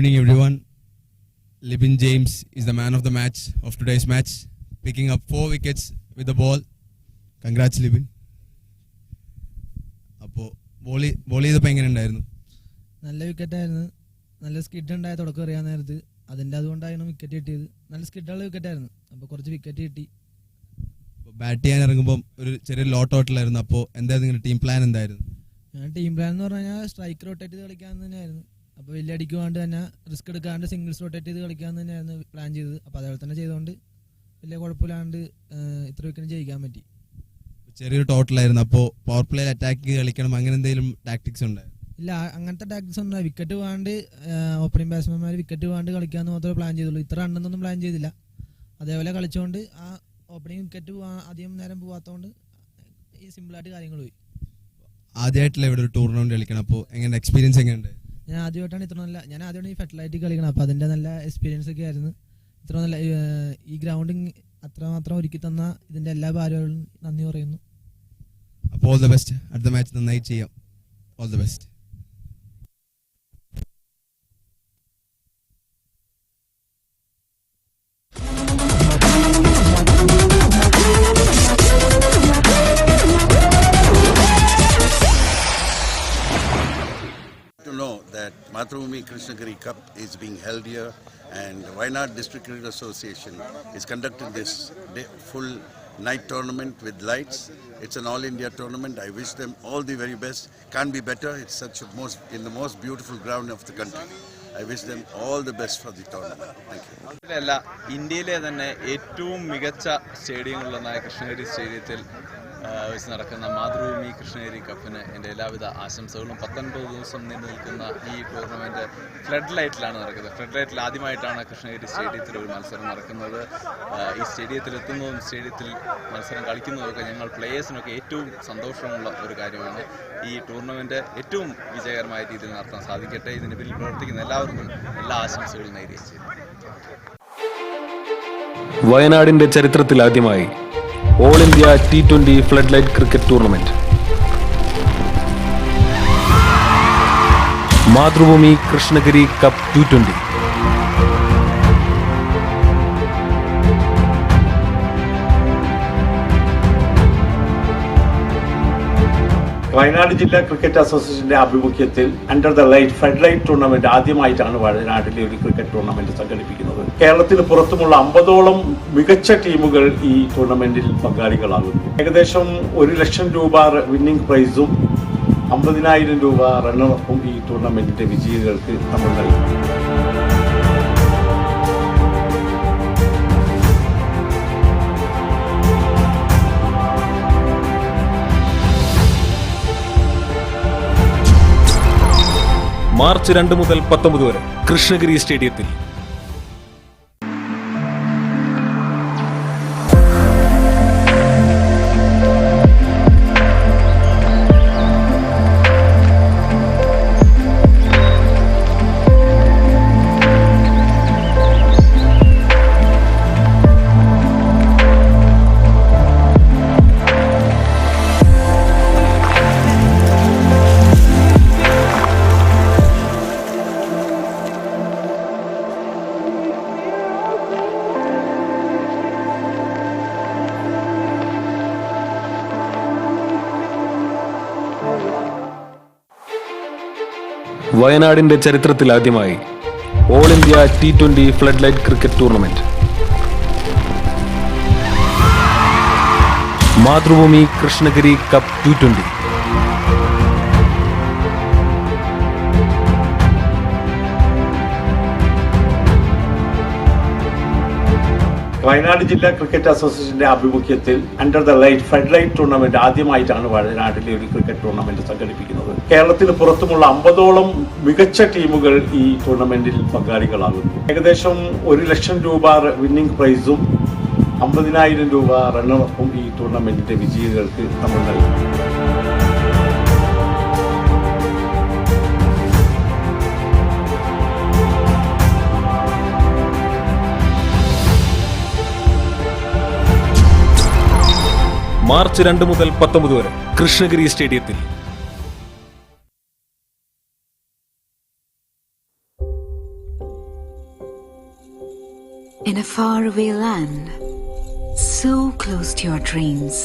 evening, everyone. Libin James is the man of the match of today's match, picking up 4 wickets with the ball. Congrats, Libin. അപ്പോൾ ball ചെയ്തപ്പോൾ എങ്ങനെ ഉണ്ടായിരുന്നു? നല്ല വിക്കറ്റായിരുന്നു. നല്ല skid ഉണ്ടായ തുടക്കം അറിയാൻ നേരത്ത്. അതുകൊണ്ടായിരുന്നു വിക്കറ്റ് കിട്ടിയത്. നല്ല സ്കിഡുള്ള വിക്കറ്റായിരുന്നു. അപ്പോൾ കുറച്ച് വിക്കറ്റ് കിട്ടി. ബാറ്റ് ചെയ്യാൻ ഇറങ്ങുമ്പോൾ ഒരു ചെറിയ ലോ ടോട്ടലായിരുന്നു. അപ്പോൾ എന്തായിരുന്നു നിങ്ങളുടെ ടീം പ്ലാൻ എന്തായിരുന്നു? ഞാൻ ടീം പ്ലാൻ എന്ന് പറഞ്ഞു കഴിഞ്ഞാൽ സ്ട്രൈക്ക് റൊട്ടേറ്റ് ചെയ്ത് കളിക്കാമെന്ന് തന്നെയായിരുന്നു. അപ്പോൾ വലിയ അടിക്കുവാണ്ട് തന്നെ റിസ്ക് എടുക്കാണ്ട് സിംഗിൾസ് റൊട്ടേറ്റ് ചെയ്ത് കളിക്കാമെന്ന് തന്നെയായിരുന്നു പ്ലാൻ ചെയ്തത്. അപ്പോൾ അതേപോലെ തന്നെ ചെയ്തുകൊണ്ട് വലിയ കുഴപ്പമില്ലാണ്ട് ഇത്ര വിക്കറ്റ് ജയിക്കാൻ പറ്റി. ചെറിയൊരു ടോട്ടലായിരുന്നു. അപ്പോൾ പവർ പ്ലേയിൽ അറ്റാക്ക് കളിക്കണം, അങ്ങനെ എന്തെങ്കിലും ടാക്ടിക്സ് ഉണ്ടായിരുന്നു? ഇല്ല, അങ്ങനത്തെ ടാക്ടിക്സ് ഒന്നും. വിക്കറ്റ് പോകാണ്ട് ഓപ്പണിംഗ് ബാറ്റ്സ്മാൻമാർ വിക്കറ്റ് പോകാണ്ട് കളിക്കാമെന്ന് മാത്രമേ പ്ലാൻ ചെയ്തുള്ളൂ. ഇത്ര റണ്ണൊന്നും പ്ലാൻ ചെയ്തില്ല. അതേപോലെ കളിച്ചുകൊണ്ട് ആ ഓപ്പണിംഗ് വിക്കറ്റ് അധികം നേരം പോകാത്തതുകൊണ്ട് ഈ സിമ്പിളായിട്ട് കാര്യങ്ങൾ പോയി. ആദ്യമായിട്ടല്ല ഇവിടെ ഒരു ടൂർണമെന്റ് കളിക്കണം. അപ്പോൾ എങ്ങനെ എക്സ്പീരിയൻസ് എങ്ങനെയുണ്ട്? ഞാൻ ആദ്യമായിട്ടാണ് ഈ ഫെഡറലൈറ്റ് കളിക്കണം. അപ്പോൾ അതിൻ്റെ നല്ല എക്സ്പീരിയൻസ് ഒക്കെ ആയിരുന്നു. ഇത്ര നല്ല ഈ ഗ്രൗണ്ട് അത്രമാത്രം ഒരുക്കി തന്ന ഇതിൻ്റെ എല്ലാ ഭാരവാഹികളും നന്ദി പറയുന്നു. അപ്പോൾ ഓൾ ദ ബെസ്റ്റ്. അടുത്ത മാച്ച് നന്നായി ചെയ്യാം. All the best. To know that Mathrubhumi Krishnagiri Cup is being held here, and Wayanad District Cricket Association is conducting this full night tournament with lights. It's an all India tournament. I wish them all the very best. Can't be better. It's such a in the most beautiful ground of the country. I wish them all the best for the tournament. Thank you. ഇന്ത്യയിലെ തന്നെ ഏറ്റവും മികച്ച സ്റ്റേഡിയങ്ങളിലൊന്നായ കൃഷ്ണഗിരി സ്റ്റേഡിയത്തിൽ വെച്ച് നടക്കുന്ന മാതൃഭൂമി കൃഷ്ണഗിരി കപ്പിന് എൻ്റെ എല്ലാവിധ ആശംസകളും. 19 ദിവസം നീണ്ടു നിൽക്കുന്ന ഈ ടൂർണമെൻറ്റ് ഫ്ലഡ് ലൈറ്റിലാണ് നടക്കുന്നത്. ഫ്ലഡ് ലൈറ്റിൽ ആദ്യമായിട്ടാണ് കൃഷ്ണഗിരി സ്റ്റേഡിയത്തിൽ ഒരു മത്സരം നടക്കുന്നത്. ഈ സ്റ്റേഡിയത്തിൽ എത്തുന്നതും സ്റ്റേഡിയത്തിൽ മത്സരം കളിക്കുന്നതൊക്കെ ഞങ്ങൾ പ്ലേയേഴ്സിനൊക്കെ ഏറ്റവും സന്തോഷമുള്ള ഒരു കാര്യമാണ്. ഈ ടൂർണമെൻറ്റ് ഏറ്റവും വിജയകരമായ രീതിയിൽ നടത്താൻ സാധിക്കട്ടെ. ഇതിന് പിന്നിൽ പ്രവർത്തിക്കുന്ന എല്ലാവർക്കും എല്ലാ ആശംസകളും നേരിയ ചെയ്തു. വയനാടിന്റെ ചരിത്രത്തിൽ ആദ്യമായി all India T20 flood light cricket tournament. Mathrubhumi Krishnagiri cup T20. Wayanad ജില്ലാ ക്രിക്കറ്റ് അസോസിയേഷന്റെ ആഭിമുഖ്യത്തിൽ under the light flood light tournament ആദ്യമായിട്ടാണ് വയനാട്ടിലെ ഒരു ക്രിക്കറ്റ് ടൂർണമെന്റ് സംഘടിപ്പിക്കുന്നത്. കേരളത്തിന് പുറത്തുമുള്ള 50ഓളം മികച്ച ടീമുകൾ ഈ ടൂർണമെന്റിൽ പങ്കാളികളാകുന്നു. ഏകദേശം 1 ലക്ഷം രൂപ വിന്നിംഗ് പ്രൈസും 50,000 രൂപ റണ്ണറപ്പും ഈ ടൂർണമെന്റിന്റെ വിജയികൾക്ക് നമ്മൾ നൽകും. മാർച്ച് 2 മുതൽ 19 വരെ കൃഷ്ണഗിരി സ്റ്റേഡിയത്തിൽ. വയനാടിന്റെ ചരിത്രത്തിൽ ആദ്യമായി all India T20 flood light cricket tournament. Mathrubhumi Krishnagiri cup T20. Wayanad ജില്ലാ ക്രിക്കറ്റ് അസോസിയേഷന്റെ ആഭിമുഖ്യത്തിൽ under the light flood light tournament ആദ്യമായിട്ടാണ് വയനാട്ടിലെ ഒരു ക്രിക്കറ്റ് ടൂർണമെന്റ് സംഘടിപ്പിക്കുന്നത്. കേരളത്തിന് പുറത്തുമുള്ള 50ഓളം മികച്ച ടീമുകൾ ഈ ടൂർണമെന്റിൽ പങ്കാളികളാകുന്നു. ഏകദേശം 1 ലക്ഷം രൂപ വിന്നിംഗ് പ്രൈസും 50,000 രൂപ റണ്ണറപ്പും ഈ ടൂർണമെന്റിന്റെ വിജയികൾക്ക് നമ്മൾ നൽകും. മാർച്ച് 2 മുതൽ 19 വരെ കൃഷ്ണഗിരി സ്റ്റേഡിയത്തിൽ. In a faraway land, so close to your dreams,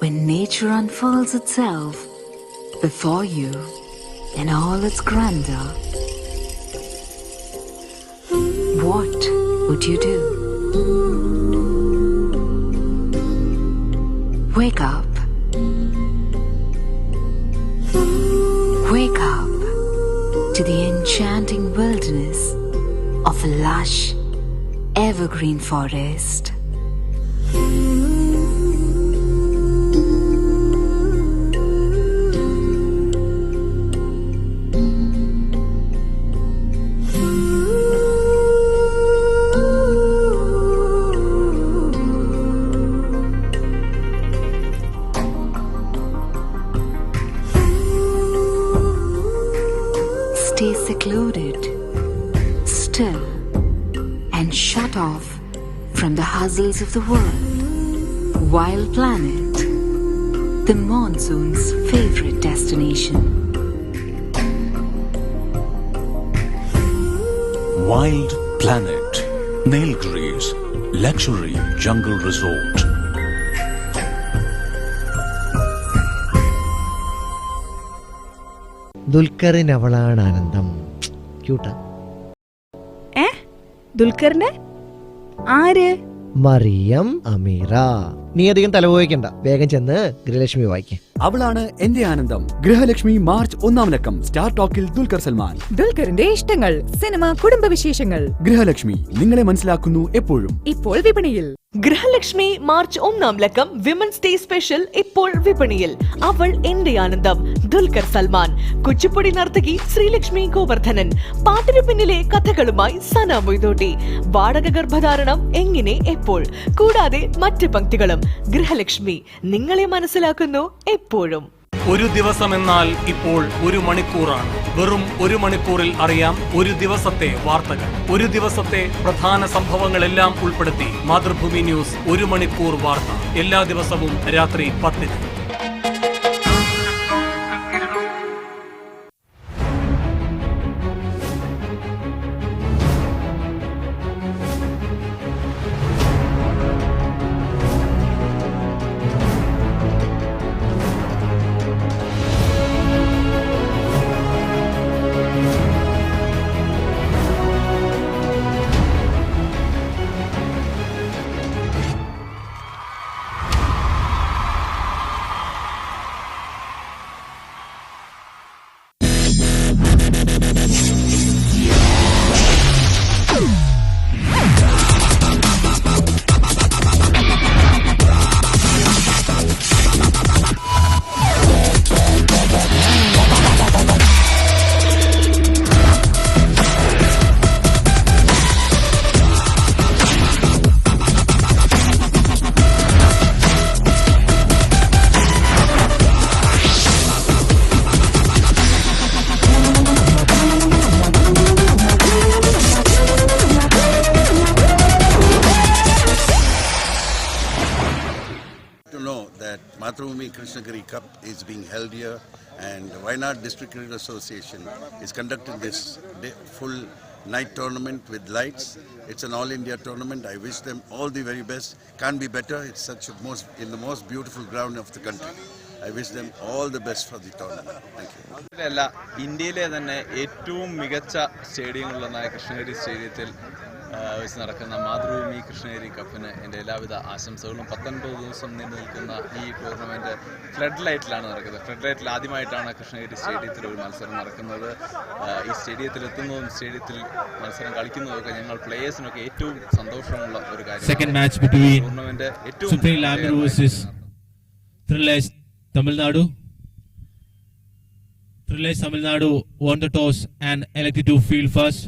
when nature unfolds itself before you in all its grandeur, what would you do? Wake up. Wake up to the enchanting wilderness of a lush, evergreen forest. Stay secluded, still, and shut off from the hustles of the world. Wild Planet, the monsoon's favorite destination. Wild Planet, Nilgiris, Luxury Jungle Resort. ദുൽഖറിന് അവളാണ് ആനന്ദം. ക്യൂട്ടാ. ദുൽഖറിന് ആര്? മറിയം അമീറ. നീ അധികം തലപോയിക്കണ്ട, വേഗം ചെന്ന് ഗൃഹലക്ഷ്മി വായിക്കേ. അവളാണ് എന്റെ ആനന്ദം. ഗൃഹലക്ഷ്മി മാർച്ച് 1-ാം ലക്കം. സ്റ്റാർ ടോക്കിൽ ദുൽഖർ സൽമാൻ. ദുൽഖറിന്റെ ഇഷ്ടങ്ങൾ, സിനിമ, കുടുംബവിശേഷങ്ങൾ. ഗൃഹലക്ഷ്മി നിങ്ങളെ മനസ്സിലാക്കുന്നു എപ്പോഴും. ഇപ്പോൾ വിപണിയിൽ. ഗൃഹലക്ഷ്മി മാർച്ച് 1-ാം ലക്കം വിമൻസ് ഡേ സ്പെഷ്യൽ ഇപ്പോൾ വിപണിയിൽ. അവൾ എന്റെ ആനന്ദം, ദുൽഖർ സൽമാൻ. കുച്ചിപ്പുടി നർത്തകി ശ്രീലക്ഷ്മി ഗോവർദ്ധനൻ. പാട്ടിനു പിന്നിലെ കഥകളുമായി സന മൊയ്തോട്ടി. വാടക ഗർഭധാരണം എങ്ങനെ, എപ്പോൾ, കൂടാതെ മറ്റ് പങ്ക്തികളും. ഗൃഹലക്ഷ്മി നിങ്ങളെ മനസ്സിലാക്കുന്നു എപ്പോഴും. ഒരു ദിവസം എന്നാൽ ഇപ്പോൾ ഒരു മണിക്കൂറാണ്. വെറും ഒരു മണിക്കൂറിൽ അറിയാം ഒരു ദിവസത്തെ വാർത്തകൾ. ഒരു ദിവസത്തെ പ്രധാന സംഭവങ്ങളെല്ലാം ഉൾപ്പെടുത്തി മാതൃഭൂമി ന്യൂസ് ഒരു മണിക്കൂർ വാർത്ത എല്ലാ ദിവസവും രാത്രി 10-ന്. Mathrubhumi Krishnagiri Cup is being held here, and Wayanad District Cricket Association is conducting this full night tournament with lights. It's an all-India tournament. I wish them all the very best. Can't be better. It's in the most beautiful ground of the country. I wish them all the best for the tournament. Thank you. ഇന്ത്യയിലെ തന്നെ ഏറ്റവും മികച്ച സ്റ്റേഡിയങ്ങളിലൊന്നായ കൃഷ്ണഗിരി സ്റ്റേഡിയത്തിൽ വെച്ച് നടക്കുന്ന മാതൃഭൂമി കൃഷ്ണഗിരി കപ്പിന് എൻ്റെ എല്ലാവിധ ആശംസകളും. 19 ദിവസം നീണ്ടു നിൽക്കുന്ന ഈ ടൂർണമെൻറ്റ് ഫ്ലഡ് ലൈറ്റിലാണ് നടക്കുന്നത്. ഫ്ലഡ് ലൈറ്റിൽ ആദ്യമായിട്ടാണ് കൃഷ്ണഗിരി സ്റ്റേഡിയത്തിൽ ഒരു മത്സരം നടക്കുന്നത്. ഈ സ്റ്റേഡിയത്തിൽ എത്തുന്നതും സ്റ്റേഡിയത്തിൽ മത്സരം കളിക്കുന്നതൊക്കെ ഞങ്ങൾ പ്ലേയേഴ്സിനൊക്കെ ഏറ്റവും സന്തോഷമുള്ള ഒരു കാര്യമാണ്. ടൂർണമെൻറ്റ് ഏറ്റവും LAMIR versus TRILLERS Tamilnadu. TRILLERS Tamilnadu won the toss and elected to field first.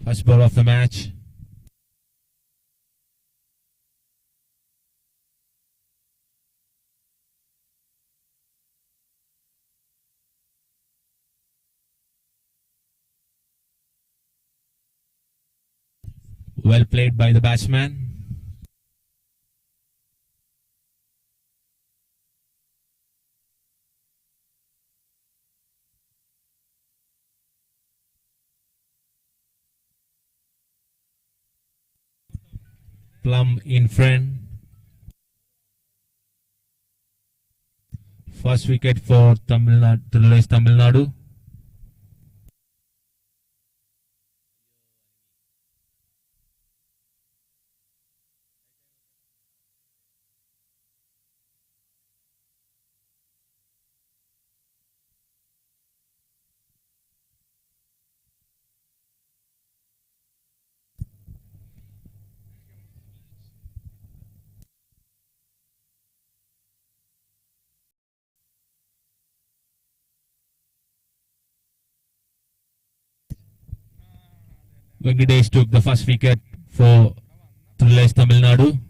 First ball of the match. Well played by the batsman. Plum in front. First wicket for TRILLERS Tamilnadu. Venkatesh took the first wicket for TRILLERS Tamilnadu.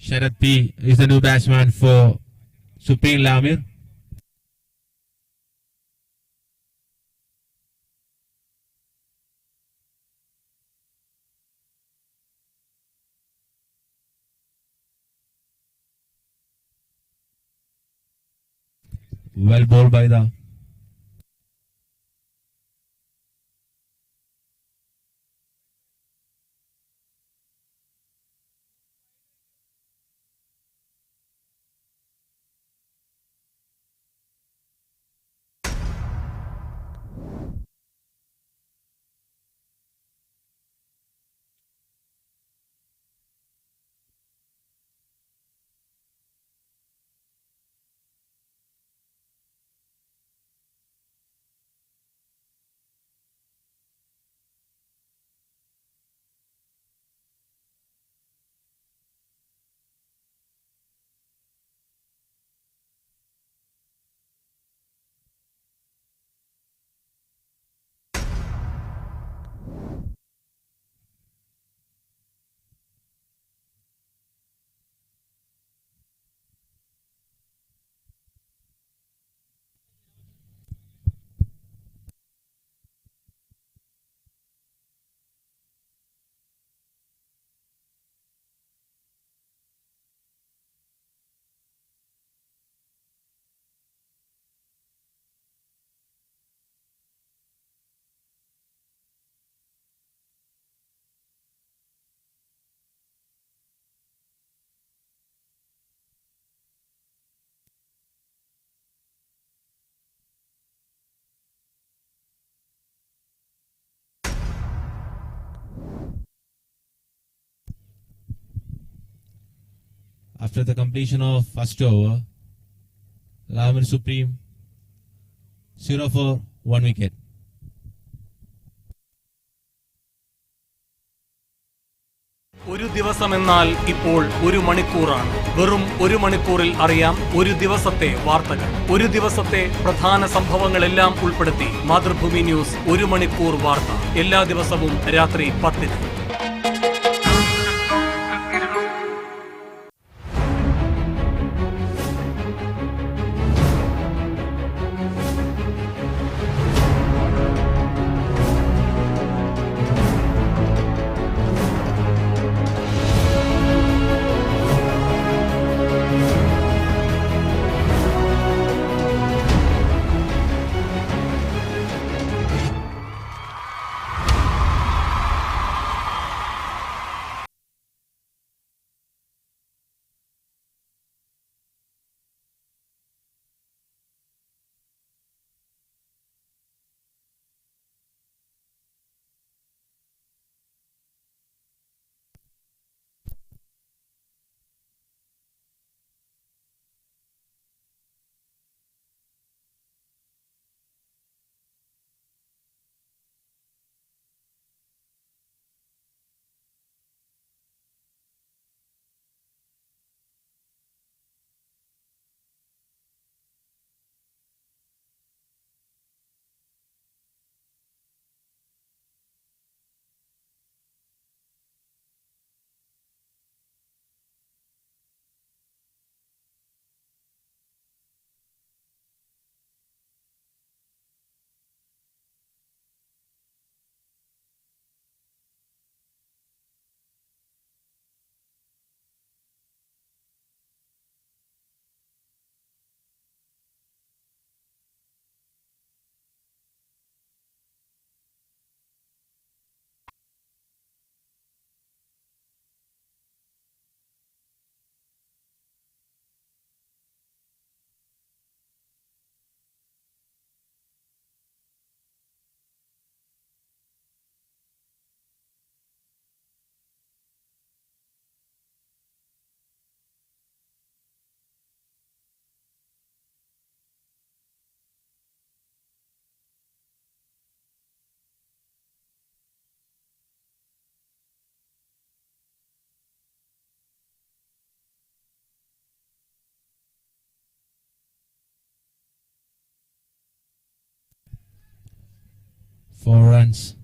Sharad P is the new batsman for Supreme LAMIR. Well bowled by the After the completion of first over, LAMIR Supreme 0 for 1 wicket. ഒരു ദിവസമെന്നാൽ ഇപ്പോൾ ഒരു മണിക്കൂറാണ്. വെറും ഒരു മണിക്കൂറിൽ അറിയാം ഒരു ദിവസത്തെ വാർത്തകൾ. ഒരു ദിവസത്തെ പ്രധാന സംഭവങ്ങളെല്ലാം ഉൾപ്പെടുത്തി മാതൃഭൂമി ന്യൂസ് ഒരു മണിക്കൂർ വാർത്ത എല്ലാ ദിവസവും രാത്രി 10-ന്. runs.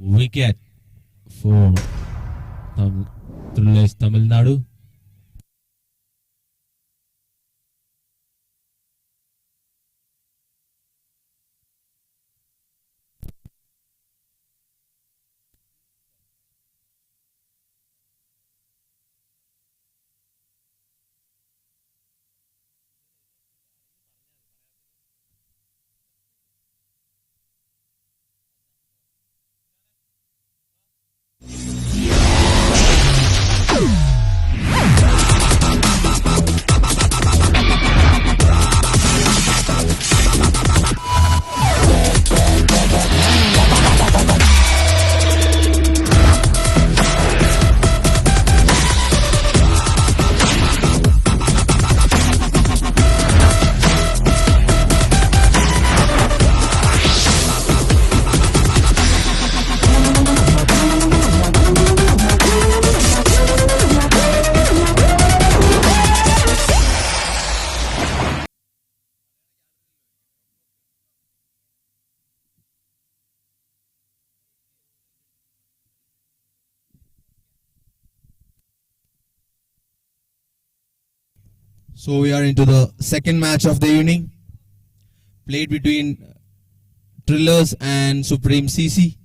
Wicket for TRILLERS Tamilnadu. So we are into the second match of the evening, played between TRILLERS and Supreme CC.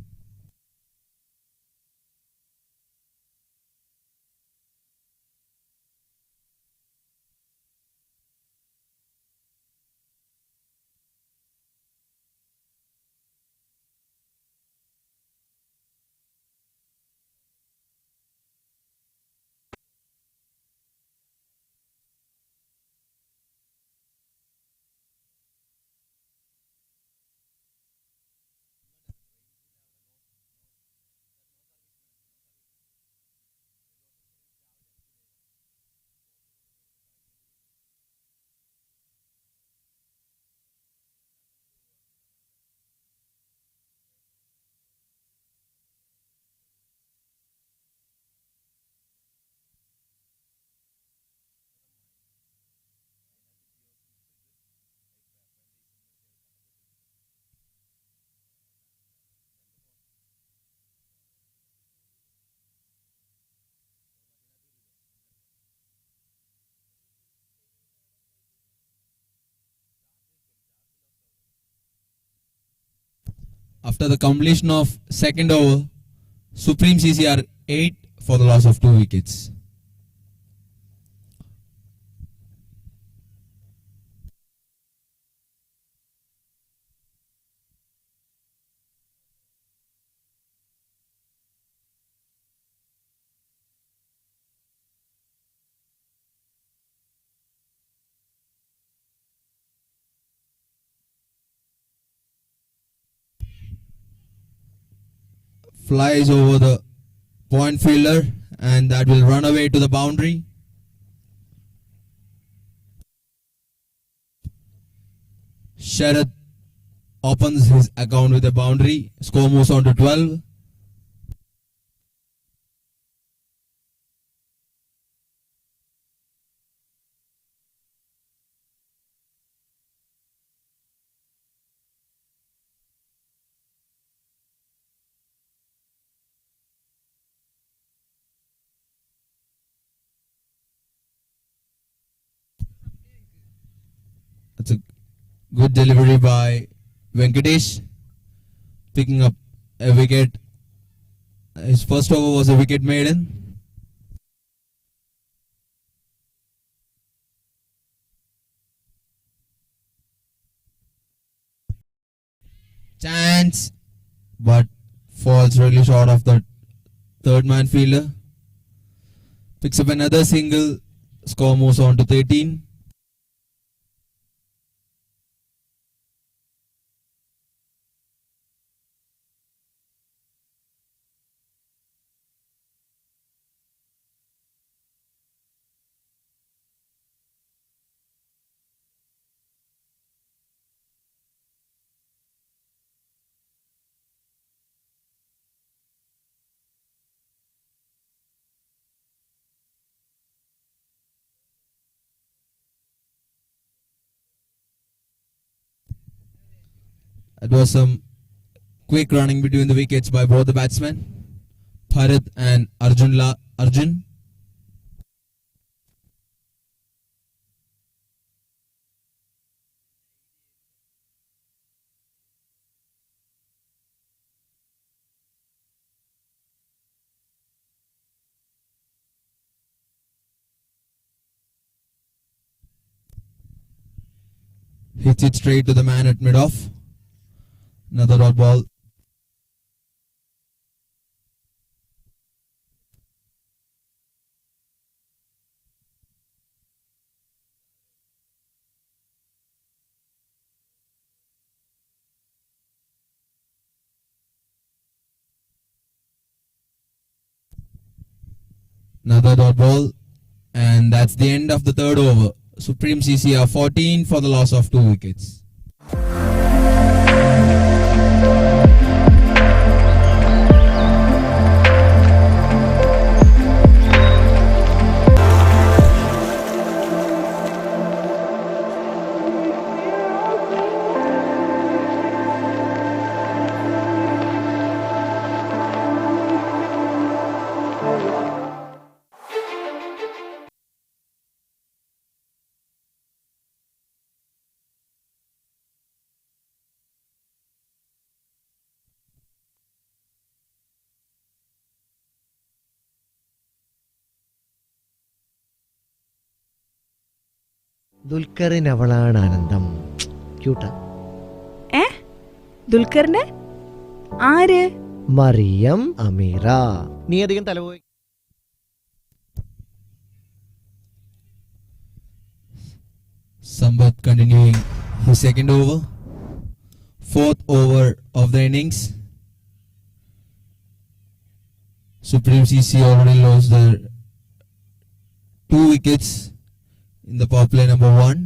After the completion of second over, Supreme CC are 8 for the loss of 2 wickets. Flies over the point fielder and that will run away to the boundary. Sharad opens his account with a boundary. Score moves on to 12. Good delivery by Venkatesh, picking up a wicket. His first over was a wicket maiden. Chance, but falls really short of the third man fielder. Picks up another single. Score moves on to 13. It was some quick running between the wickets by both the batsmen, Bharat and Arjun. Hits it straight to the man at mid-off. Another dot ball. Another dot ball. And that's the end of the third over. Supreme CCR 14 for the loss of 2 wickets. ദുൽഖറിന് അവളാണ് ആനന്ദം. ക്യൂട്ടാ. ദുൽഖറിന് ആര്? മറിയം അമീറ. നീ അധികം തലപോയി. Sambat continuing his second over. Fourth over of the innings. Supreme CC already lost their 2 wickets in the power play number 1.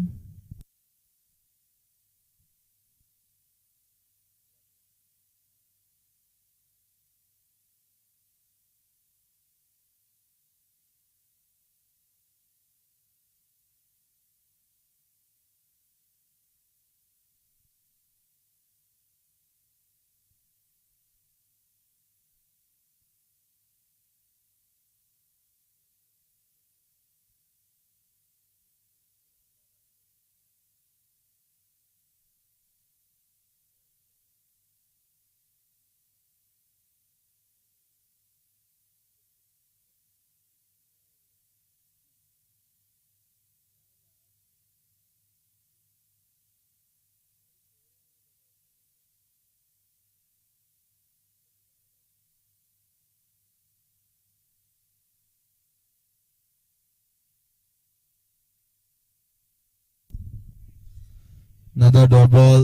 Another dot ball.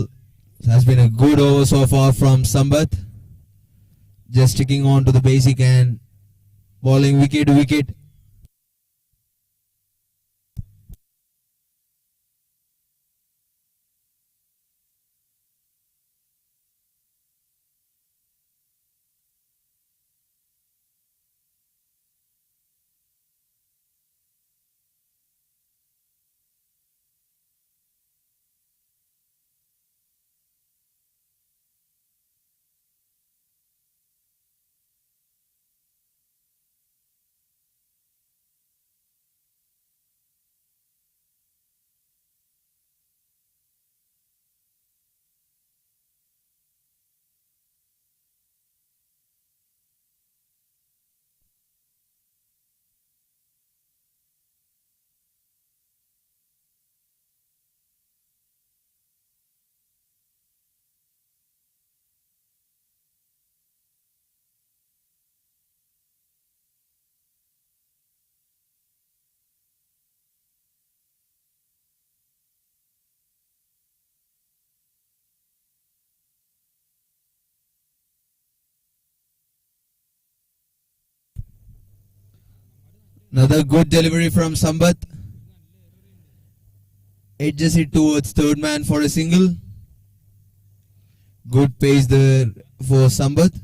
It has been a good over so far from Sambat. Just sticking on to the basic and bowling wicket to wicket. Another good delivery from Sambat. Edges it towards third man for a single. Good pace there for Sambat.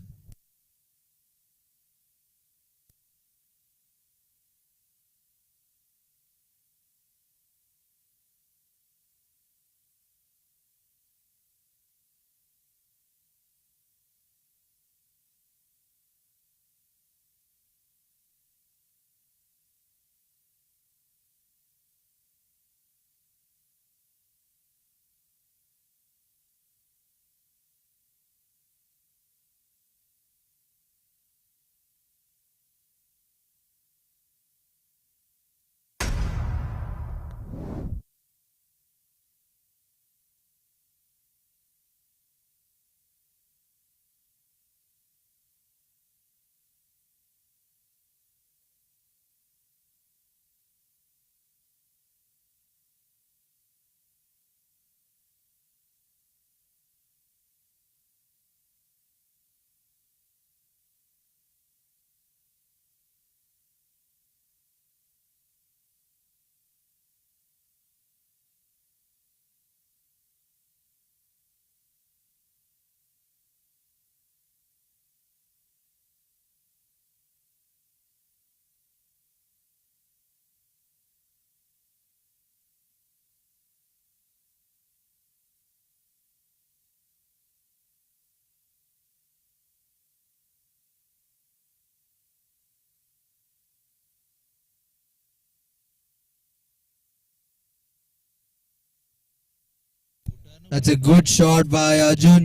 That's a good shot by Arjun.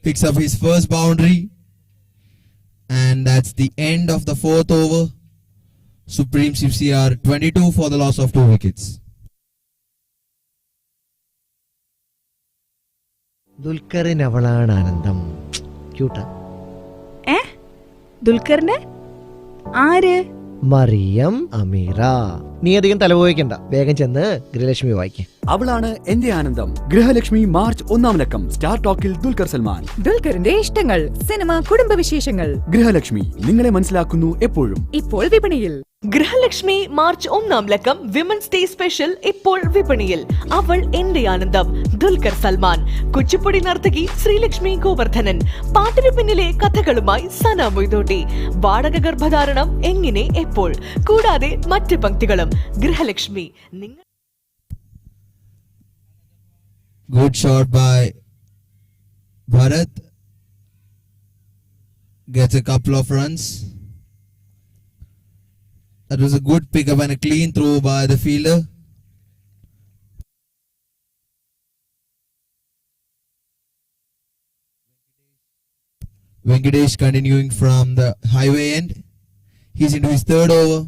Picks up his first boundary. And that's the end of the fourth over. Supreme CFCR 22 for the loss of 2 wickets. ദുൽഖറിന് അവളാണ് ആനന്ദം. ക്യൂട്ടാ. ദുൽഖറിന് ആര്? മറിയം അമീറ. നീ അധികം തലപോയിക്കണ്ട, വേഗം ചെന്ന് ഗൃഹലക്ഷ്മി വായിക്കും. അവളാണ് എന്റെ ആനന്ദം. ഗൃഹലക്ഷ്മി മാർച്ച് 1 ലക്കം. സ്റ്റാർ ടോക്കിൽ ദുൽഖർ സൽമാൻ. ദുൽഖറിന്റെ ഇഷ്ടങ്ങൾ, സിനിമ, കുടുംബ വിശേഷങ്ങൾ. ഗൃഹലക്ഷ്മി നിങ്ങളെ മനസ്സിലാക്കുന്നു എപ്പോഴും. ഇപ്പോൾ വിപണിയിൽ. ഗൃഹലക്ഷ്മി മാർച്ച് 1 ലക്കം വിമൻസ് ഡേ സ്പെഷ്യൽ ഇപ്പോൾ വിപണിയിൽ. അവൾ എന്റെ ആനന്ദം, ദുൽഖർ സൽമാൻ. കുച്ചിപ്പുടി നർത്തകി ശ്രീലക്ഷ്മി ഗോവർദ്ധനൻ. പാട്ടിനു പിന്നിലെ കഥകളുമായി സന മൊയ്തോട്ടി. വാടക ഗർഭധാരണം എങ്ങനെ, എപ്പോൾ, കൂടാതെ മറ്റ് പങ്ക്തികളും. Grihalakshmi. Good shot by Bharat. Gets a couple of runs. That was a good pickup and a clean throw by the fielder. Venkatesh continuing from the highway end. He's into his third over.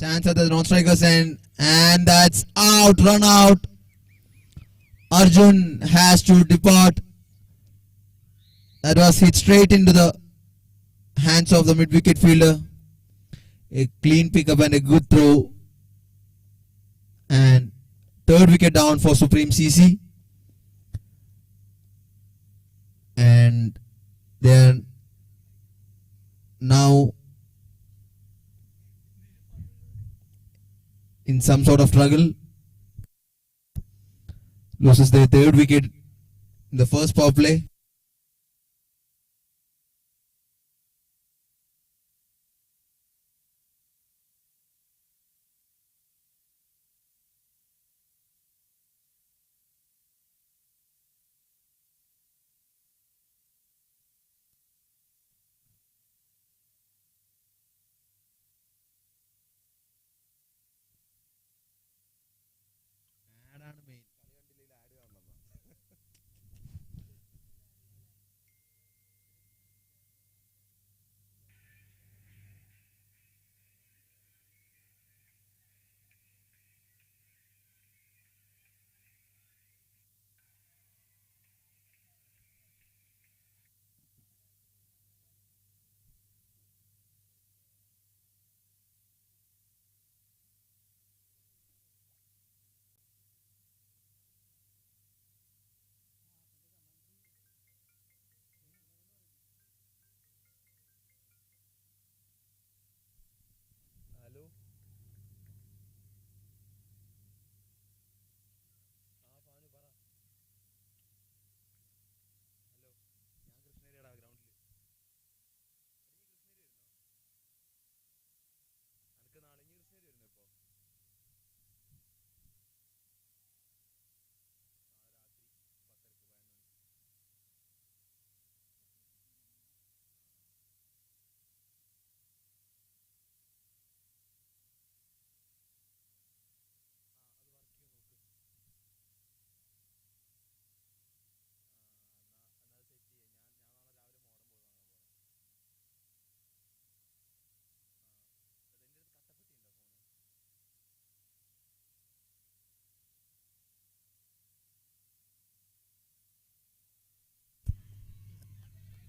Chance at the non-strikers end, and that's out, run out. Arjun has to depart. That was hit straight into the hands of the mid-wicket fielder. A clean pickup and a good throw. And third wicket down for Supreme CC. And they're now in some sort of struggle. Loses their third wicket in the first power play.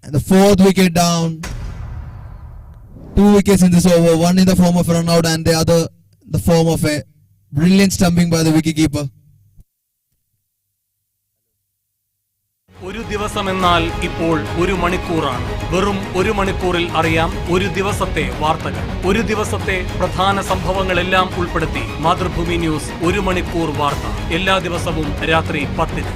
And the fourth wicket down. 2 wickets in this over, one in the form of a run out and the other the form of a brilliant stumping by the wicketkeeper. ഒരു ദിവസമെന്നാൽ ഇപ്പോൾ ഒരു മണിക്കൂറാണ്. വെറും ഒരു മണിക്കൂറിൽ അറിയാം ഒരു ദിവസത്തെ വാർത്തകൾ. ഒരു ദിവസത്തെ പ്രധാന സംഭവങ്ങളെല്ലാം ഉൾപ്പെടുത്തി മാതൃഭൂമി ന്യൂസ് ഒരു മണിക്കൂർ വാർത്ത എല്ലാ ദിവസവും രാത്രി 10-ന്.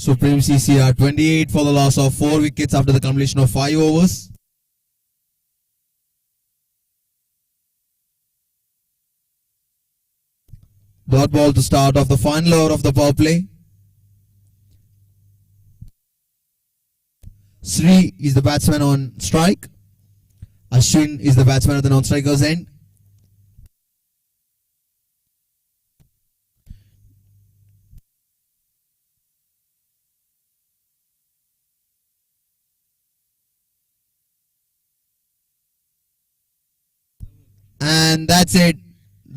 Supreme CCR 28 for the loss of 4 wickets after the completion of 5 overs. Dot ball to start off the final over of the power play. Sri is the batsman on strike. Ashwin is the batsman at the non-striker's end. And that's it.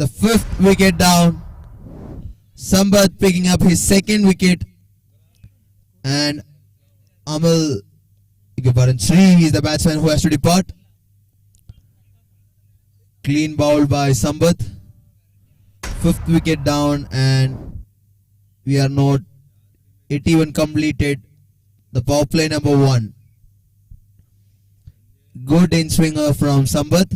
The 5th wicket down. Sambat picking up his 2nd wicket. And Sri is the batsman who has to depart. Clean bowl by Sambat. 5th wicket down and we are not yet even completed the power play number 1. Good in swinger from Sambat.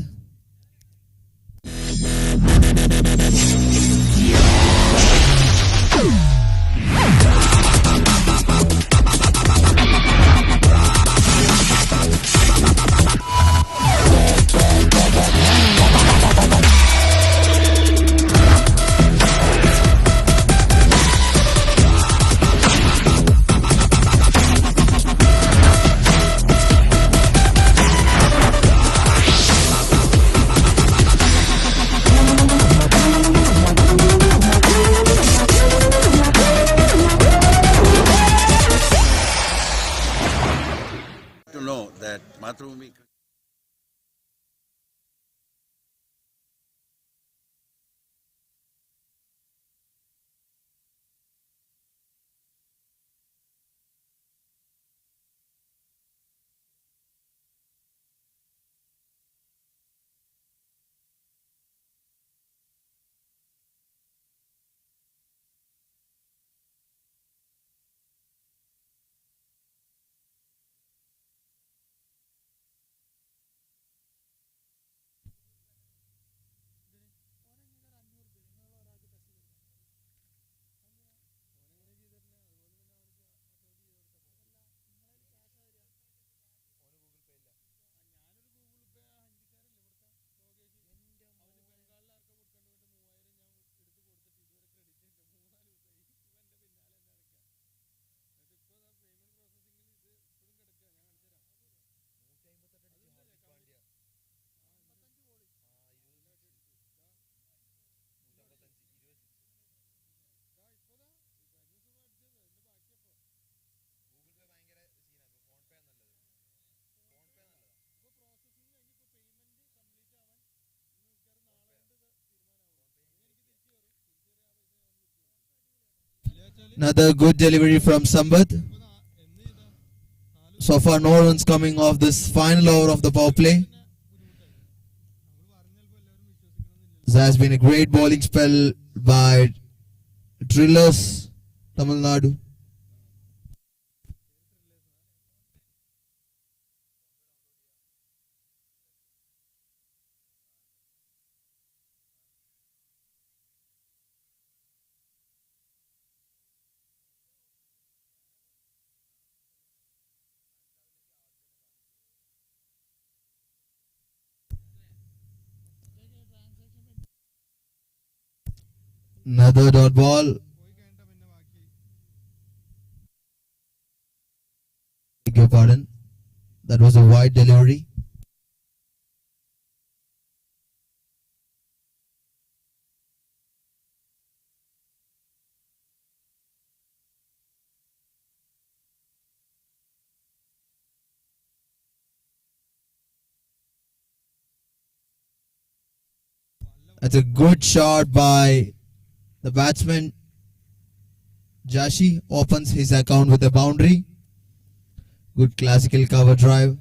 Another good delivery from Sambat. So far, no runs coming off this final over of the power play. This has been a great bowling spell by TRILLERS, Tamil Nadu. Another dot ball. Beg your pardon. That was a wide delivery. That's a good shot by the batsman. Jashi opens his account with a boundary. Good classical cover drive.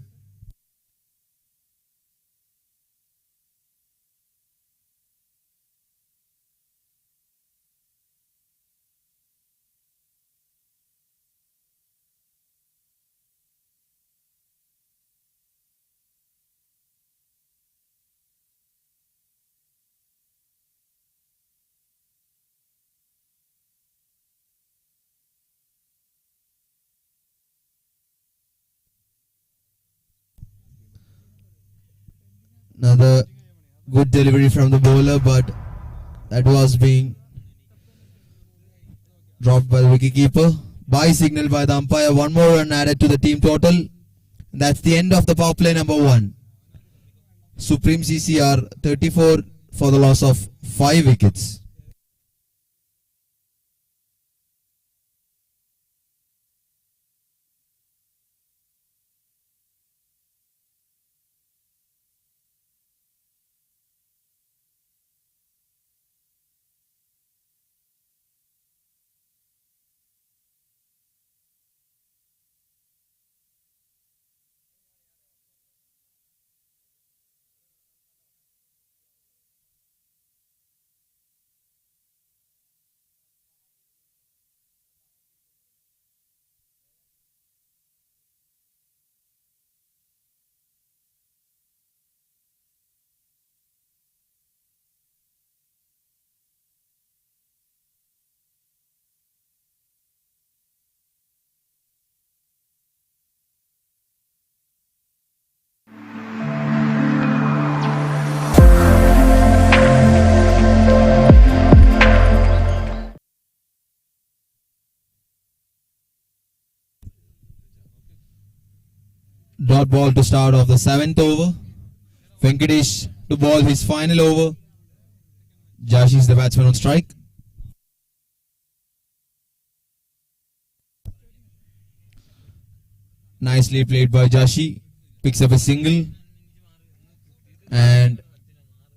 Another good delivery from the bowler, but that was being dropped by the wicketkeeper. Bye signal by the umpire. One more run added to the team total. That's the end of the power play number 1. Supreme CCR 34 for the loss of 5 wickets. Dot ball to start off the 7th over. Venkatesh to ball his final over. Jashi is the batsman on strike. Nicely played by Jashi. Picks up a single. And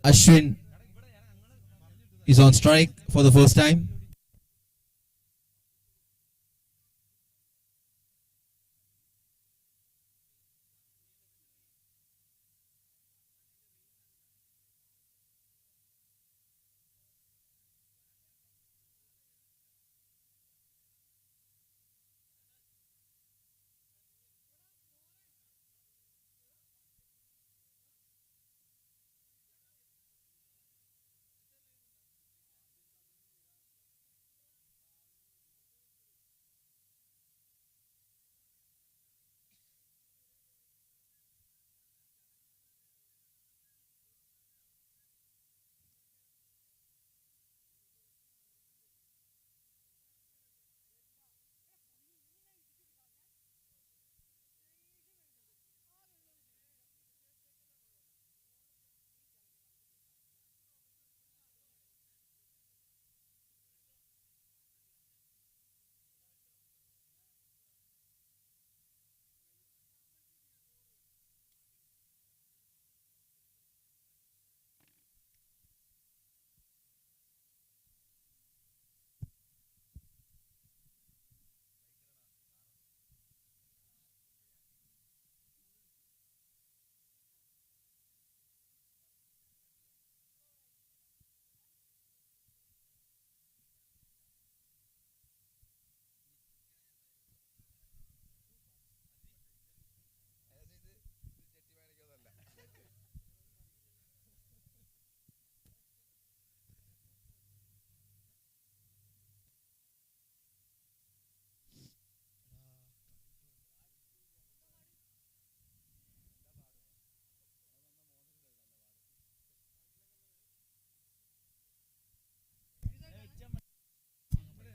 Ashwin is on strike for the first time.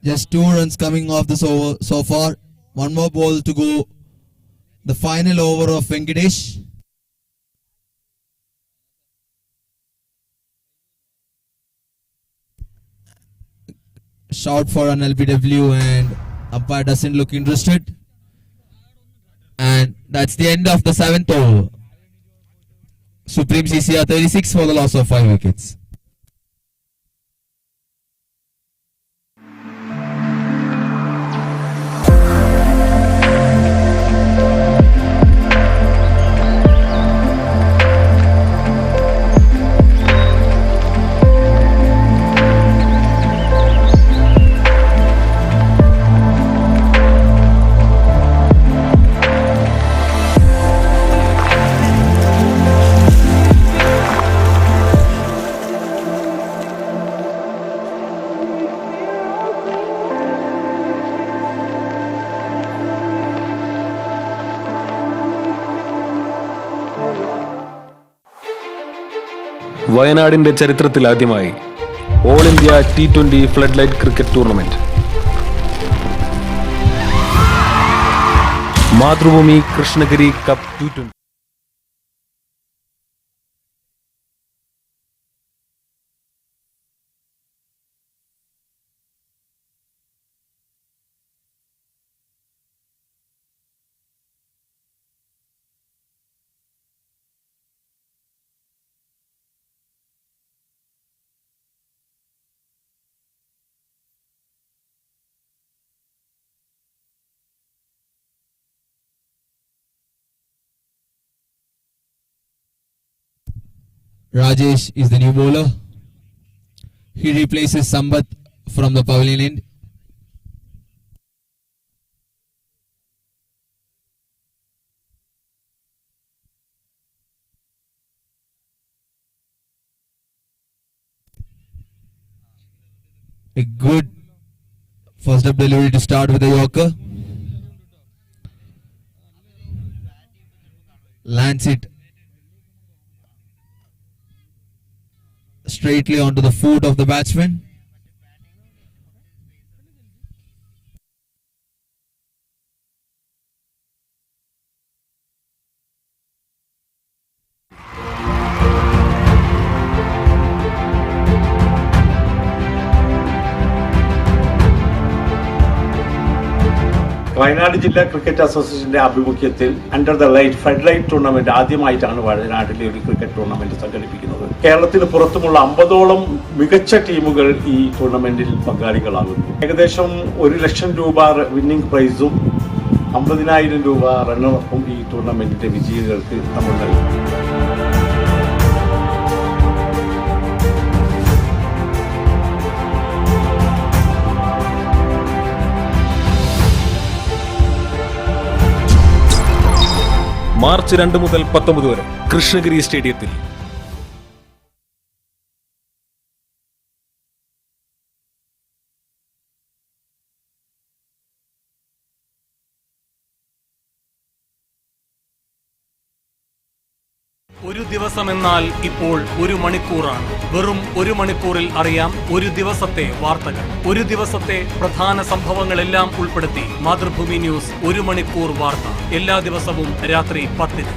Just 2 runs coming off this over so far. One more ball to go. The final over of Venkatesh. Shout for an LBW and umpire doesn't look interested. And that's the end of the 7th over. Supreme CCR 36 for the loss of 5 wickets. വയനാടിന്റെ ചരിത്രത്തിൽ ആദ്യമായി all India T20 flood light cricket tournament Mathrubhumi Krishnagiri cup T20. Rajesh is the new bowler. He replaces Sambat from the pavilion end. A good first up delivery to start with a Yorker. Lands it straightly onto the foot of the batsman. Wayanad ജില്ലാ cricket അസോസിയേഷന്റെ ആഭിമുഖ്യത്തിൽ under the light flood light tournament ആദ്യമായിട്ടാണ് വയനാട്ടിലെ ഒരു cricket tournament സംഘടിപ്പിക്കുന്നത്. കേരളത്തിന് പുറത്തുമുള്ള 50ഓളം മികച്ച ടീമുകൾ ഈ ടൂർണമെന്റിൽ പങ്കാളികളാകുന്നു. ഏകദേശം 1 ലക്ഷം രൂപ വിന്നിംഗ് പ്രൈസും 50,000 രൂപ റണ്ണറപ്പും ഈ ടൂർണമെന്റിന്റെ വിജയികൾക്ക് നമ്മൾ നൽകും. മാർച്ച് 2 മുതൽ 19 വരെ കൃഷ്ണഗിരി സ്റ്റേഡിയത്തിൽ ഒരു ദിവസമെന്നാൽ ഇപ്പോൾ 1 മണിക്കൂറാണ്. വെറും 1 മണിക്കൂറിൽ അറിയാം ഒരു ദിവസത്തെ വാർത്തകൾ. ഒരു ദിവസത്തെ പ്രധാന സംഭവങ്ങളെല്ലാം ഉൾപ്പെടുത്തി മാതൃഭൂമി ന്യൂസ് 1 മണിക്കൂർ വാർത്ത എല്ലാ ദിവസവും രാത്രി 10-ന്.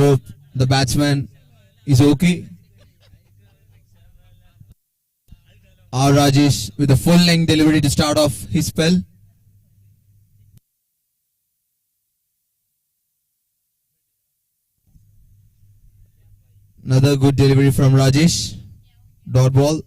Hope the batsman is okay. R. Rajesh with a full length delivery to start off his spell. Another good delivery from Rajesh. Dot ball.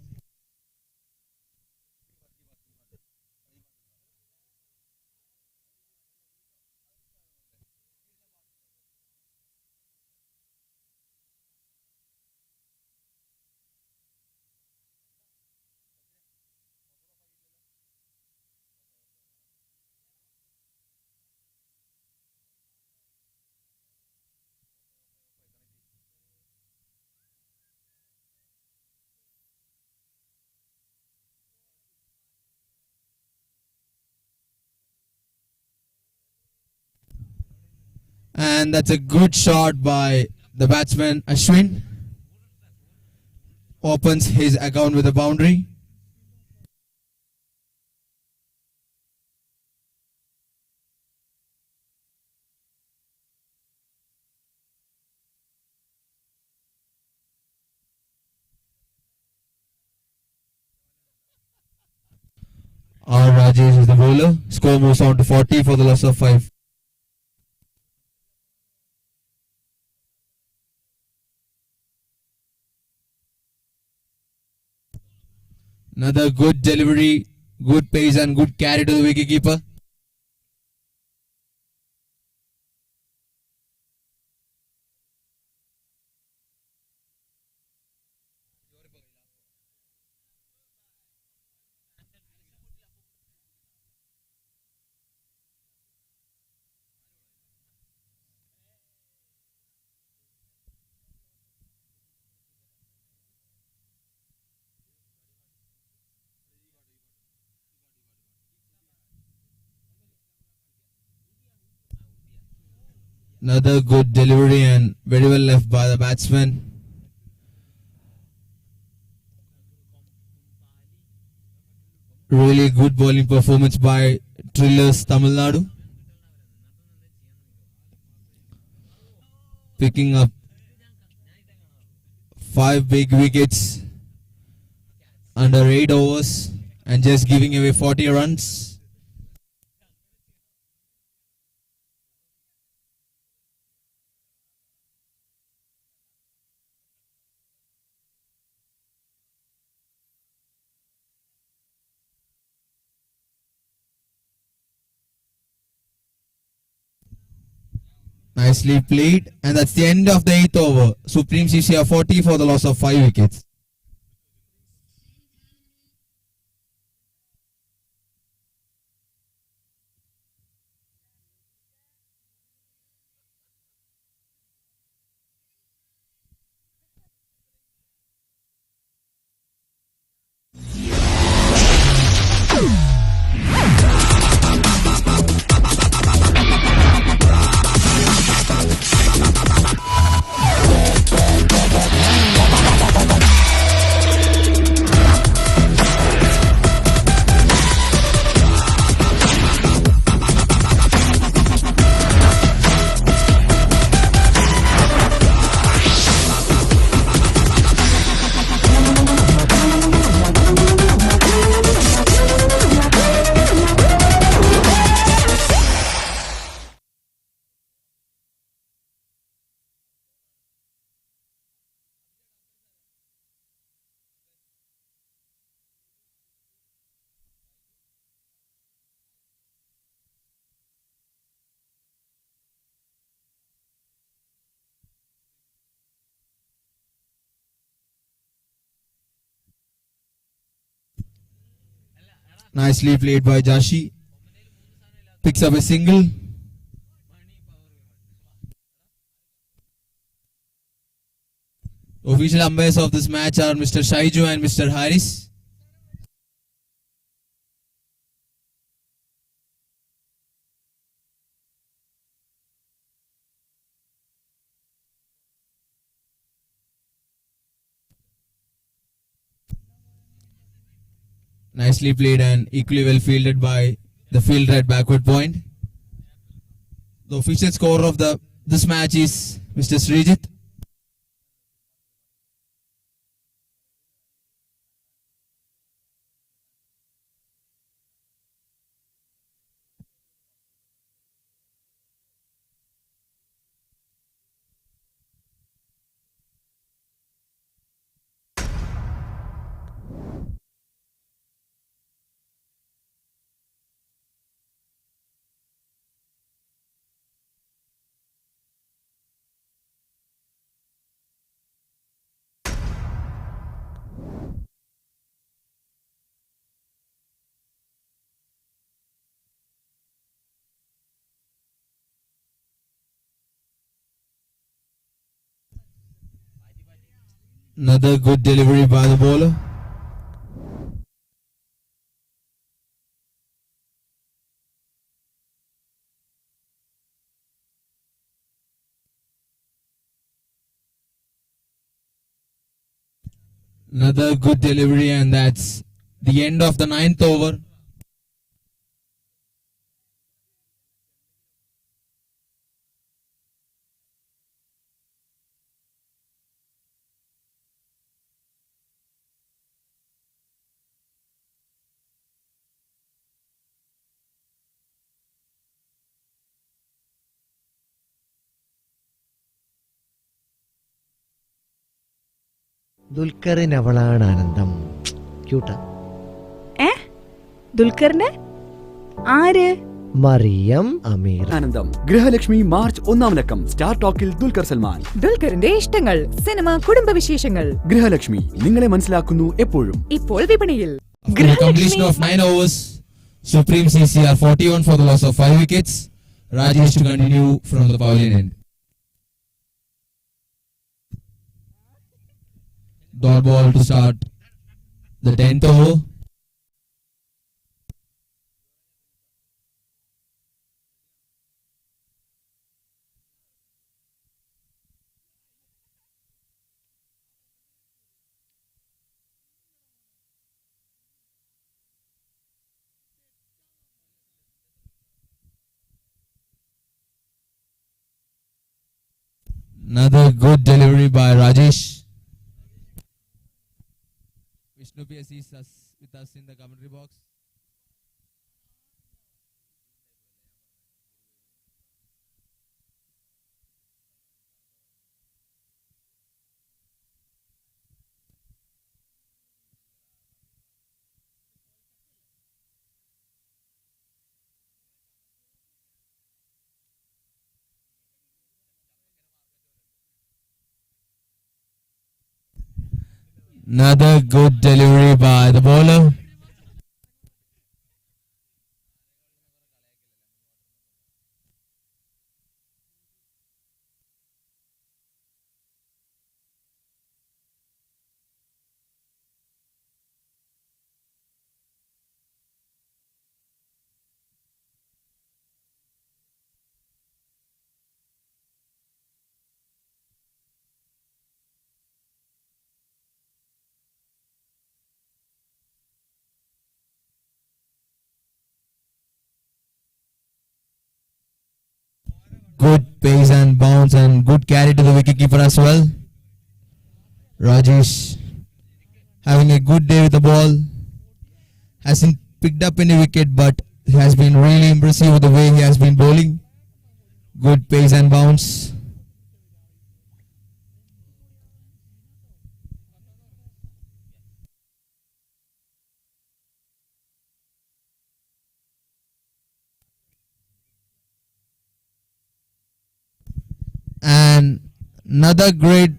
And that's a good shot by the batsman Ashwin. Opens his account with a boundary. R. Rajesh is the bowler. Score moves on to 40 for the loss of 5. Another good delivery, good pace and good carry to the wicketkeeper. Another good delivery and very well left by the batsman. Really good bowling performance by TRILLERS Tamilnadu. Picking up 5 big wickets under 8 overs and just giving away 40 runs. Nicely played, and that's the end of the 8th over. Supreme CCR 40 for the loss of 5 wickets. Nicely played by Jashi. Picks up a single. Official umpires of this match are Mr. Shaiju and Mr. Harris. Nicely played and equally well fielded by the fielder at backward point. The official scorer of this match is Mr. Srijit. Another good delivery by the bowler. Another good delivery, and that's the end of the 9th over. ദുൽഖറിന് അവളാണ് ആനന്ദം. ക്യൂട്ടാ. ദുൽഖറിന് ആര്? മറിയം അമീർ. ആനന്ദം Grihalakshmi March 1-ാം ലക്കം star ടോക്കിൽ Dulquer Salman. ദുൽഖറിന്റെ ഇഷ്ടങ്ങൾ, cinema, കുടുംബ വിശേഷങ്ങൾ. ഗൃഹലക്ഷ്മി നിങ്ങളെ മനസ്സിലാക്കുന്നു എപ്പോഴും. ഇപ്പോൾ വിപണിയിൽ. After the completion of 9 overs, Supreme CCR 41 for the loss of 5 wickets. Rajesh to continue from the pavilion end. Dot ball to start the 10th over. Another good delivery by Rajesh. Vishnu P.S. is with us in the commentary box. Another good delivery by the bowler. Good pace and bounce and good carry to the wicketkeeper as well. Rajesh having a good day with the ball. Hasn't picked up any wicket, but he has been really impressive with the way he has been bowling. Good pace and bounce. And another great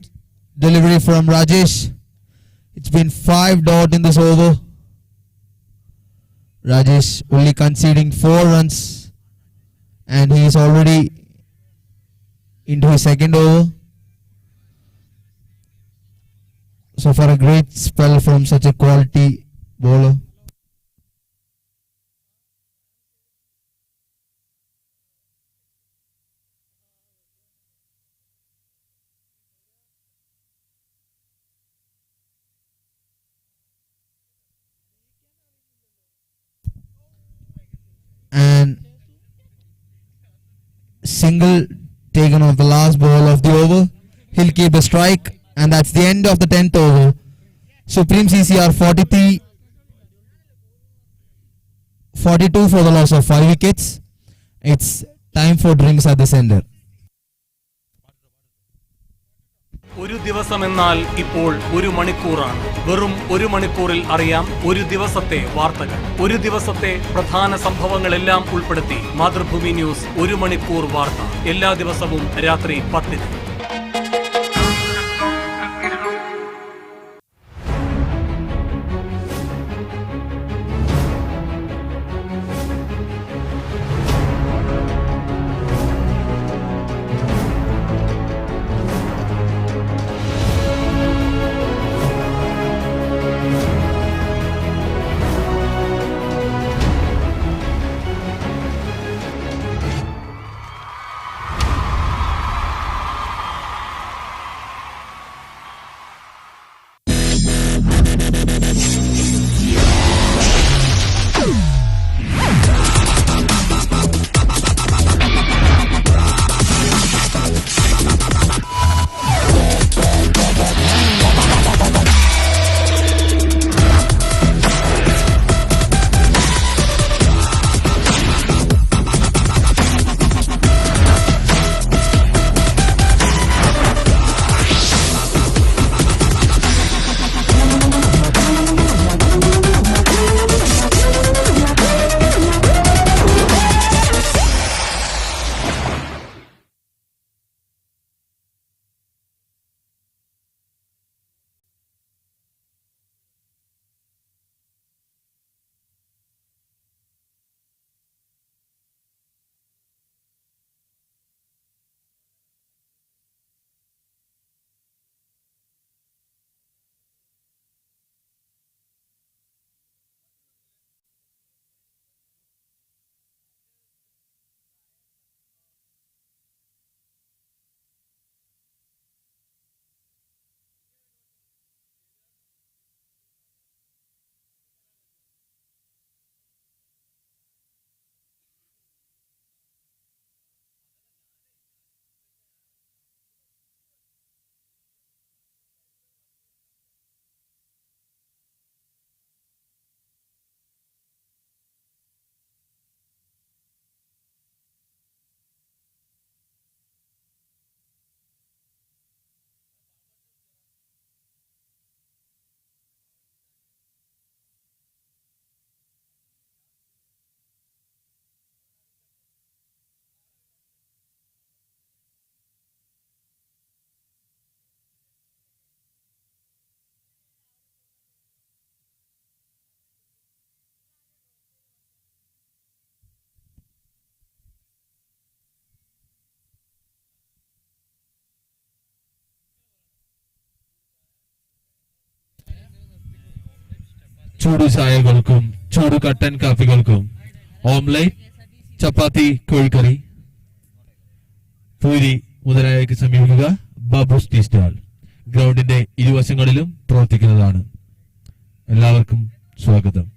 delivery from Rajesh. It's been 5 dot in this over. Rajesh only conceding 4 runs, and he is already into his second over. So for a great spell from such a quality bowler. And single taken off the last ball of the over. He'll keep a strike, and that's the end of the 10th over. Supreme CCR 42 for the loss of 5 wickets. It's time for drinks at the center. ഒരു ദിവസമെന്നാൽ ഇപ്പോൾ ഒരു മണിക്കൂറാണ്. വെറും ഒരു മണിക്കൂറിൽ അറിയാം ഒരു ദിവസത്തെ വാർത്തകൾ. ഒരു ദിവസത്തെ പ്രധാന സംഭവങ്ങളെല്ലാം ഉൾപ്പെടുത്തി മാതൃഭൂമി ന്യൂസ് 1 മണിക്കൂർ വാർത്ത എല്ലാ ദിവസവും രാത്രി 10-ന്. ചൂടു ചായകൾക്കും ചൂടു കട്ടൻ കാപ്പികൾക്കും ഓംലെറ്റ്, ചപ്പാത്തി, കോഴിക്കറി, പൂരി മുതലായവയ്ക്ക് സമീപിക്കുക. ബാബുസ് ടീ സ്റ്റാൾ ഗ്രൗണ്ടിന്റെ ഇരുവശങ്ങളിലും പ്രവർത്തിക്കുന്നതാണ്. എല്ലാവർക്കും സ്വാഗതം.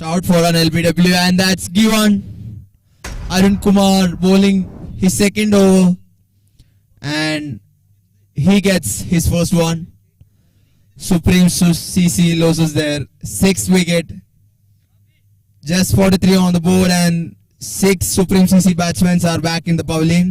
Shout for an LBW, and that's given. Arun Kumar bowling his second over, and he gets his first one. Supreme CC loses their 6th wicket. Just 43 on the board, and 6 Supreme CC batsmen are back in the pavilion.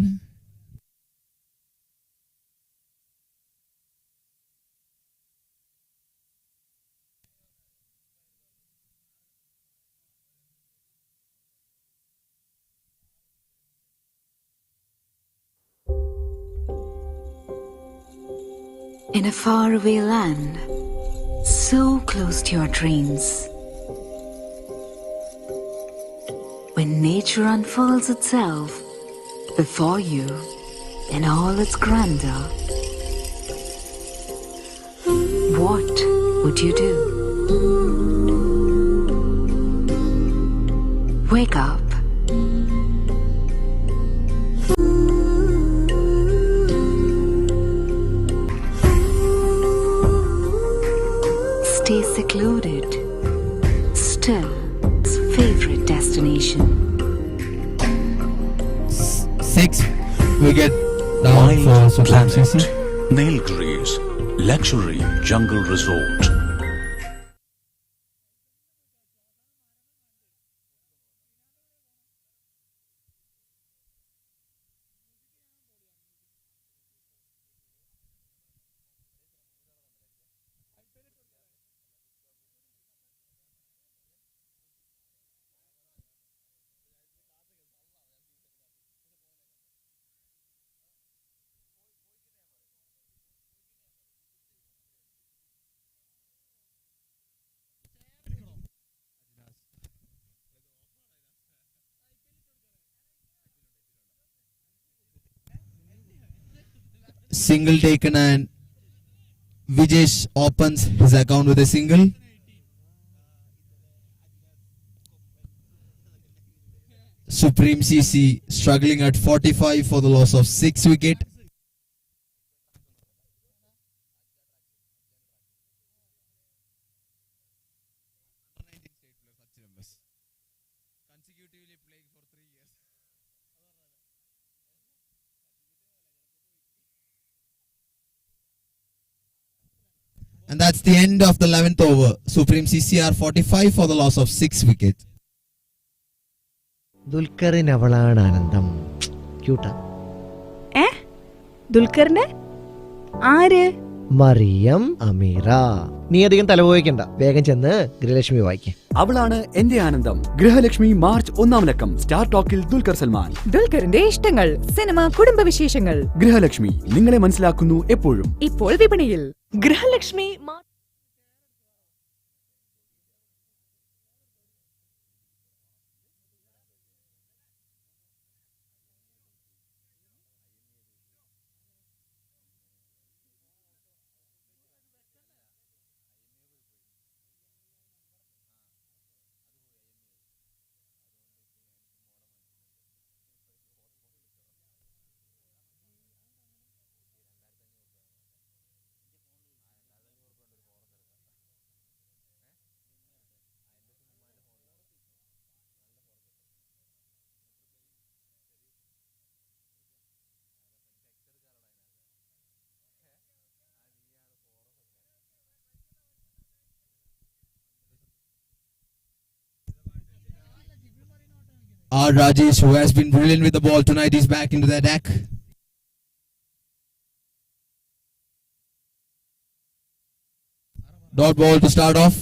In a faraway land, so close to your dreams, when nature unfolds itself before you in all its grandeur, what would you do? Wake up. Stay secluded. Still, favorite destination. 6 wicket down Wild for Supreme CC. Planet, Nilgiris, Luxury Jungle Resort. Single taken, and Vijesh opens his account with a single. Supreme CC struggling at 45 for the loss of 6 wicket. And that's the end of the 11th over. Supreme CC are 45 for the loss of 6 wickets. ദുൽഖറിന് അവളാണ് ആനന്ദം. ക്യൂട്ടാ. ദുൽഖറിന് ആര്? മറിയം അമീറ. നീ അധികം തലപോയിക്കണ്ട, വേഗം ചെന്ന് ഗൃഹലക്ഷ്മി വായിക്കും. അവളാണ് എന്റെ ആനന്ദം. ഗൃഹലക്ഷ്മി മാർച്ച് 1-ാം ലക്കം. സ്റ്റാർ ടോക്കിൽ ദുൽഖർ സൽമാൻ. ദുൽഖറിന്റെ ഇഷ്ടങ്ങൾ, സിനിമ, കുടുംബവിശേഷങ്ങൾ. ഗൃഹലക്ഷ്മി നിങ്ങളെ മനസ്സിലാക്കുന്നു എപ്പോഴും. ഇപ്പോൾ വിപണിയിൽ. Grihalakshmi Kumar Rajesh, who has been brilliant with the ball tonight, is back into the attack. Dot ball to start off.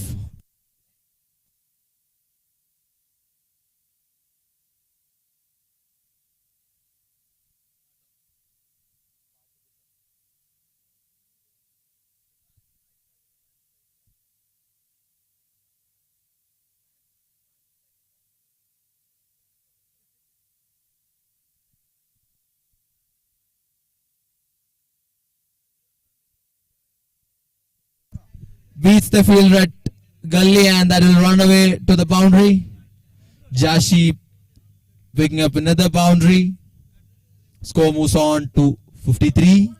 Beats the fielder at Gully, and that will run away to the boundary. Jashi picking up another boundary. Score moves on to 53.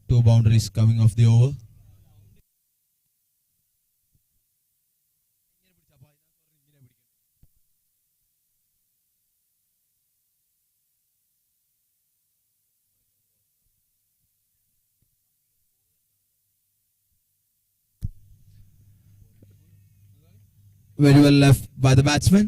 Two boundaries coming off the over. Very well left by the batsman.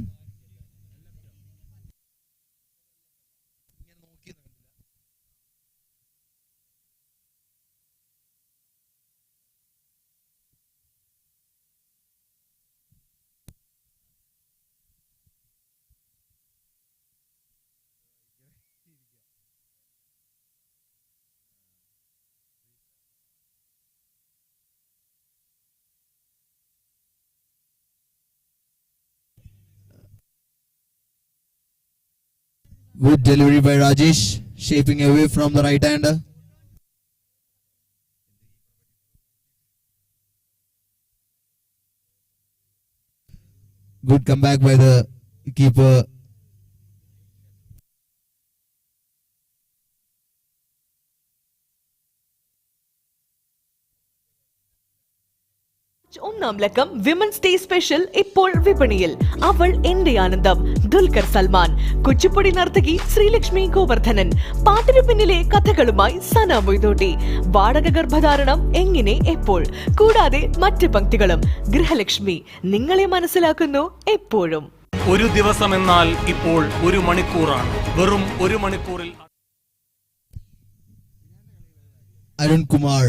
Good delivery by Rajesh, shaping away from the right-hander. Good comeback by the keeper. ഒന്നാം ലക്കം women's day special ഇപ്പോൾ വിപണിയിൽ. അവൾ എന്റെ ആനന്ദം, ദുൽഖർ സൽമാൻ. കുച്ചിപ്പുടി നർത്തകി ശ്രീലക്ഷ്മി ഗോവർദ്ധനൻ. പാട്ടിനു പിന്നിലെ കഥകളുമായി സന മൊയ്തോട്ടി. വാടക ഗർഭധാരണം എങ്ങനെ, എപ്പോൾ, കൂടാതെ മറ്റ് പങ്ക്തികളും. ഗൃഹലക്ഷ്മി നിങ്ങളെ മനസ്സിലാക്കുന്നു എപ്പോഴും. ഒരു ദിവസം എന്നാൽ ഇപ്പോൾ ഒരു മണിക്കൂറാണ്. വെറും ഒരു മണിക്കൂറിൽ Arun Kumar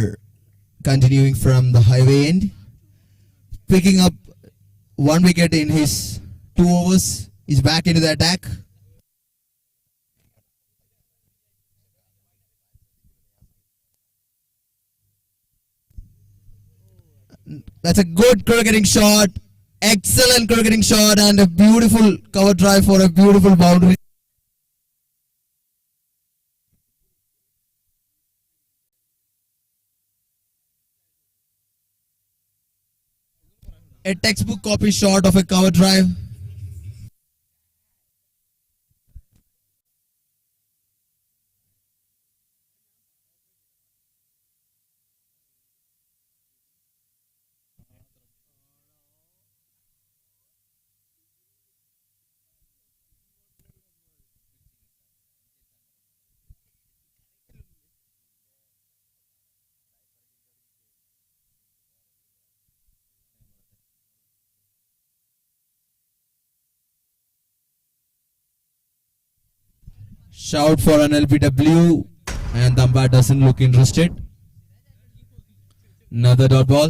continuing from the highway end, picking up 1 wicket in his 2 overs. He's back into the attack. That's a good cricketing shot. Excellent cricketing shot and a beautiful cover drive for a beautiful boundary. A textbook copy shot of a cover drive. Shout for an LBW, and the umpire doesn't look interested. Another dot ball.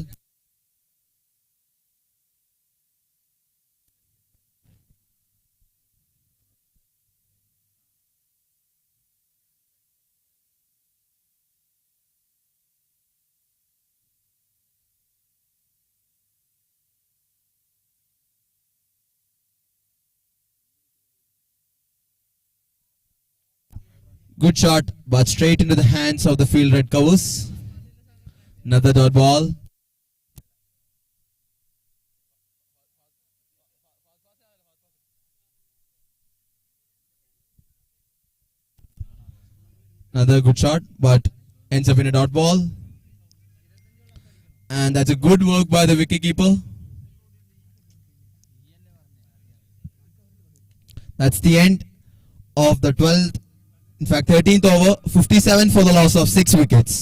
Good shot, but straight into the hands of the field red covers. Another dot ball. Another good shot, but ends up in a dot ball. And that's a good work by the wicketkeeper. That's the end of the 12th, in fact 13th over, 57 for the loss of 6 wickets.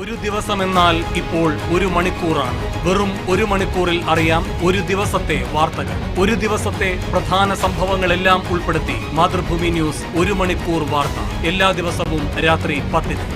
ഒരു ദിവസമെന്നാൽ ഇപ്പോൾ ഒരു മണിക്കൂറാണ്. വെറും ഒരു മണിക്കൂറിൽ അറിയാം ഒരു ദിവസത്തെ വാർത്തകൾ. ഒരു ദിവസത്തെ പ്രധാന സംഭവങ്ങളെല്ലാം ഉൾപ്പെടുത്തി മാതൃഭൂമി ന്യൂസ് ഒരു മണിക്കൂർ വാർത്ത എല്ലാ ദിവസവും രാത്രി 10-ന്.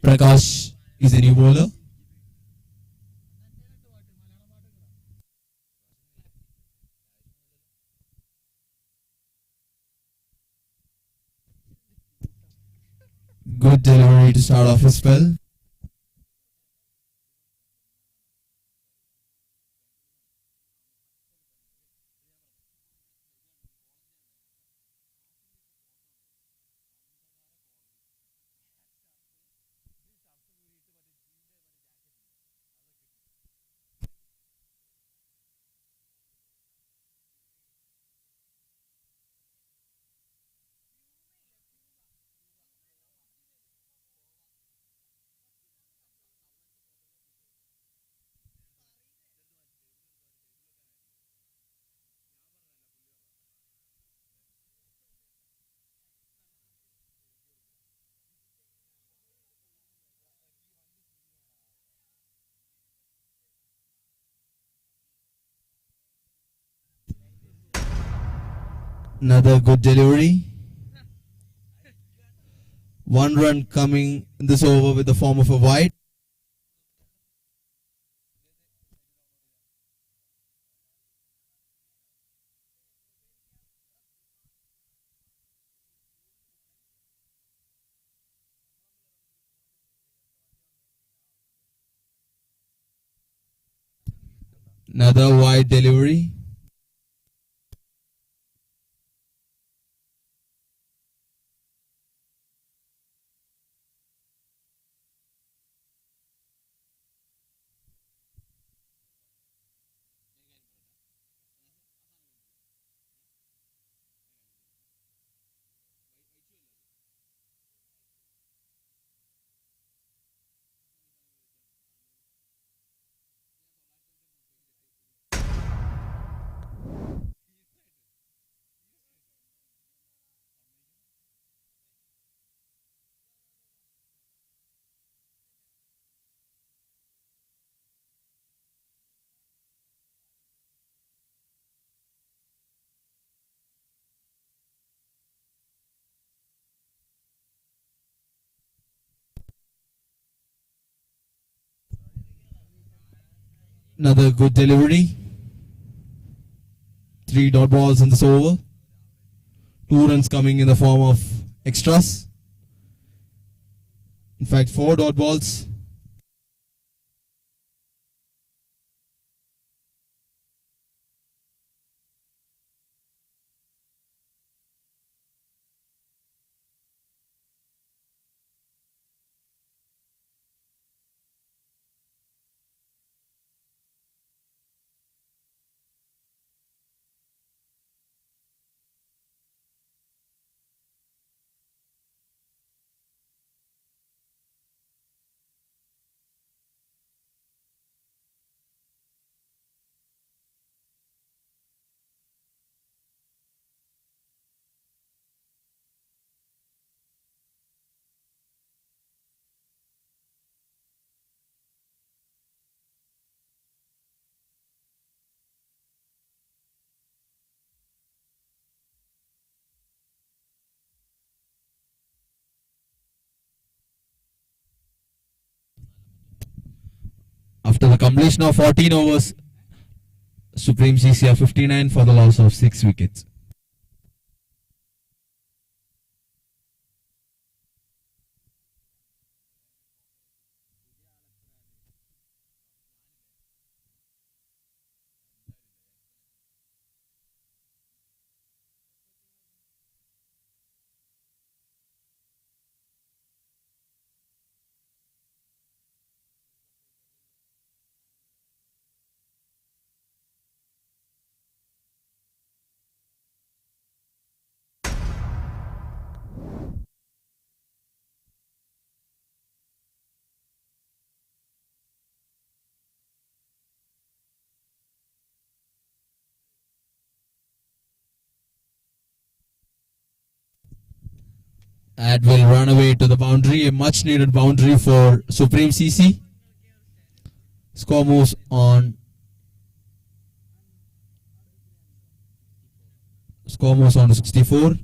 Prakash is a new bowler. Good delivery to start off his spell. Another good delivery. One run coming in this over with the form of a wide. Another wide delivery. Another good delivery. 3 dot balls in this over. 2 runs coming in the form of extras. In fact, 4 dot balls. the completion of 14 overs, Supreme CC are 59 for the loss of 6 wickets. That will run away to the boundary, a much needed boundary for Supreme CC. Score moves on. Score moves on to 64.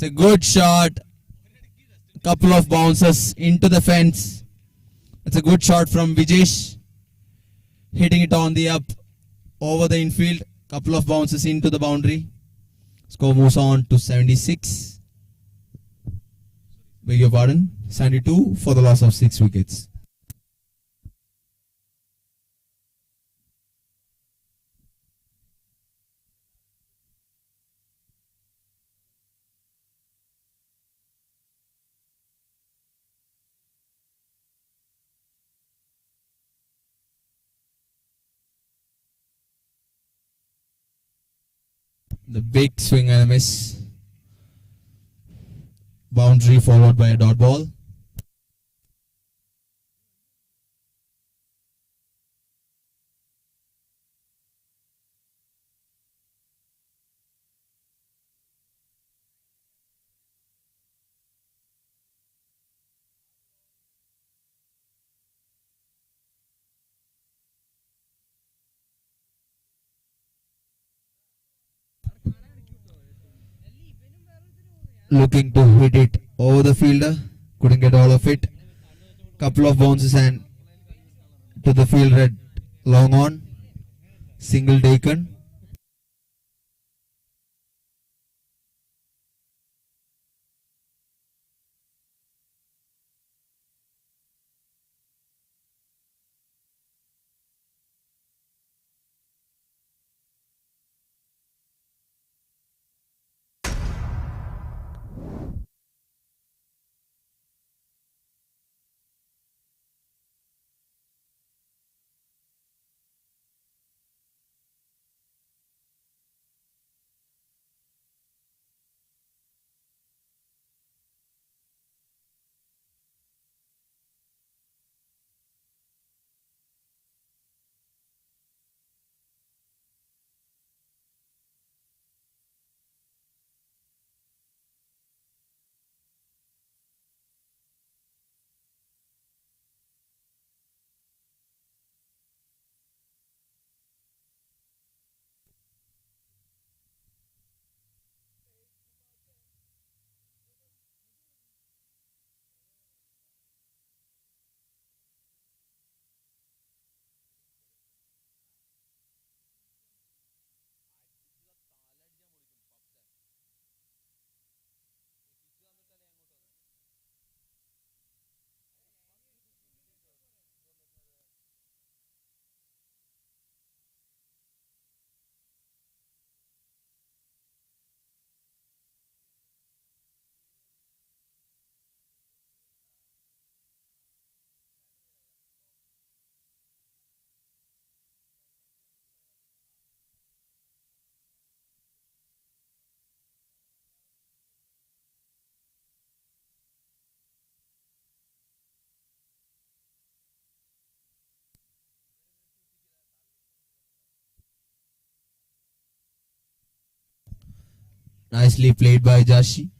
a good shot. Couple of bounces into the fence. It's a good shot from Vijesh. Hitting it on the up over the infield. Couple of bounces into the boundary. Score moves on to 76. Beg your pardon. 72 for the loss of 6 wickets. The big swing and a miss. Boundary followed by a dot ball. Looking to hit it over the fielder. Couldn't get all of it. Couple of bounces and to the field red. Long on. Single taken. Nicely played by Jashi.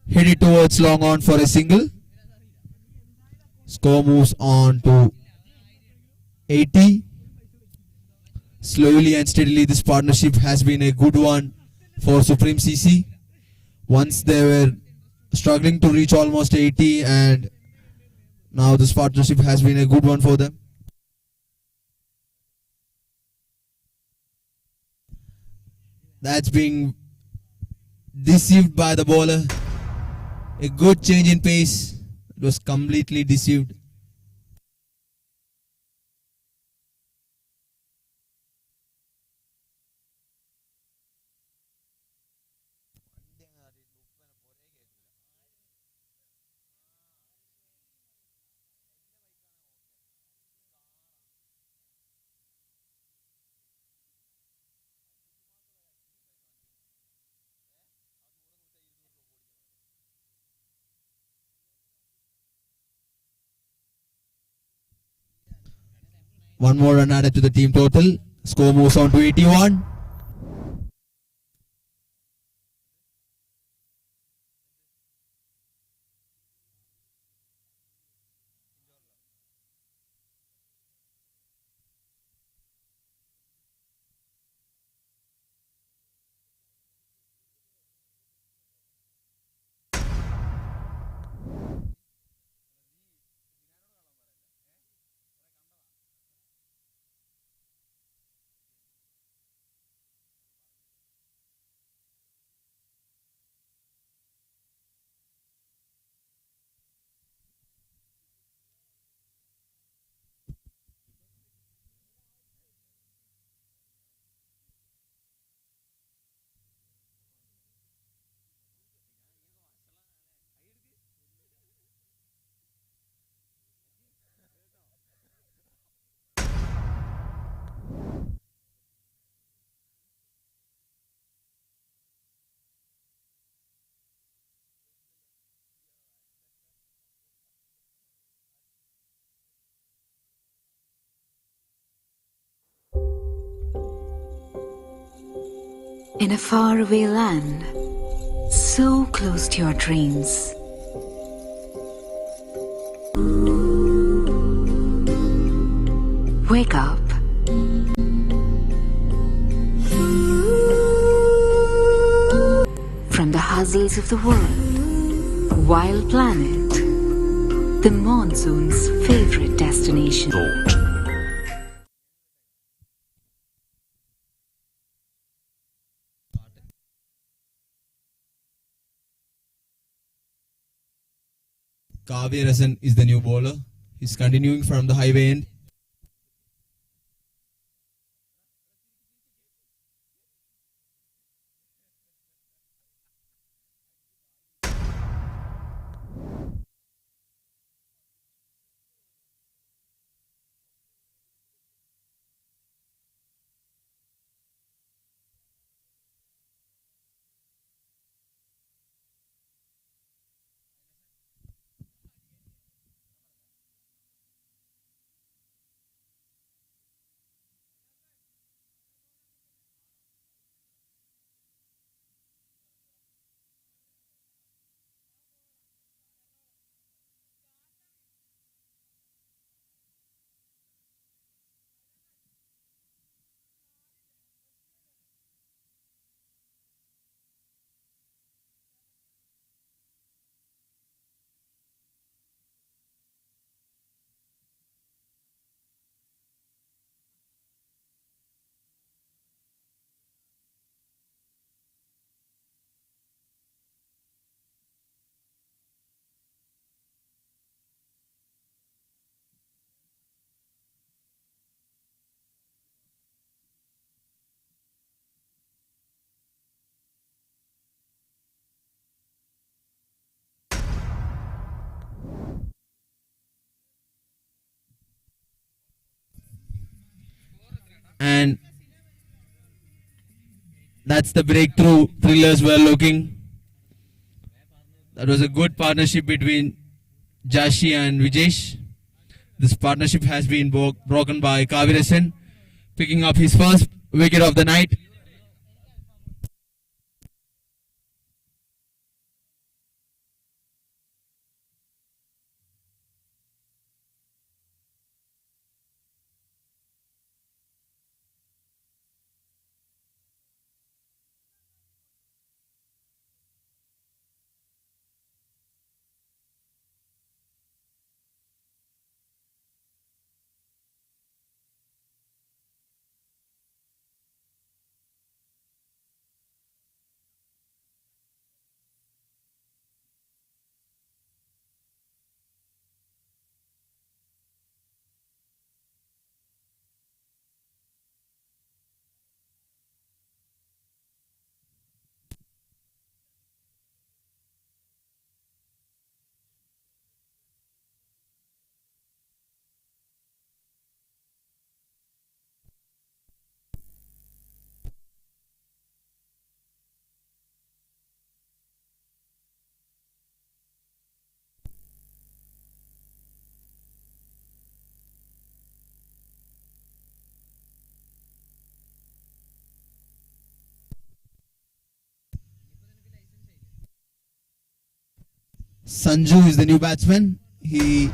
Hit it towards long on for a single. Score moves on to 80. Slowly and steadily, this partnership has been a good one for Supreme CC. Once they were struggling to reach almost 80, and now this partnership has been a good one for them. That's being deceived by the bowler. A good change in pace. It was completely deceived. One more run added to the team total. Score moves on to 81. In a faraway land, so close to your dreams. Wake up. From the hustles of the world, Wild Planet, the monsoon's favorite destination. Kavya is the new bowler. He's continuing from the highway end. And that's the breakthrough thrillers were looking. That was a good partnership between Jashi and Vijesh. This partnership has been broken by Kavirasan, picking up his first wicket of the night. Sanju is the new batsman. He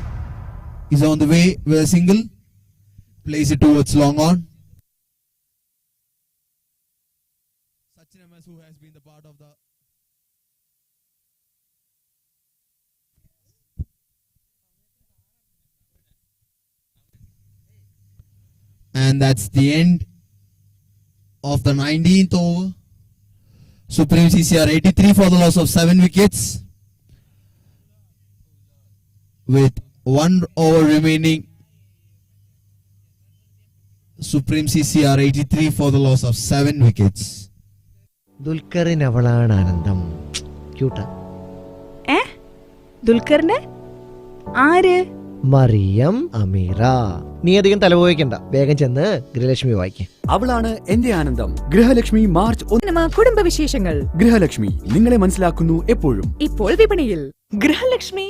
is on the way with a single. Plays it towards long on. Sachin MS, who has been the part of the and that's the end of the 19th over. Supreme CCR 83 for the loss of 7 wickets. With 1 over remaining, Supreme CCR 83 for the loss of 7 wickets. ദുൽഖറിന് അവളാണ് ആനന്ദം. ക്യൂട്ടാ. ദുൽഖറിന് ആര്? മറിയം അമീറ. നീ അധികം തലപോയിക്കണ്ട, വേഗം ചെന്ന് ഗൃഹലക്ഷ്മി വായിക്കും. അവളാണ് എന്റെ ആനന്ദം. ഗൃഹലക്ഷ്മി മാർച്ച് കുടുംബ വിശേഷങ്ങൾ. ഗൃഹലക്ഷ്മി നിങ്ങളെ മനസ്സിലാക്കുന്നു എപ്പോഴും. ഇപ്പോൾ വിപണിയിൽ Grihalakshmi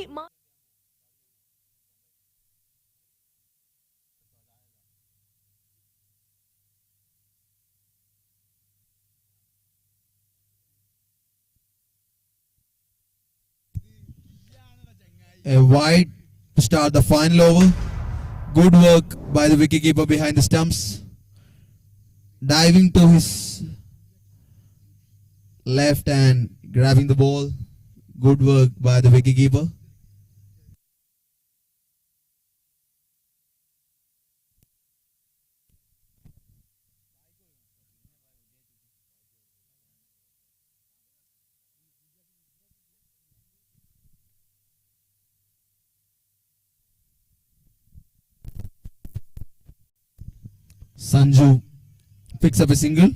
A wide to start the final over. Good work by the wicketkeeper behind the stumps. Diving to his left and grabbing the ball. Good work by the wicketkeeper. Sanju picks up a single.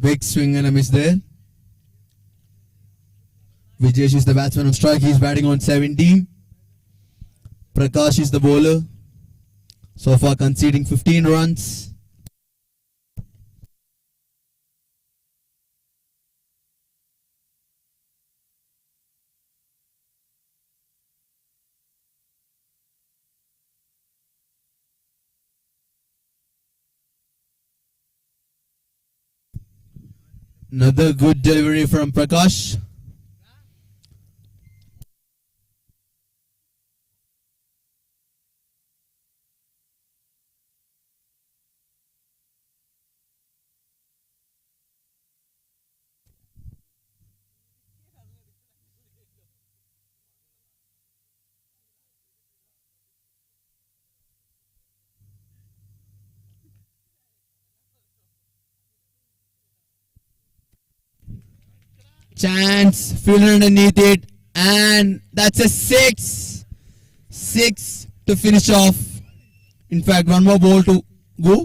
Big swing and a miss there. Vijesh is the batsman on strike. He's batting on 17. Prakash is the bowler. So far conceding 15 runs. Another good delivery from Prakash. Chance, fielder underneath it, and that's a 6. 6 to finish off. In fact, one more ball to go.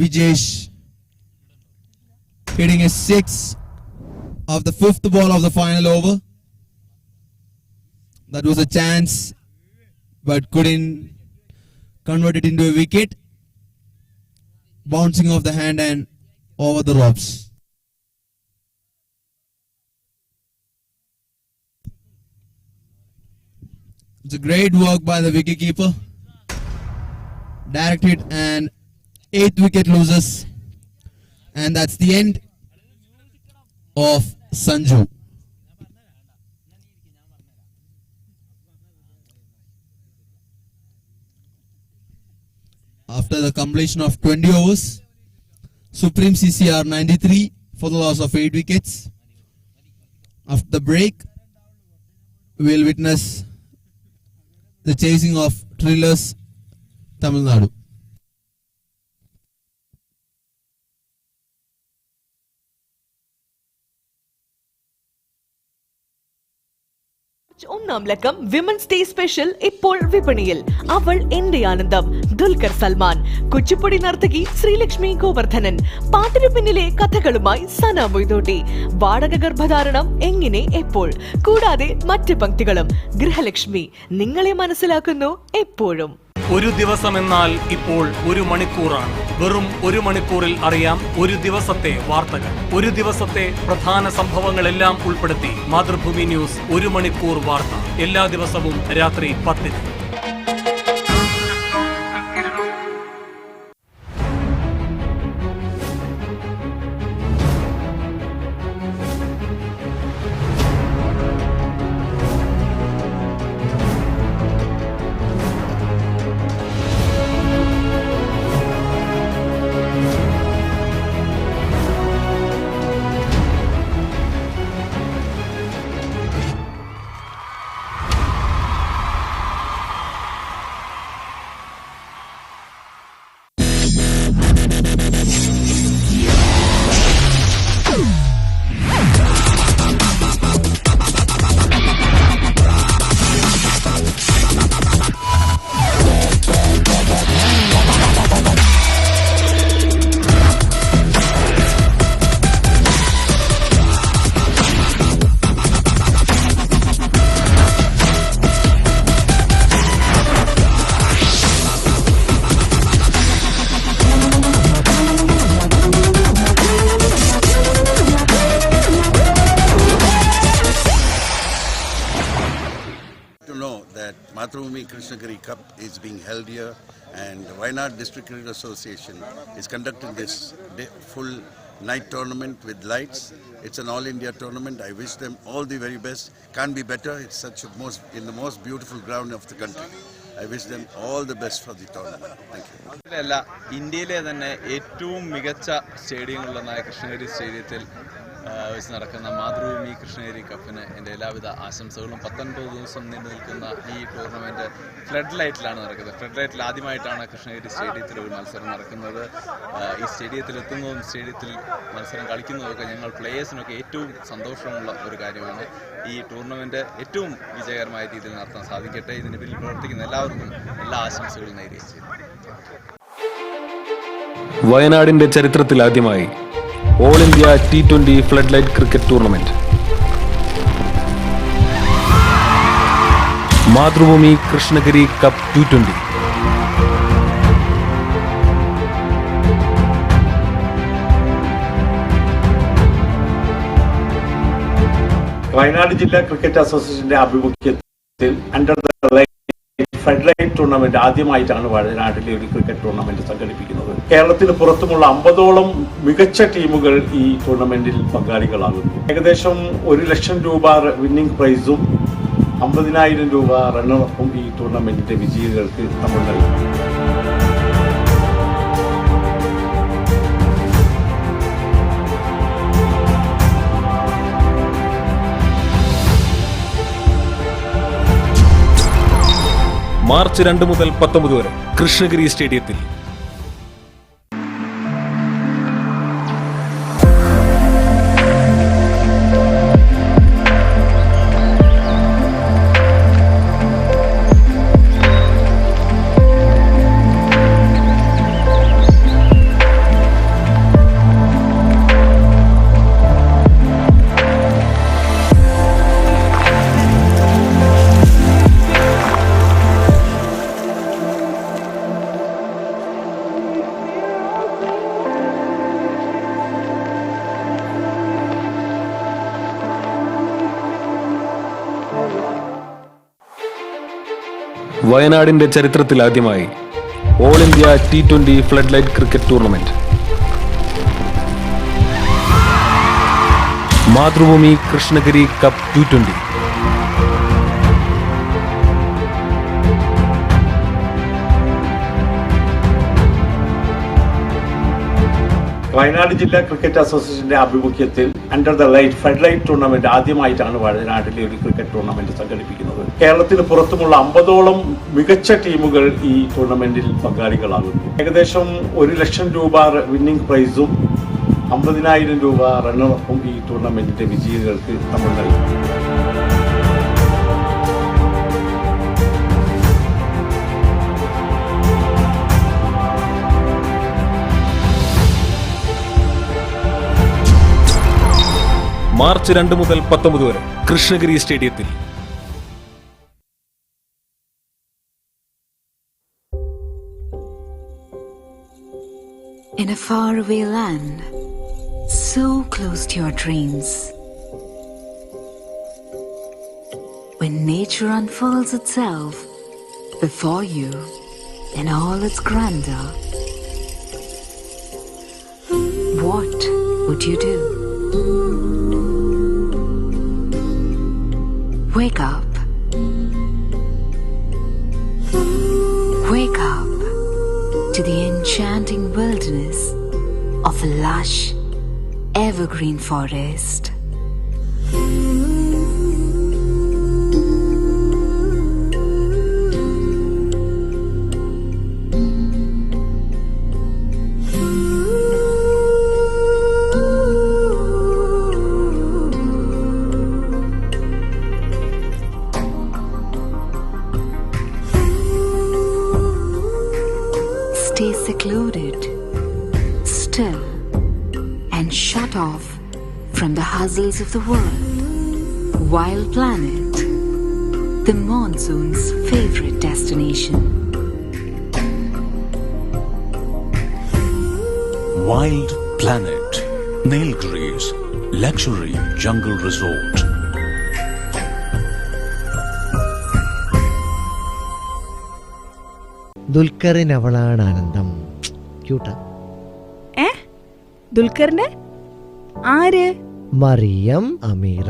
Vijesh hitting a 6 of the 5th ball of the final over. That was a chance, but couldn't convert it into a wicket. Bouncing off the hand and over the ropes. It's a great work by the wicketkeeper. Directed and 8th wicket loses. And that's the end of Sanju. After the completion of 20 overs, Supreme CCR 93 for the loss of 8 wickets. After the break, we'll witness the chasing of TRILLERS, Tamilnadu. ഒന്നാം ലക്കം women's day special ഇപ്പോൾ വിപണിയിൽ. അവൾ എന്റെ ആനന്ദം ദുൽഖർ സൽമാൻ, കുച്ചിപ്പുടി നർത്തകി ശ്രീലക്ഷ്മി ഗോവർദ്ധനൻ, പാട്ടിനു പിന്നിലെ കഥകളുമായി സന മൊയ്തോട്ടി, വാടക ഗർഭധാരണം എങ്ങനെ എപ്പോൾ, കൂടാതെ മറ്റ് പങ്ക്തികളും. ഗൃഹലക്ഷ്മി നിങ്ങളെ മനസ്സിലാക്കുന്നു എപ്പോഴും. ഒരു ദിവസമെന്നാൽ ഇപ്പോൾ ഒരു മണിക്കൂറാണ്. വെറും ഒരു മണിക്കൂറിൽ അറിയാം ഒരു ദിവസത്തെ വാർത്തകൾ. ഒരു ദിവസത്തെ പ്രധാന സംഭവങ്ങളെല്ലാം ഉൾപ്പെടുത്തി മാതൃഭൂമി ന്യൂസ് ഒരു മണിക്കൂർ വാർത്ത എല്ലാ ദിവസവും രാത്രി 10-ന്. Mathrubhumi Krishnagiri Cup is being held here, and Wayanad District Cricket Association is conducting this full night tournament with lights. It's an all India tournament. I wish them all the very best. Can't be better. It's such a in the most beautiful ground of the country. I wish them all the best for the tournament. Thank you. ഇന്ത്യയിലെ തന്നെ ഏറ്റവും മികച്ച സ്റ്റേഡിയങ്ങളിലൊന്നായ കൃഷ്ണഗിരി സ്റ്റേഡിയത്തിൽ വെച്ച് നടക്കുന്ന മാതൃഭൂമി കൃഷ്ണഗിരി കപ്പിന് എൻ്റെ എല്ലാവിധ ആശംസകളും. 19 ദിവസം നീണ്ടു നിൽക്കുന്ന ഈ ടൂർണമെൻറ്റ് ഫ്ലഡ് ലൈറ്റിലാണ് നടക്കുന്നത്. ഫ്ലഡ് ലൈറ്റിൽ ആദ്യമായിട്ടാണ് കൃഷ്ണഗിരി സ്റ്റേഡിയത്തിൽ ഒരു മത്സരം നടക്കുന്നത്. ഈ സ്റ്റേഡിയത്തിൽ എത്തുന്നതും സ്റ്റേഡിയത്തിൽ മത്സരം കളിക്കുന്നതൊക്കെ ഞങ്ങൾ പ്ലേയേഴ്സിനൊക്കെ ഏറ്റവും സന്തോഷമുള്ള ഒരു കാര്യമാണ്. ഈ ടൂർണമെൻറ്റ് ഏറ്റവും വിജയകരമായ രീതിയിൽ നടത്താൻ സാധിക്കട്ടെ. ഇതിന് പിന്നിൽ പ്രവർത്തിക്കുന്ന എല്ലാവർക്കും എല്ലാ ആശംസകളും നേരുകയും ചെയ്തു. വയനാടിന്റെ ചരിത്രത്തിൽ ആദ്യമായി all India T20 flood light cricket tournament. Mathrubhumi Krishnagiri cup T20. Wayanad ജില്ലാ ക്രിക്കറ്റ് അസോസിയേഷന്റെ ആഭിമുഖ്യത്തിൽ under the light flood light tournament ആദ്യമായിട്ടാണ് വയനാട്ടിലെ ഒരു ക്രിക്കറ്റ് ടൂർണമെന്റ് സംഘടിപ്പിക്കുന്നത്. കേരളത്തിന് പുറത്തുമുള്ള 50ഓളം മികച്ച ടീമുകൾ ഈ ടൂർണമെന്റിൽ പങ്കാളികളാകുന്നു. ഏകദേശം 1 ലക്ഷം രൂപ വിന്നിംഗ് പ്രൈസും 50,000 രൂപ റണ്ണറപ്പും ഈ ടൂർണമെന്റിന്റെ വിജയികൾക്ക് നമ്മൾ നൽകും. മാർച്ച് 2 മുതൽ 19 വരെ കൃഷ്ണഗിരി സ്റ്റേഡിയത്തിൽ. വയനാടിന്റെ ചരിത്രത്തിൽ ആദ്യമായി all India T20 flood light cricket tournament. Mathrubhumi Krishnagiri cup T20. Wayanad ജില്ലാ ക്രിക്കറ്റ് അസോസിയേഷന്റെ ആഭിമുഖ്യത്തിൽ under the light federate tournament ആദ്യമായിട്ടാണ് വയനാട്ടിലെ ഒരു ക്രിക്കറ്റ് ടൂർണമെന്റ് സംഘടിപ്പിക്കുന്നത്. കേരളത്തിന് പുറത്തുമുള്ള 50ഓളം മികച്ച ടീമുകൾ ഈ ടൂർണമെന്റിൽ പങ്കാളികളാകുന്നു. ഏകദേശം 1 ലക്ഷം രൂപ വിന്നിംഗ് പ്രൈസും 50,000 രൂപ റണ്ണറപ്പും ഈ ടൂർണമെന്റിന്റെ വിജയികൾക്ക് നമ്മൾ നൽകും. മാർച്ച് 2 മുതൽ 19 വരെ കൃഷ്ണഗിരി സ്റ്റേഡിയത്തിൽ. In a faraway land, so close to your dreams, when nature unfolds itself before you in all its grandeur, what would you do? Wake up. Wake up to the enchanting wilderness of a lush, evergreen forest. Stay secluded, still, and shut off from the hustles of the world. Wild Planet, the monsoon's favorite destination. Wild Planet, Nilgiris, Luxury Jungle Resort. ദുൽഖറിന് അവളാണ് ആനന്ദം. ക്യൂട്ടാ. ദുൽഖറിന്റെ ആര്? മറിയം അമീറ.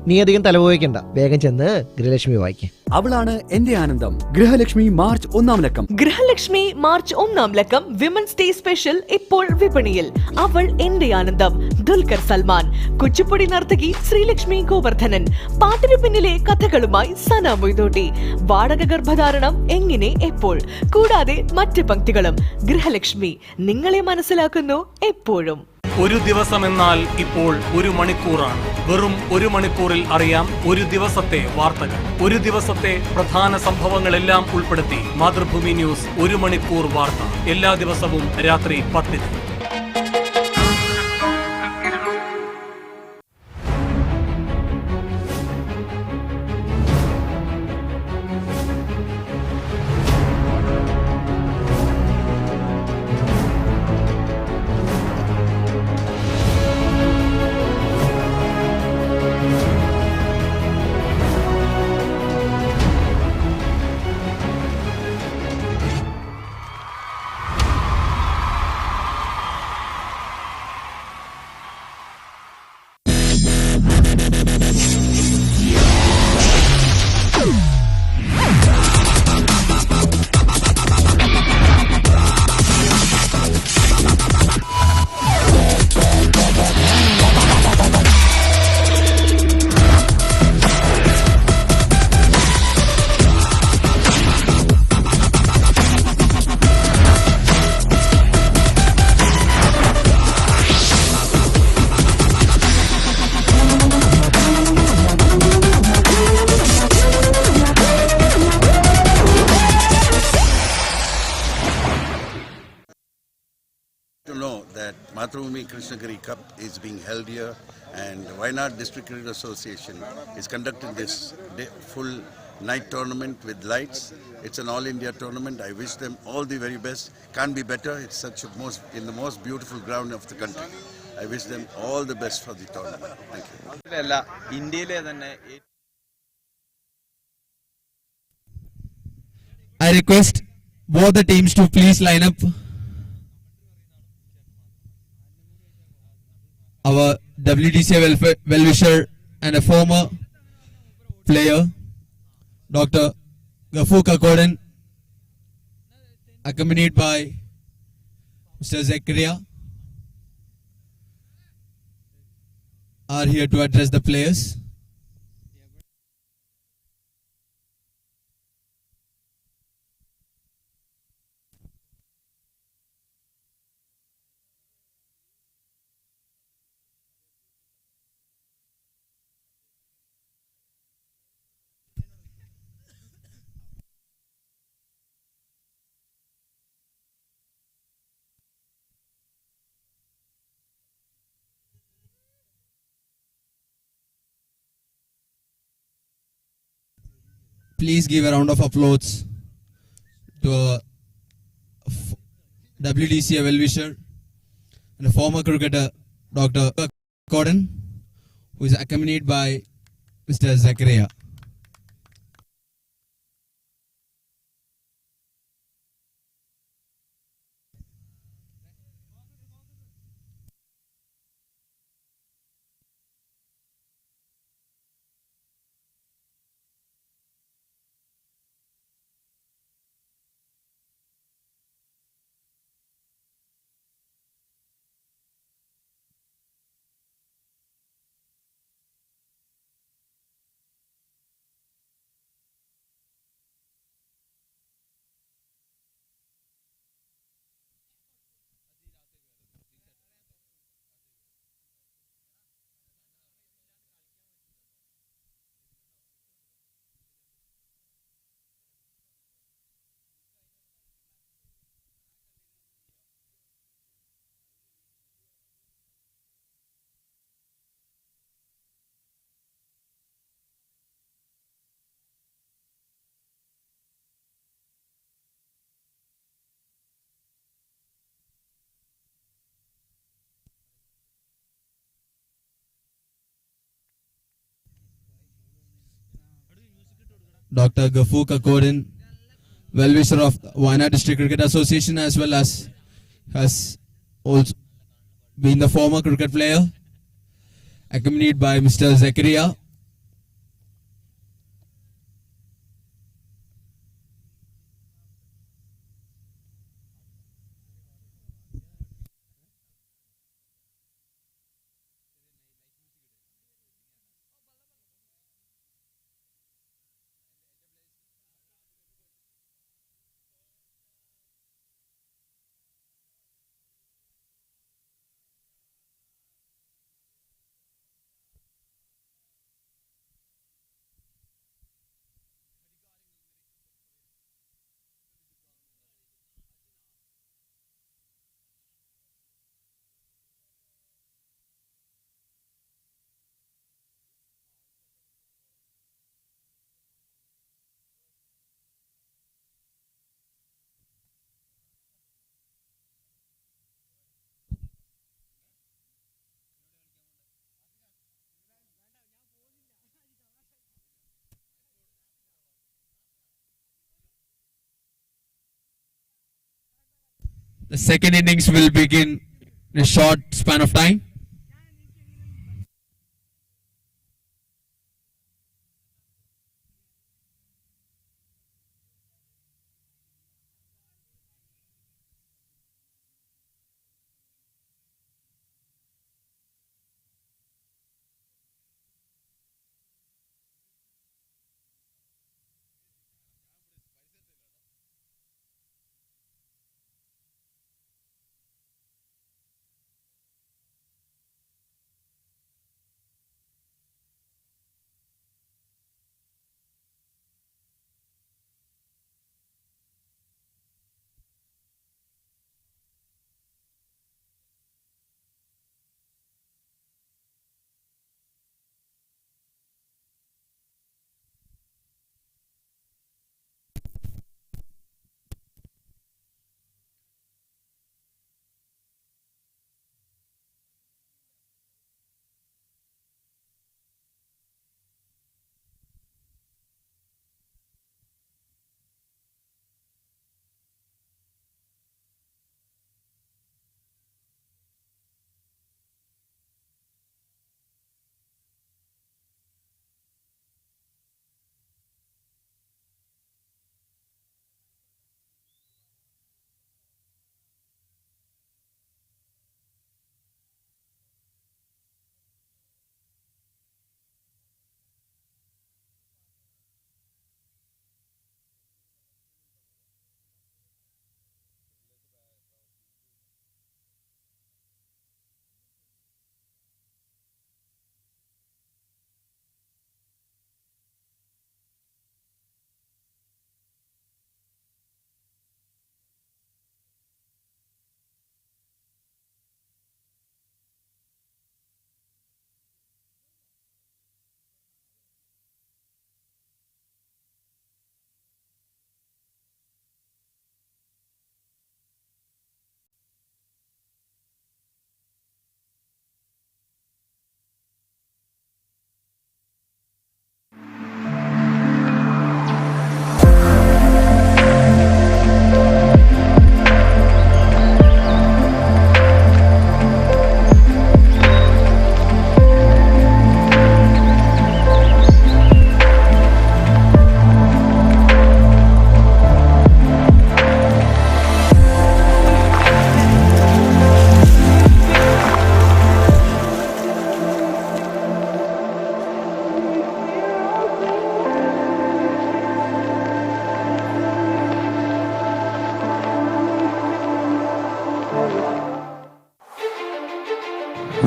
നീ അധികം തലപോയിക്കണ്ട, വേഗം ചെന്ന് ഗൃഹലക്ഷ്മി വായിക്കേ. അവളാണ് എന്റെ ആനന്ദം. ഗൃഹലക്ഷ്മി മാർച്ച് 1 ലക്കം. ഗൃഹലക്ഷ്മി മാർച്ച് 1 ലക്കം വിമൻസ് ഡേ സ്പെഷ്യൽ ഇപ്പോൾ വിപണിയിൽ. അവൾ എന്റെ ആനന്ദം, ദുൽഖർ സൽമാൻ. കുച്ചിപ്പുടി നർത്തകി ശ്രീലക്ഷ്മി ഗോവർദ്ധനൻ. പാട്ടിനു പിന്നിലെ കഥകളുമായി സന മൊയ്തോട്ടി. വാടക ഗർഭധാരണം എങ്ങനെ, എപ്പോൾ, കൂടാതെ മറ്റ് പങ്ക്തികളും. ഗൃഹലക്ഷ്മി നിങ്ങളെ മനസ്സിലാക്കുന്നു എപ്പോഴും. ഒരു ദിവസമെന്നാൽ ഇപ്പോൾ 1 മണിക്കൂറാണ്. വെറും 1 മണിക്കൂറിൽ അറിയാം ഒരു ദിവസത്തെ വാർത്തകൾ. ഒരു ദിവസത്തെ പ്രധാന സംഭവങ്ങളെല്ലാം ഉൾപ്പെടുത്തി മാതൃഭൂമി ന്യൂസ് 1 മണിക്കൂർ വാർത്ത. എല്ലാ ദിവസവും രാത്രി 10-ന്. Mathrubhumi Krishnagiri Cup is being held here, and Wayanad District Cricket Association is conducting this full night tournament with lights. It's an all-India tournament. I wish them all the very best. Can't be better. It's such a in the most beautiful ground of the country. I wish them all the best for the tournament. Thank you. ഇന്ത്യയിലെ തന്നെ I request both the teams to please line up. Our WTCA well-wisher and a former player, Dr. Gafu Kakoden, accompanied by Mr. Zakaria. are here to address the players. Please give a round of applause to a WDC well-wisher and a former cricketer, Dr. Gordon, who is accompanied by Mr. Zakaria. Dr. Gafur Kakodin, well-wisher of Wayanad District Cricket Association, as well as has also been the former cricket player, accompanied by Mr. Zakaria. The second innings will begin in a short span of time.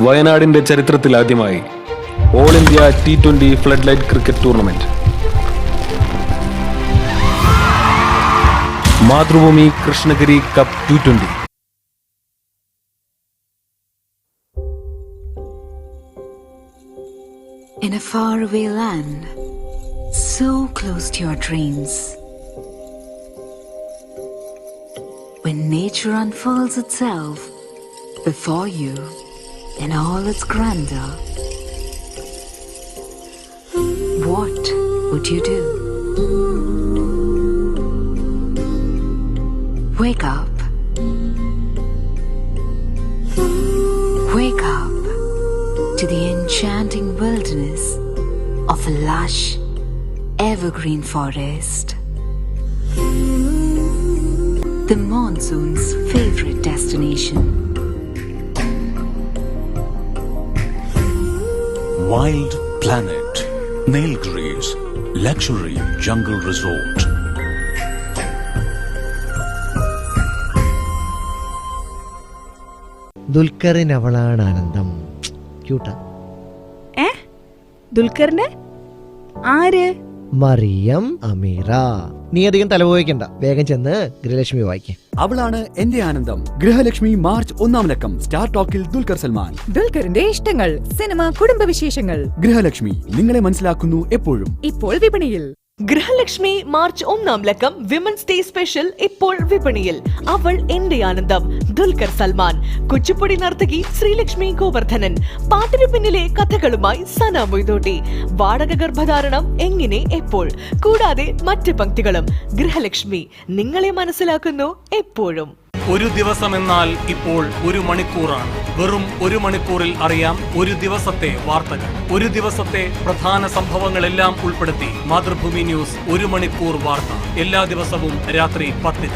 വയനാടിന്റെ ചരിത്രത്തിലാദ്യമായി all India T20 flood light cricket tournament. Mathrubhumi Krishnagiri cup T20. In a faraway land, so close to your dreams, when nature unfurls itself before you in all its grandeur, what would you do? Wake up. Wake up to the enchanting wilderness of a lush, evergreen forest. The monsoon's favorite destination. Wild Planet, Nilgiris, Luxury Jungle Resort. ദുൽഖറിന് അവളാണ് ആനന്ദം. ക്യൂട്ടാ. ദുൽഖറിന് ആര്? മറിയം അമീറ. നീ അധികം തലപോയിക്കണ്ട, വേഗം ചെന്ന് ഗൃഹലക്ഷ്മി വായിക്കേ. അവളാണ് എന്റെ ആനന്ദം. ഗൃഹലക്ഷ്മി മാർച്ച് 1 ലക്കം. സ്റ്റാർ ടോക്കിൽ ദുൽഖർ സൽമാൻ. ദുൽഖറിന്റെ ഇഷ്ടങ്ങൾ, സിനിമ, കുടുംബവിശേഷങ്ങൾ. ഗൃഹലക്ഷ്മി നിങ്ങളെ മനസ്സിലാക്കുന്നു എപ്പോഴും. ഇപ്പോൾ വിപണിയിൽ. ഗൃഹലക്ഷ്മി മാർച്ച് 1 ലക്കം വിമൻസ് ഡേ സ്പെഷ്യൽ ഇപ്പോൾ വിപണിയിൽ. അവൾ എന്റെ ആനന്ദം, ദുൽഖർ സൽമാൻ. കുച്ചിപ്പുടി നർത്തകി ശ്രീലക്ഷ്മി ഗോവർദ്ധനൻ. പാട്ടിനു പിന്നിലെ കഥകളുമായി സന മൊയ്തോട്ടി. വാടക ഗർഭധാരണം എങ്ങനെ, എപ്പോൾ, കൂടാതെ മറ്റ് പങ്ക്തികളും. ഗൃഹലക്ഷ്മി നിങ്ങളെ മനസ്സിലാക്കുന്നു എപ്പോഴും. ഒരു ദിവസമെന്നാൽ ഇപ്പോൾ ഒരു മണിക്കൂറാണ്. വെറും ഒരു മണിക്കൂറിൽ അറിയാം ഒരു ദിവസത്തെ വാർത്തകൾ. ഒരു ദിവസത്തെ പ്രധാന സംഭവങ്ങളെല്ലാം ഉൾപ്പെടുത്തി മാതൃഭൂമി ന്യൂസ് 1 മണിക്കൂർ വാർത്ത. എല്ലാ ദിവസവും രാത്രി 10-ന്.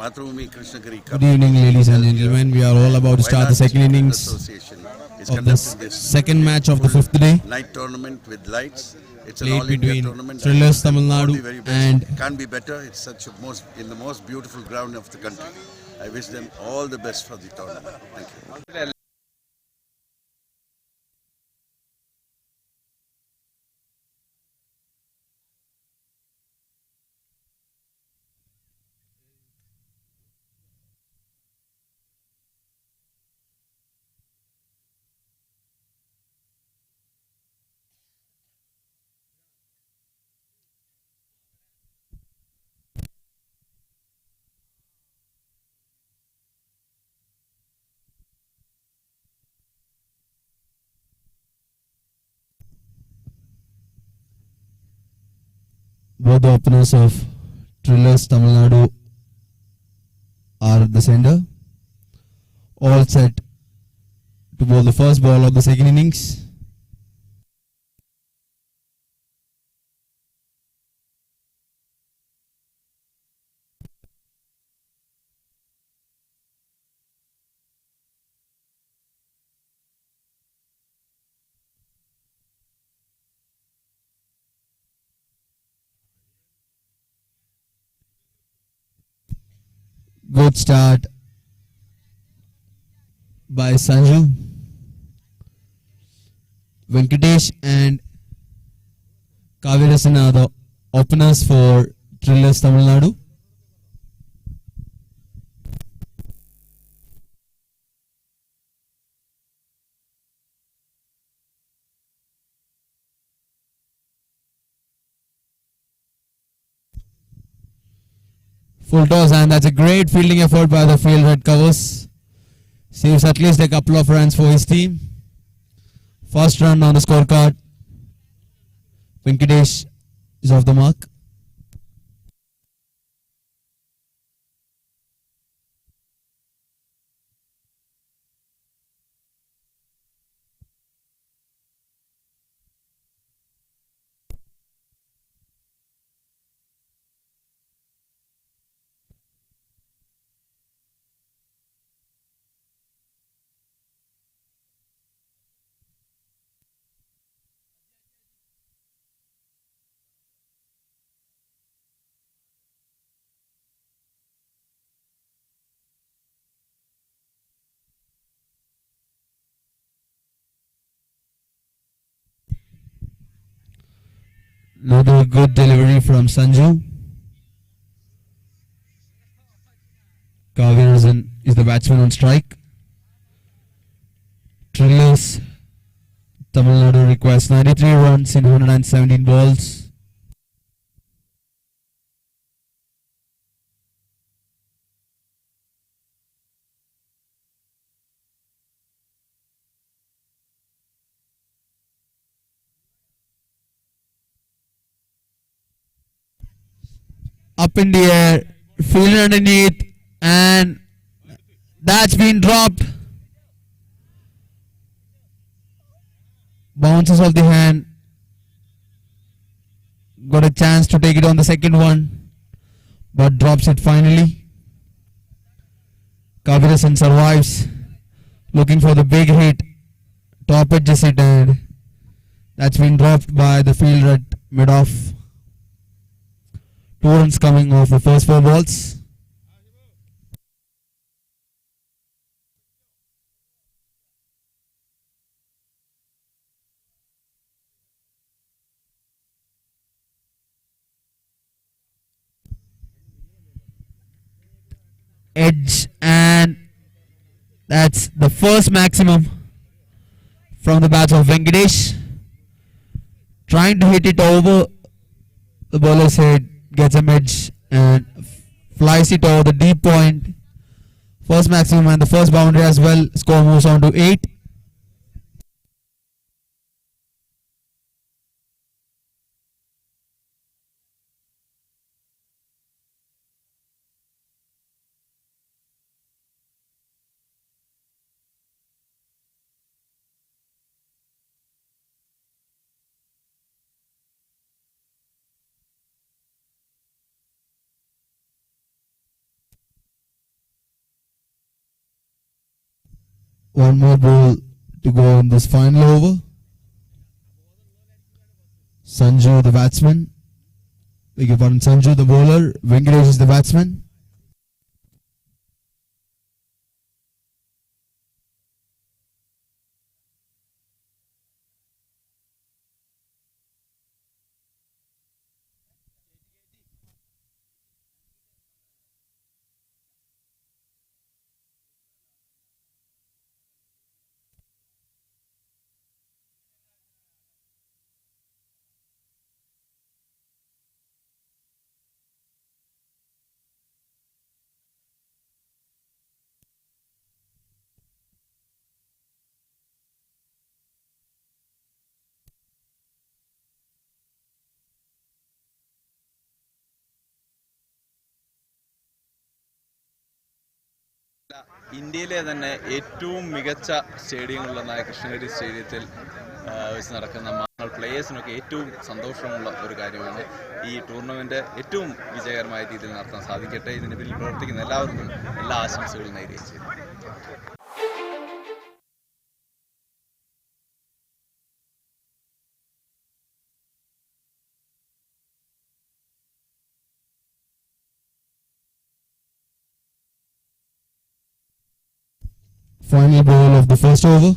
Mathrubhumi Krishnagiri Cup. Good evening, ladies and gentlemen. We are all about to start the second innings of the second match of the 5th day. Night tournament with lights. It's an Played all India between tournament. TRILLERS, TAMILNADU and can't be better. It's such a in the most beautiful ground of the country. I wish them all the best for the tournament. Thank you. both the openers of TRILLERS Tamil Nadu are at the center. All set to bowl the first ball of the second innings. Good start by Sanju. Venkatesh and Kavirasan are the openers for TRILLERS Tamil Nadu. Full toss, and that's a great fielding effort by the field red covers. Saves at least a couple of runs for his team. First run on the scorecard. Venkatesh is off the mark. Another good delivery from Sanju. Kavirasan is the batsman on strike. TRILLERS Tamil Nadu requires 93 runs in 117 balls. Up in the air, fielded underneath, and that's been dropped. Bounces off the hand. Got a chance to take it on the second one, but drops it finally. Kavirasan survives, looking for the big hit. Top edges hit, and that's been dropped by the fielder at mid-off. 2 runs coming off the first 4 balls. Edge, and that's the first maximum from the bats of Venkatesh. Trying to hit it over the bowler's head, gets a edge and flies it over the deep point. First maximum and the first boundary as well. Score moves on to 8. One more ball to go in this final over. Sanju the batsman. Beg your pardon, Sanju the bowler. Venkatesh is the batsman. ഇന്ത്യയിലെ തന്നെ ഏറ്റവും മികച്ച സ്റ്റേഡിയങ്ങളിലൊന്നായ കൃഷ്ണഗിരി സ്റ്റേഡിയത്തിൽ വെച്ച് നടക്കുന്ന പ്ലേയേഴ്സിനൊക്കെ ഏറ്റവും സന്തോഷമുള്ള ഒരു കാര്യമാണ്. ഈ ടൂർണമെൻറ്റ് ഏറ്റവും വിജയകരമായ രീതിയിൽ നടത്താൻ സാധിക്കട്ടെ. ഇതിന് പിന്നിൽ പ്രവർത്തിക്കുന്ന എല്ലാവർക്കും എല്ലാ ആശംസകളും നേരുകയും ചെയ്തു. Final ball of the first over.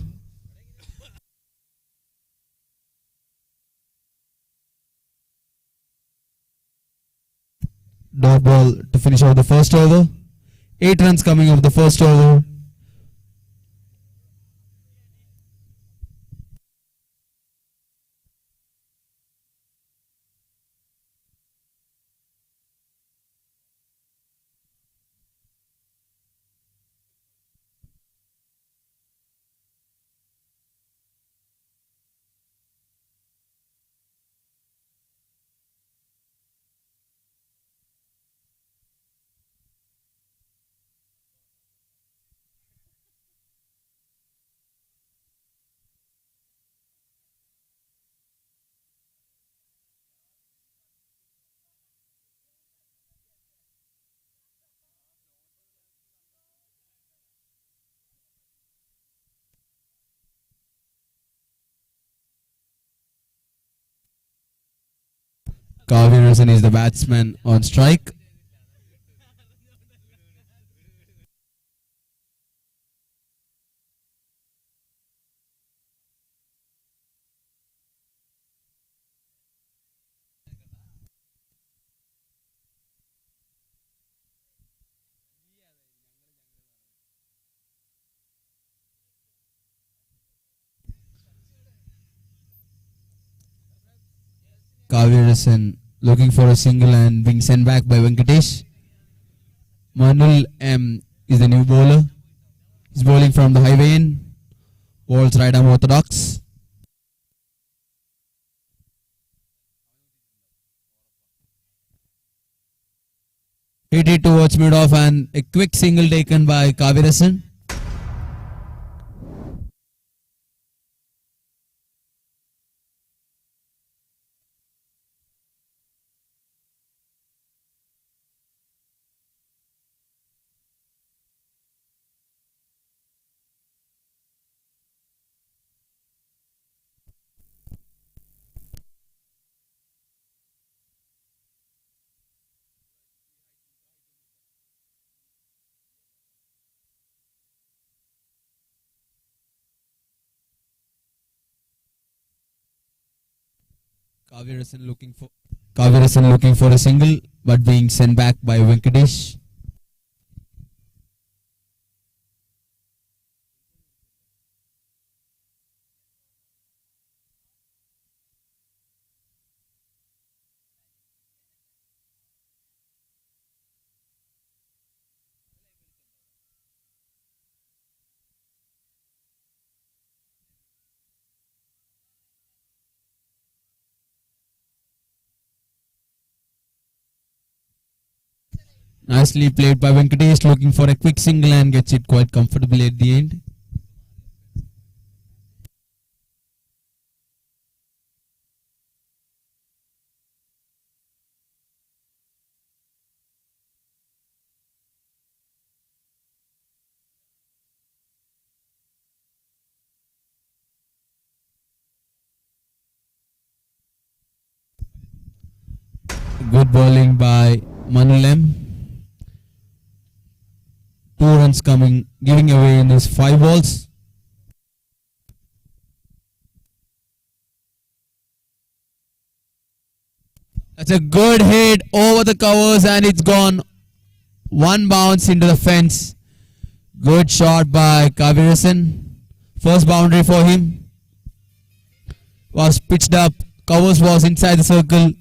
dot ball to finish off the first over. 8 runs coming off the first over. Kavirsan is the batsman on strike. Kavirsan looking for a single and being sent back by Venkatesh. Manul M is the new bowler. He's bowling from the highway in. Bowls right arm orthodox. Hit it towards mid-off and a quick single taken by Kavirsan. Kavirsan looking for a single but being sent back by Venkatesh. Nicely played by Venkatesh, looking for a quick single and gets it quite comfortably at the end. Good bowling by Manulem. 2 runs coming, giving away in his 5 balls. That's a good hit over the covers and it's gone. 1 bounce into the fence. Good shot by Kavirsan. First boundary for him. Was pitched up. Covers was inside the circle.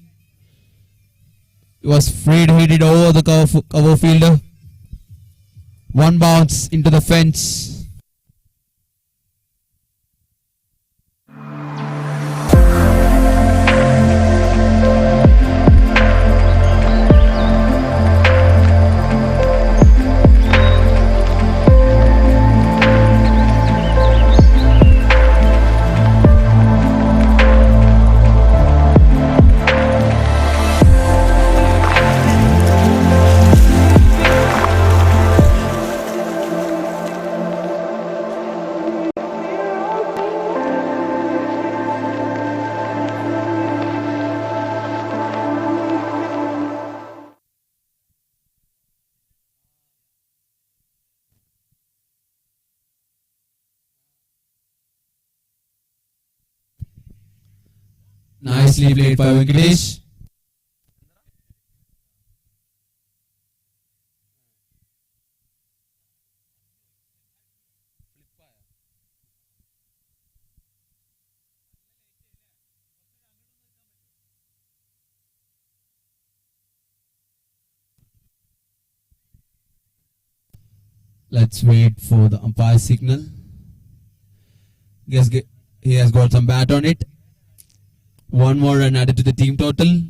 He was free to hit it over the cover fielder. 1 bounce into the fence. Nicely played by Venkatesh. Let's wait for the umpire signal. Guess he has got some bat on it. One more run added to the team total.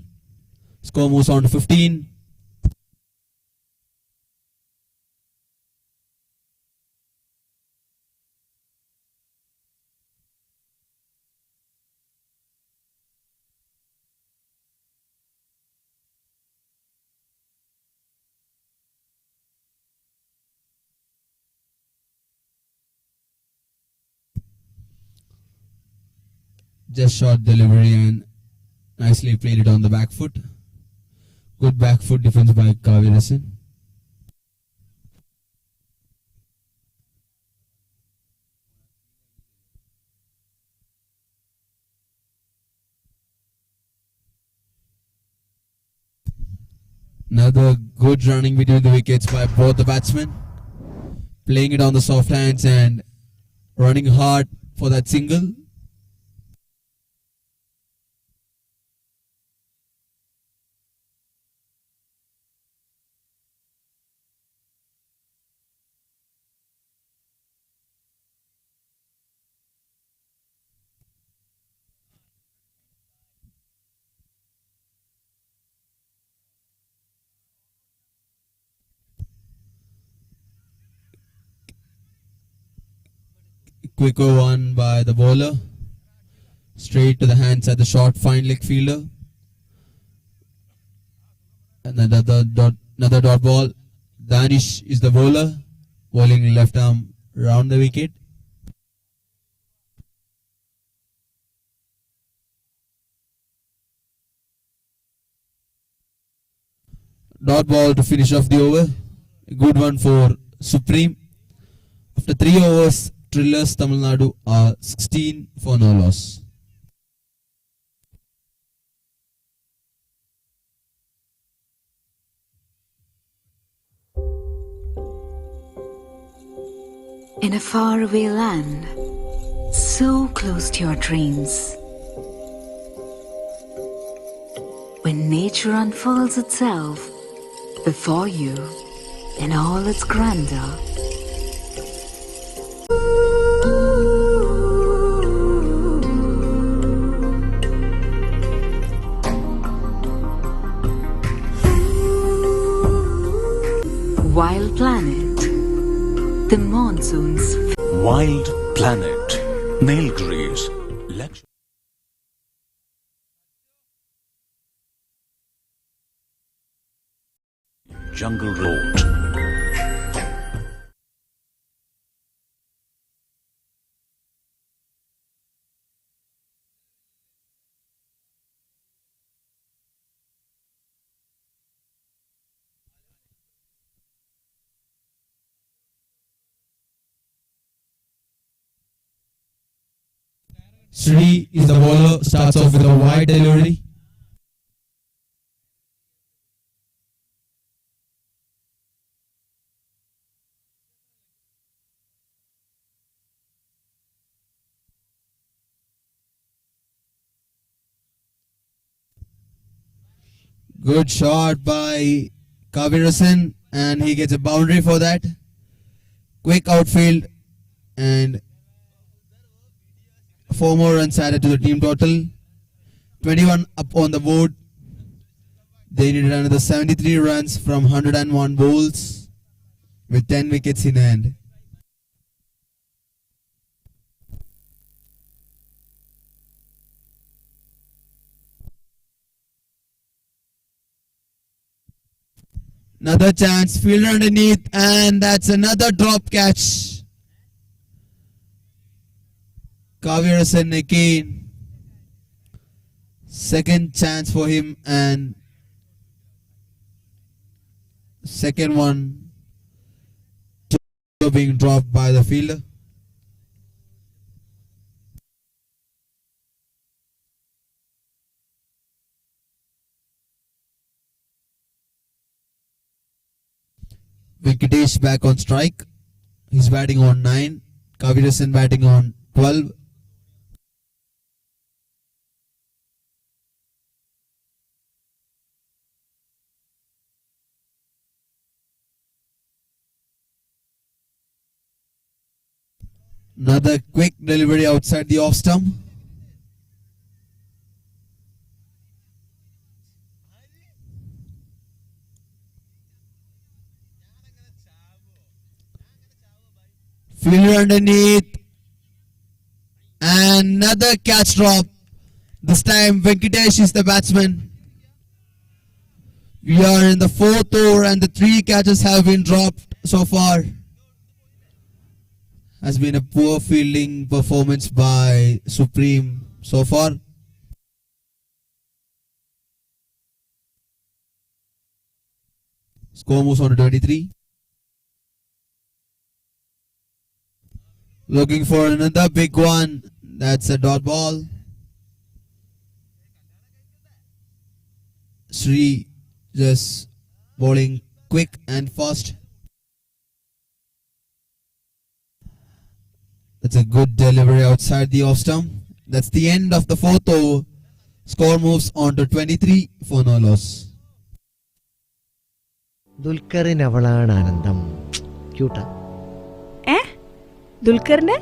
Score moves on to 15. Just short delivery and nicely played it on the back foot. Good back foot defense by Kavirasan. Another good running between the wickets by both the batsmen. Playing it on the soft hands and running hard for that single. Quicker one by the bowler. Straight to the hands at the short fine leg fielder. And another dot ball. Danish is the bowler. Bowling left arm round the wicket. Dot ball to finish off the over. A good one for Supreme. After 3 overs, TRILLERS Tamilnadu are 16 for no loss. In a faraway land, so close to your dreams, when nature unfolds itself before you in all its grandeur, Wild Planet, the monsoons. Wild Planet, Nilgiris, Jungle Road. Sri is the bowler, starts off with a wide delivery. Good shot by Kavirasan and he gets a boundary for that. Quick outfield and 4 more runs added to the team total. 21 up on the board. They needed another 73 runs from 101 bowls with 10 wickets in hand. Another chance, fielder underneath, and that's another drop catch. Kavirasan again. Second chance for him, and second one being dropped by the fielder. Venkatesh back on strike. He's batting on 9. Kavirasan batting on 12. Another quick delivery outside the off stump. Fielder underneath. Another catch drop. This time Venkatesh is the batsman. We are in the 4th over and the 3 catches have been dropped so far. Has been a poor fielding performance by Supreme so far. Score moves on to 23. Looking for another big one. That's a dot ball. Sri just bowling quick and fast. That's a good delivery outside the off stump. That's the end of the 4th over. Score moves on to 23 for no loss. ദുൽഖറിന് അവളാണ് ആനന്ദം. ക്യൂട്ടാ. ദുൽഖറിന്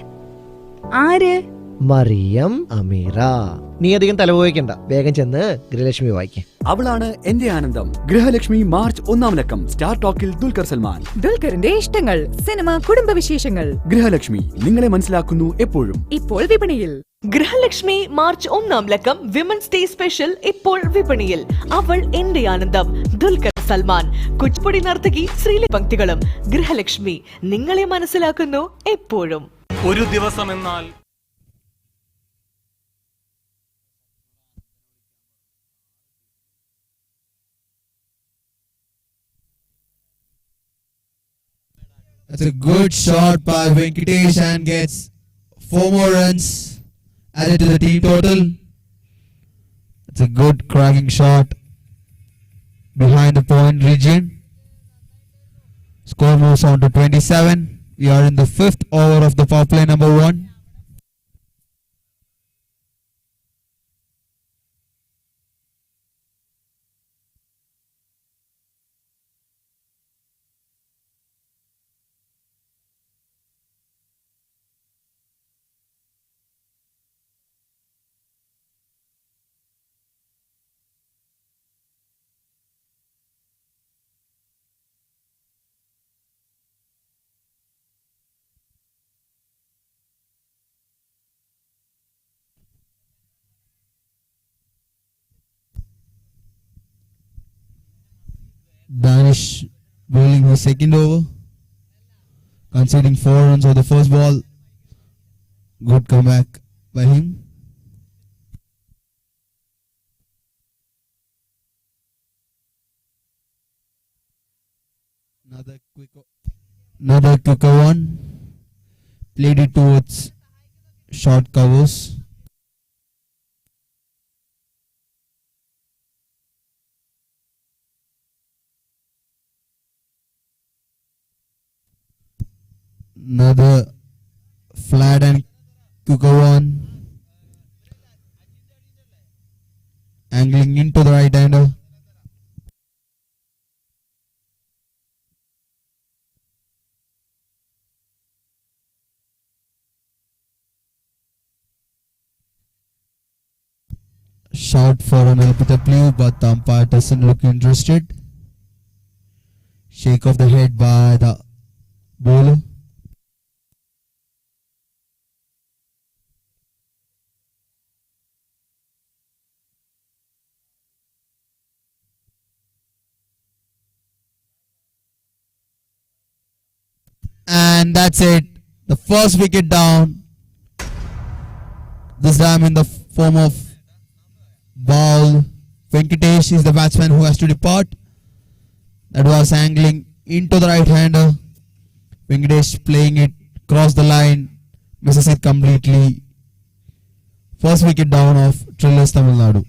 ആര്? മറിയം അമീറ. നീ അധികം തലപോയിക്കണ്ട, വേഗം ചെന്ന് ഗൃഹലക്ഷ്മി വായിക്ക. അവളാണ് എന്റെ ആനന്ദം. ഗൃഹലക്ഷ്മി മാർച്ച് 1-ാം ലക്കം. സ്റ്റാർ ടോക്കിൽ ദുൽഖർ സൽമാൻ. ദുൽഖറിന്റെ ഇഷ്ടങ്ങൾ, സിനിമ, കുടുംബവിശേഷങ്ങൾ. ഗൃഹലക്ഷ്മി നിങ്ങളെ മനസ്സിലാക്കുന്നു എപ്പോഴും. ഇപ്പോൾ വിപണിയിൽ. ഗൃഹലക്ഷ്മി മാർച്ച് 1-ാം ലക്കം വിമൻസ് ഡേ സ്പെഷ്യൽ ഇപ്പോൾ വിപണിയിൽ. അവൾ എന്റെ ആനന്ദം, ദുൽഖർ സൽമാൻ. കുച്ചിപ്പുടി നർത്തകി ശ്രീലക്ഷ്മി പങ്ക്തികളും. ഗൃഹലക്ഷ്മി നിങ്ങളെ മനസ്സിലാക്കുന്നു എപ്പോഴും. ഒരു ദിവസം എന്നാൽ That's a good shot by Venkatesh and gets 4 more runs added to the team total. It's a good cracking shot behind the point region. Score moves on to 27. We are in the 5th over of the power play number 1. Danish bowling the second over, conceding 4 runs on the first ball. Good comeback by him. Another quicker one. Played it towards short covers. Another flat and quicker one. Angling into the right hander. Shout for an LPW, but the umpire doesn't look interested. Shake of the head by the bowler. And that's it. The first wicket down. This time in the form of ball. Venkatesh is the batsman who has to depart. That was angling into the right hander. Venkatesh playing it across the line. Misses it completely. First wicket down of TRILLERS Tamilnadu.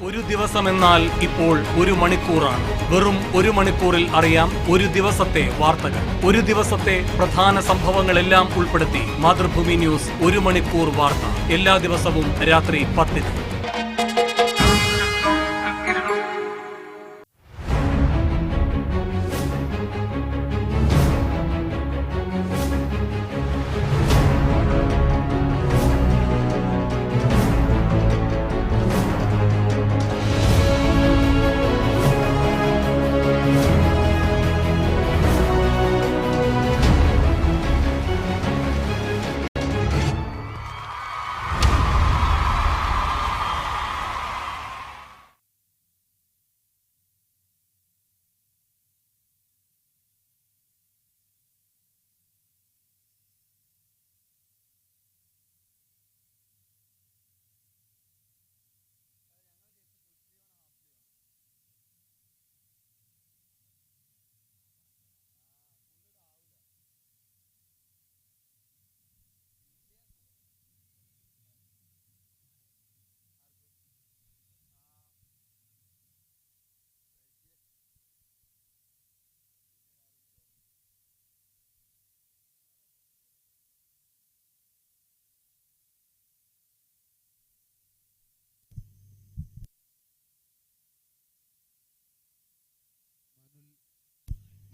ഒരു ദിവസം എന്നാൽ ഇപ്പോൾ 1 മണിക്കൂറാണ്. വെറും 1 മണിക്കൂറിൽ അറിയാം ഒരു ദിവസത്തെ വാർത്തകൾ. ഒരു ദിവസത്തെ പ്രധാന സംഭവങ്ങളെല്ലാം ഉൾപ്പെടുത്തി മാതൃഭൂമി ന്യൂസ് 1 മണിക്കൂർ വാർത്ത. എല്ലാ ദിവസവും രാത്രി 10-ന്.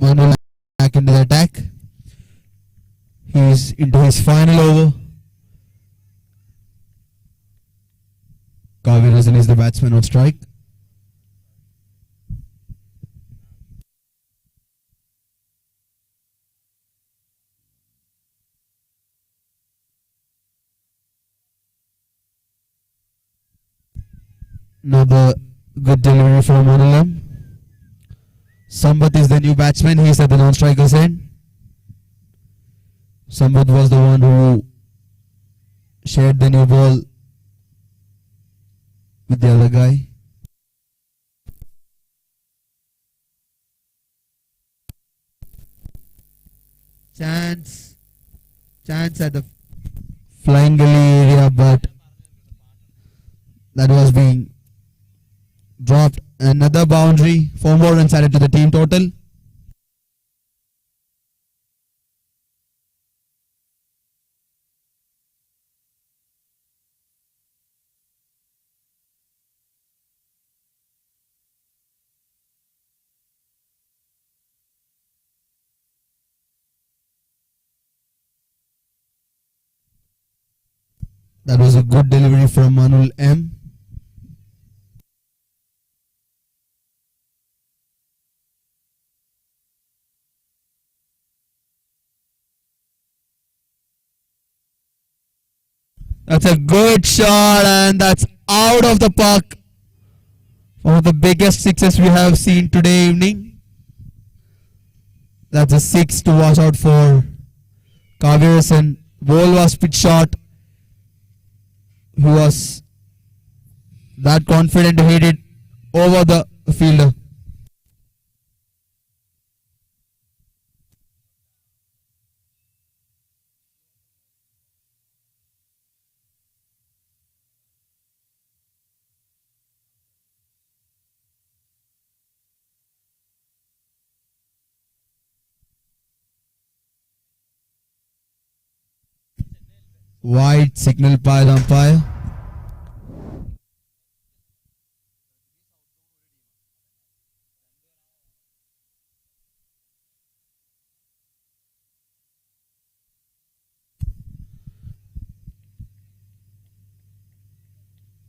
Manu back into the attack. He's into his final over. Kavirasan is the batsman on strike. Another good delivery from Manulam. Sambat is the new batsman. He's at the non-striker's end. Sambat was the one who shared the new ball with the other guy. Chance at the flying gully area, but that was being dropped. Another boundary, 4 more runs added to the team total. That was a good delivery from Manul M. That's a good shot, and that's out of the park. One of the biggest sixes we have seen today evening. That's a 6 to watch out for. Kavirasan. Ball was pitch short. He was that confident to hit it over the fielder. Wide signal by the umpire.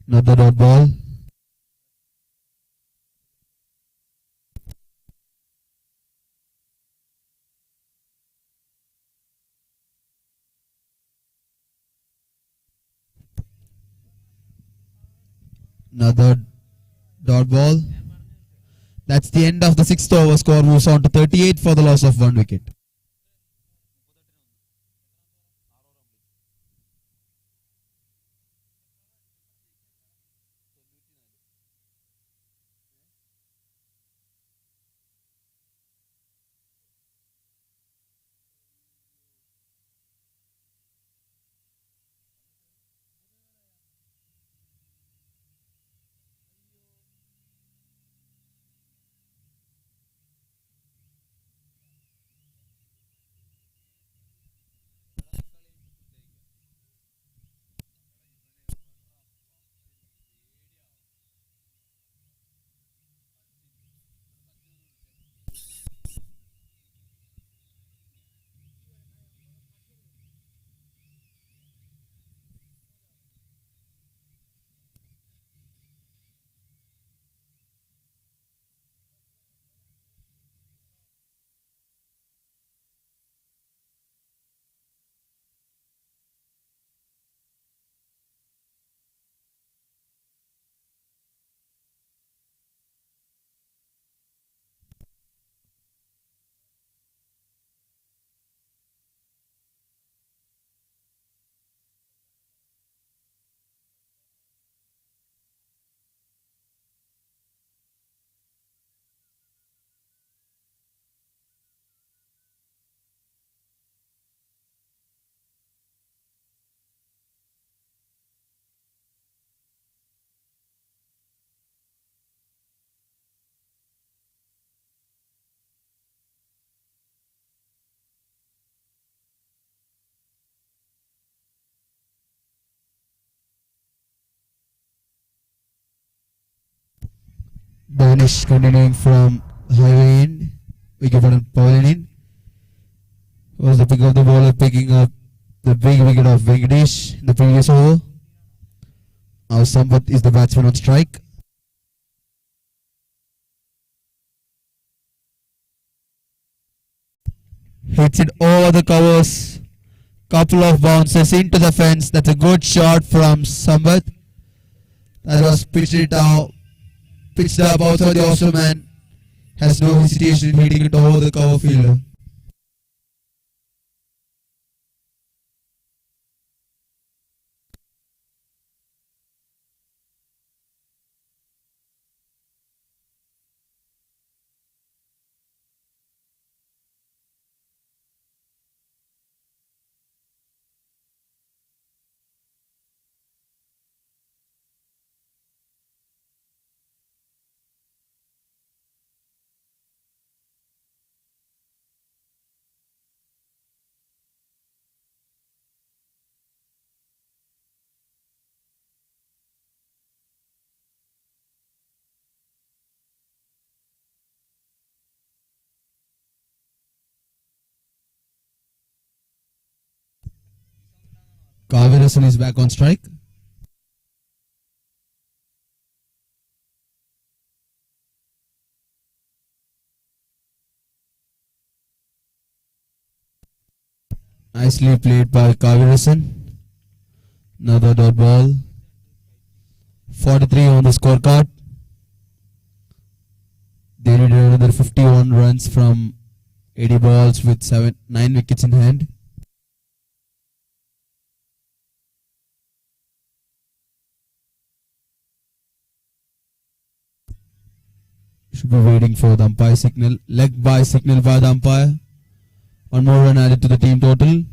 Another dot ball. Another dot ball. That's the end of the 6th over. Score moves on to 38 for the loss of 1 wicket. Danish continuing from highway end. wicket for Pauline. Was the pick of the bowler picking up the big wicket of Venkatesh in the previous over. Now Sampath is the batsman on strike. Hits it over the covers. Couple of bounces into the fence. That's a good shot from Sampath. That was pitched up outside the offside man. Has no hesitation in hitting it over the cover fielder. Kavirasan is back on strike. Nicely played by Kavirasan. Another dot ball. 43 on the scorecard. They needed another 51 runs from 80 balls with 9 wickets in hand. Should be waiting for the umpire signal. Leg by signal by the umpire. One more run added to the team total.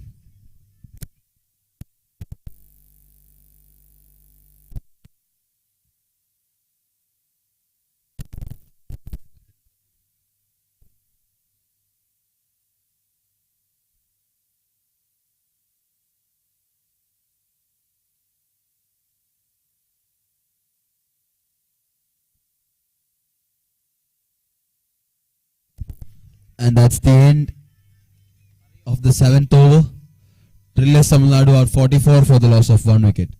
And that's the end of the 7th over. TRILLERS Tamilnadu are 44 for the loss of 1 wicket.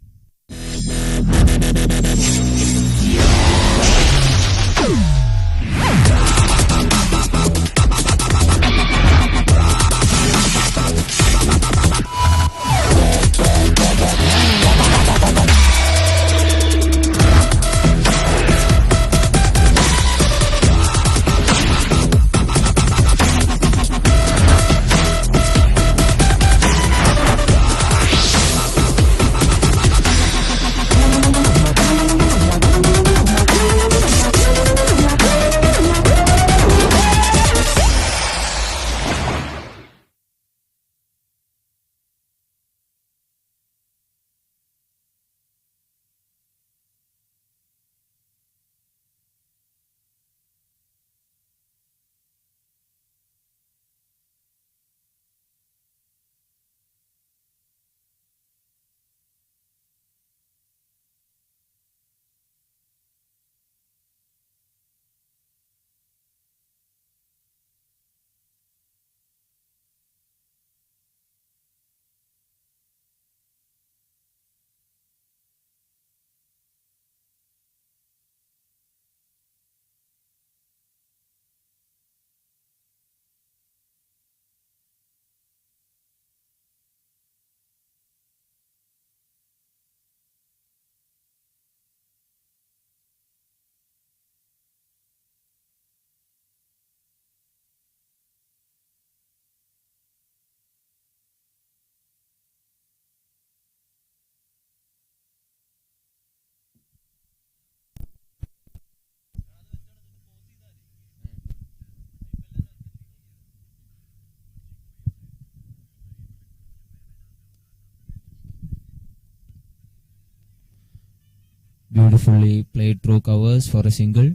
Beautifully played through covers for a single.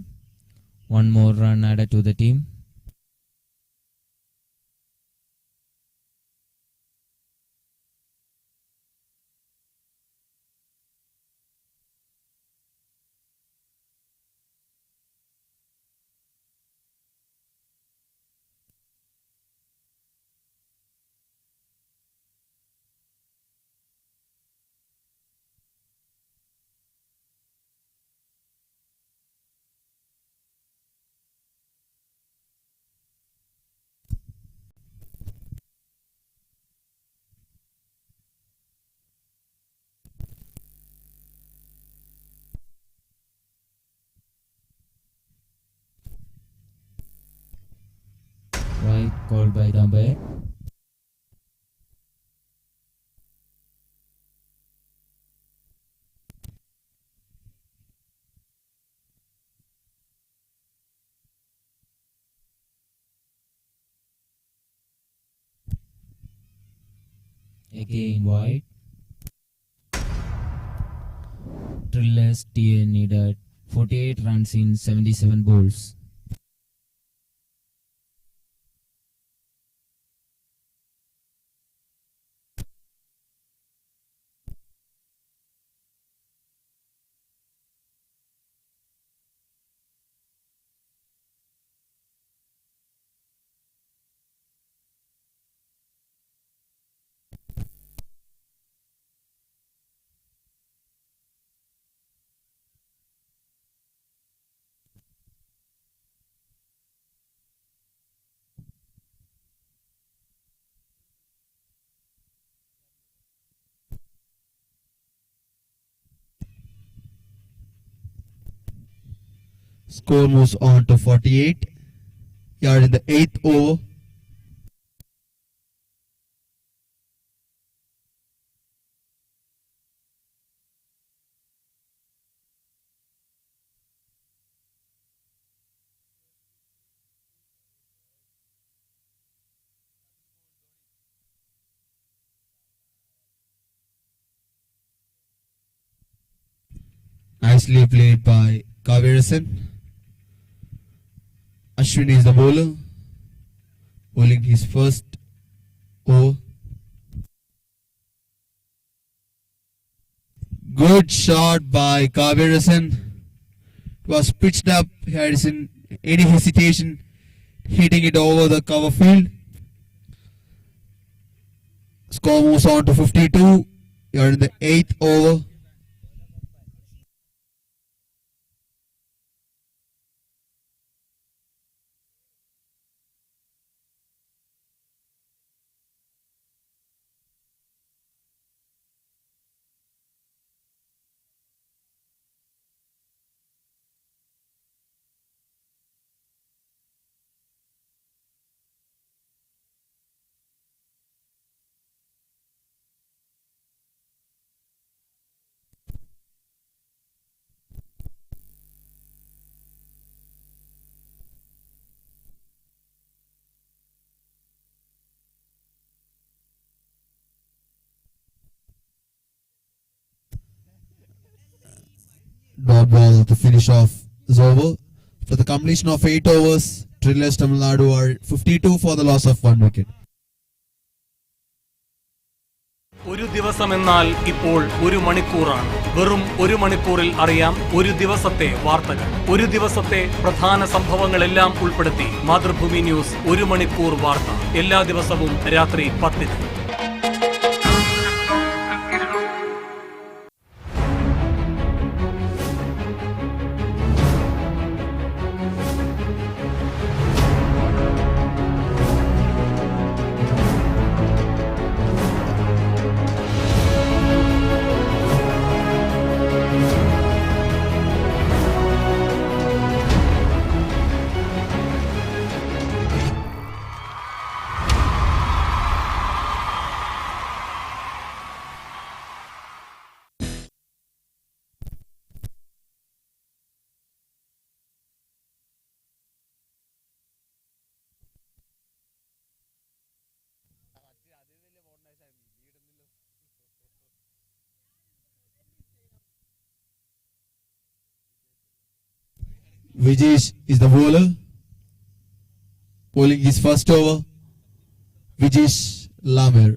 One more run added to the team. called by the umpire. Again wide. Trillers TA needed 48 runs in 77 balls. Score moves on to 48. You are in the 8th over. Nicely played by Kavirasan. Ashwin is the bowler, bowling his first over. Good shot by Kavirasan. It was pitched up. He hadn't any hesitation, hitting it over the cover field. Score moves on to 52. You are in the 8th over. Dot ball to finish off this over. For the completion of 8 overs, Trillers Tamilnadu are 52 for the loss of 1 wicket. ഒരു ദിവസമെന്നാൽ ഇപ്പോൾ ഒരു മണിക്കൂറാണ്. വെറും ഒരു മണിക്കൂറിൽ അറിയാം ഒരു ദിവസത്തെ വാർത്തകൾ. ഒരു ദിവസത്തെ പ്രധാന സംഭവങ്ങളെല്ലാം ഉൾപ്പെടുത്തി മാതൃഭൂമി ന്യൂസ് ഒരു മണിക്കൂർ വാർത്ത എല്ലാ ദിവസവും രാത്രി 10-ന്. Vijesh is the bowler, bowling his first over. Vijesh LAMIR.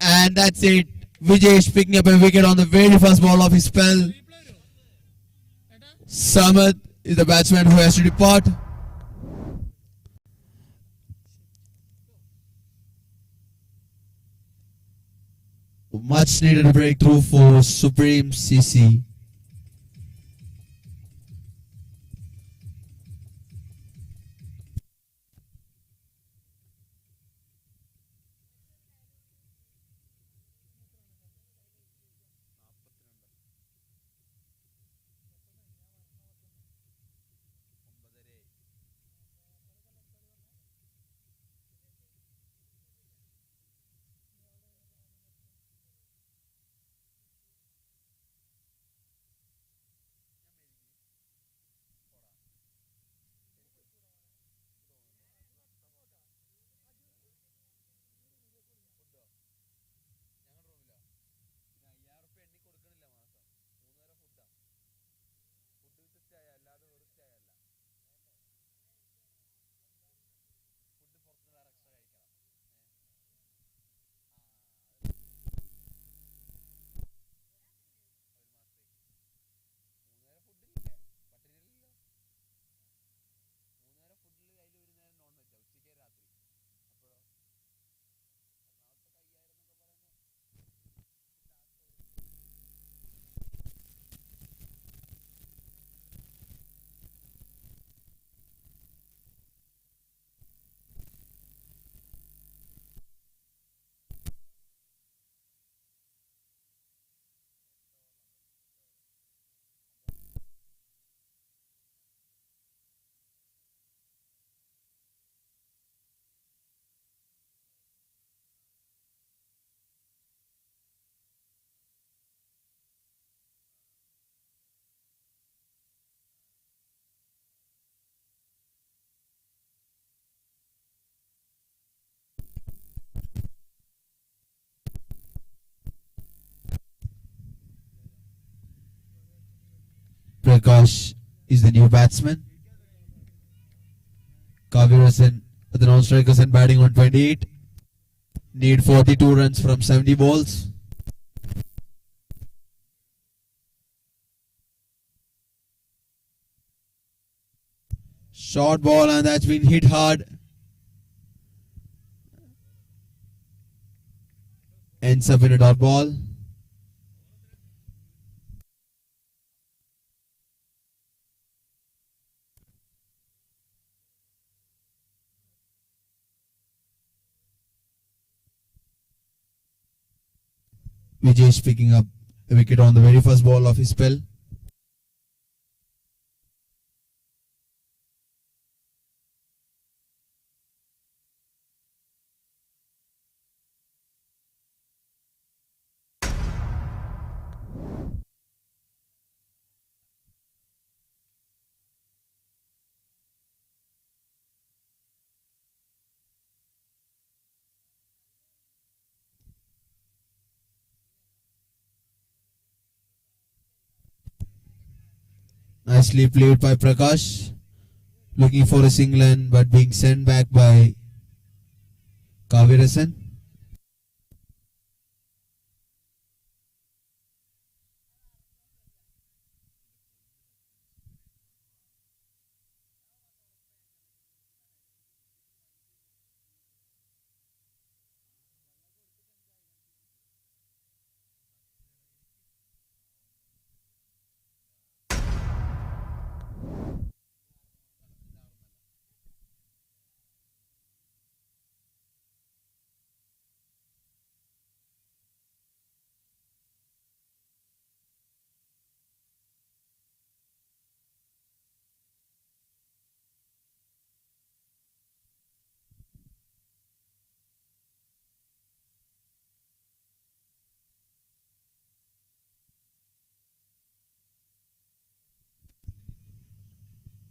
And that's it. Vijesh picking up a wicket on the very first ball of his spell. Samad is the batsman who has to depart. Much needed breakthrough for Supreme CC. Prakash is the new batsman. Kavirasan, the non-strikers and batting on 28. Need 42 runs from 70 balls. Short ball and that's been hit hard. Ends up in a dot ball. Vijay picking up a wicket on the very first ball of his spell. Nicely played by Prakash. Looking for a single and but being sent back by Kavirasan.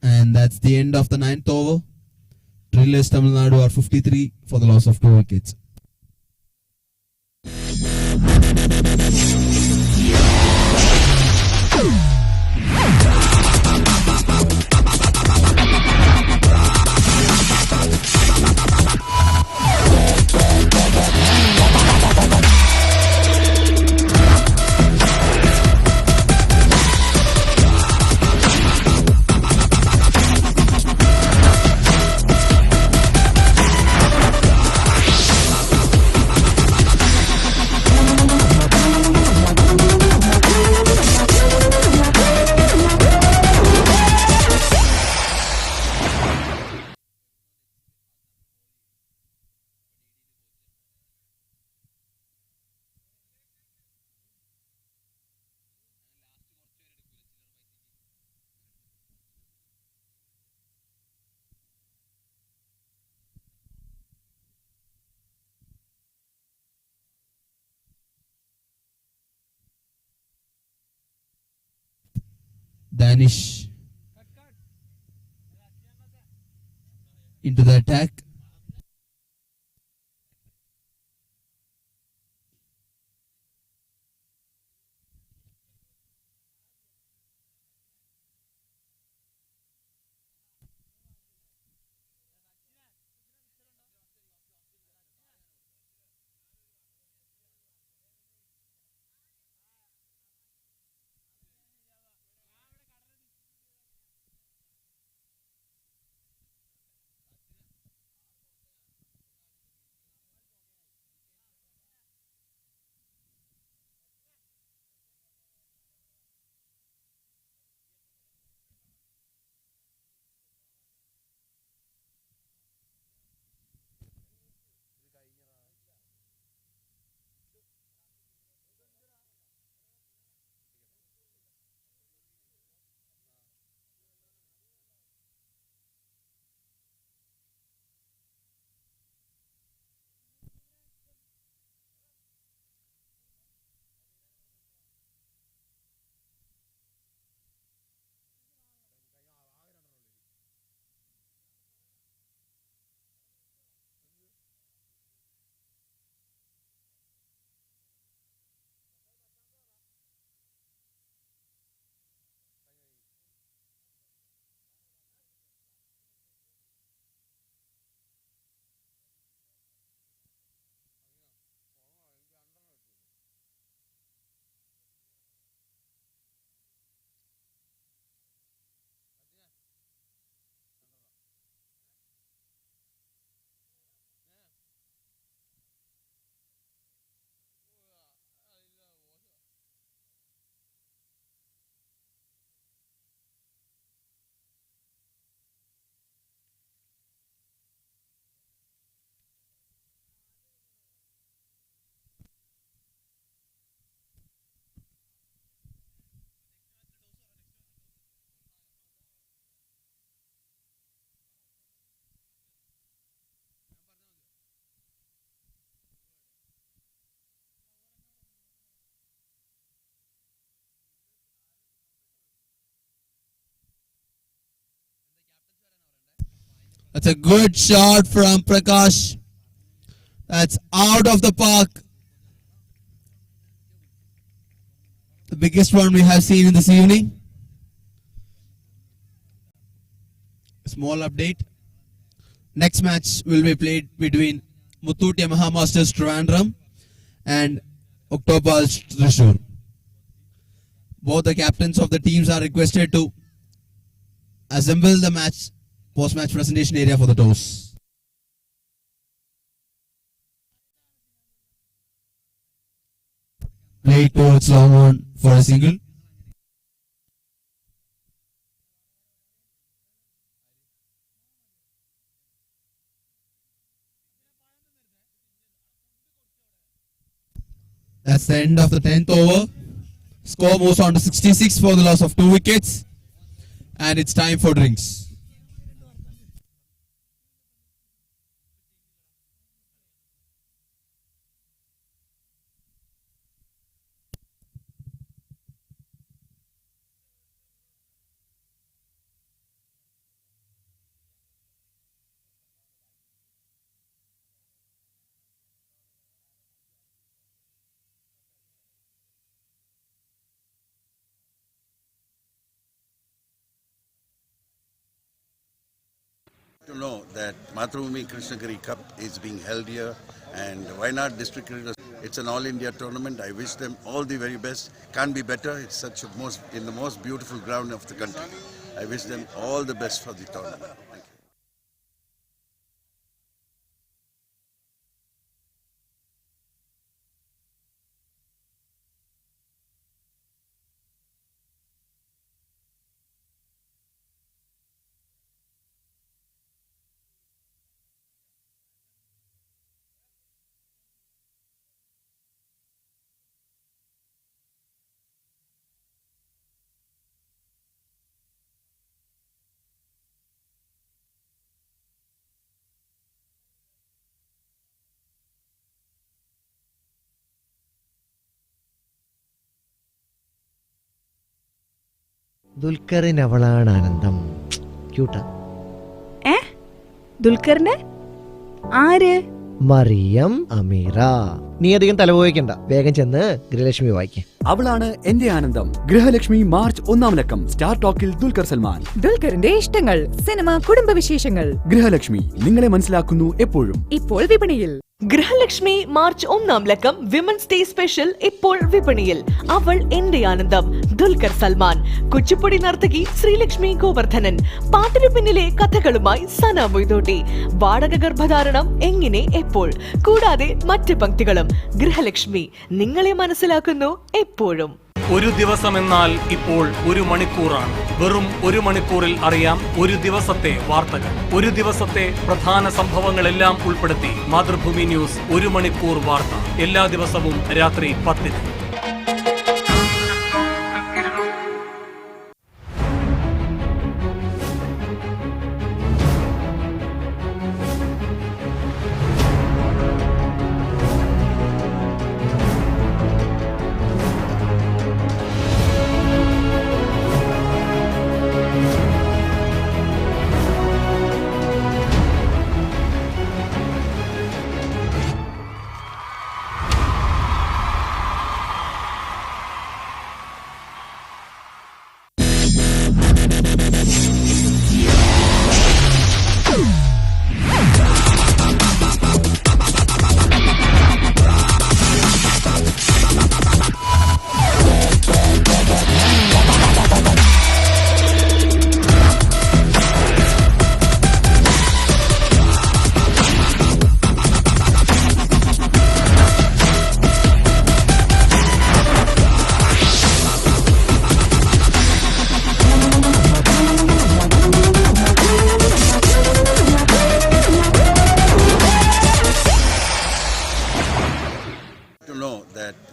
And that's the end of the 9th over. TRILLERS Tamilnadu are 53 for the loss of 2 wickets. Danish into the attack. That's a good shot from Prakash. That's out of the park. The biggest one we have seen in this evening. Small update. Next match will be played between Muthoot Yamaha Masters Trivandrum and Octopus Thrissur. Both the captains of the teams are requested to assemble the match post-match presentation area for the toss. Played towards long on for a single. That's the end of the 10th over. Score moves on to 66 for the loss of 2 wickets. And it's time for drinks. To know that Mathrubhumi Krishnagiri Cup is being held here and Wayanad District Cricket, it's an all-India tournament. I wish them all the very best. Can't be better. It's such a in the most beautiful ground of the country. I wish them all the best for the tournament. Thank you. ദുൽഖറിന് അവളാണ് ആനന്ദം. ക്യൂട്ടാ. ദുൽഖറിന് ആര്? മറിയം അമീറ. നീ അധികം തലപോയിക്കണ്ട, വേഗം ചെന്ന് ഗൃഹലക്ഷ്മി വായിക്കേ. അവളാണ് എന്റെ ആനന്ദം. ഗൃഹലക്ഷ്മി മാർച്ച് 1-ാം ലക്കം. സ്റ്റാർ ടോക്കിൽ ദുൽഖർ സൽമാൻ. ദുൽഖറിന്റെ ഇഷ്ടങ്ങൾ, സിനിമ, കുടുംബവിശേഷങ്ങൾ. ഗൃഹലക്ഷ്മി നിങ്ങളെ മനസ്സിലാക്കുന്നു എപ്പോഴും. ഇപ്പോൾ വിപണിയിൽ. ഗൃഹലക്ഷ്മി മാർച്ച് 1-ാം ലക്കം വിമൻസ് ഡേ സ്പെഷ്യൽ ഇപ്പോൾ വിപണിയിൽ. അവൾ എന്റെ ആനന്ദം, ദുൽഖർ സൽമാൻ. കുച്ചിപ്പുടി നർത്തകി ശ്രീലക്ഷ്മി ഗോവർദ്ധനൻ. പാട്ടിനു പിന്നിലെ കഥകളുമായി സന മൊയ്തോട്ടി. വാടക ഗർഭധാരണം എങ്ങനെ, എപ്പോൾ, കൂടാതെ മറ്റ് പങ്ക്തികളും. ഗൃഹലക്ഷ്മി നിങ്ങളെ മനസ്സിലാക്കുന്നു എപ്പോഴും. ഒരു ദിവസമെന്നാൽ ഇപ്പോൾ ഒരു മണിക്കൂറാണ്. വെറും ഒരു മണിക്കൂറിൽ അറിയാം ഒരു ദിവസത്തെ വാർത്തകൾ. ഒരു ദിവസത്തെ പ്രധാന സംഭവങ്ങളെല്ലാം ഉൾപ്പെടുത്തി മാതൃഭൂമി ന്യൂസ് 1 മണിക്കൂർ വാർത്ത. എല്ലാ ദിവസവും രാത്രി 10-ന്.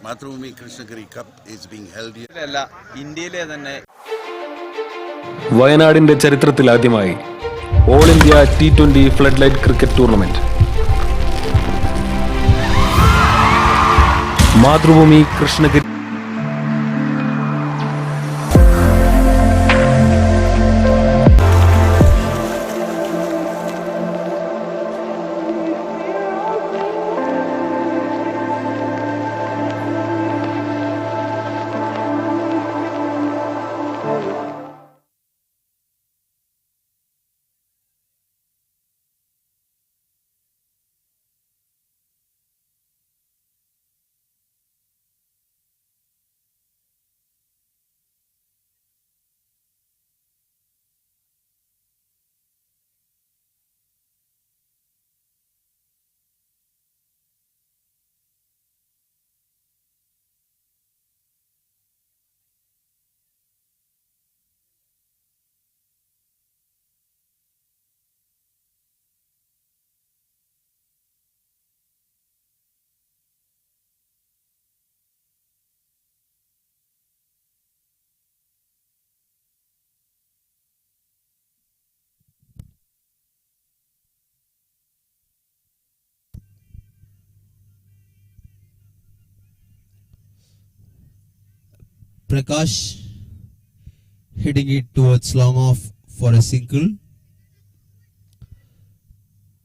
Mathrubhumi Krishnagiri Cup is being held here. ഇന്ത്യയിലെ തന്നെ വയനാടിന്റെ ചരിത്രത്തിൽ ആദ്യമായി all India T20 flood light cricket tournament. Mathrubhumi Krishnagiri Prakash hitting it towards long off for a single.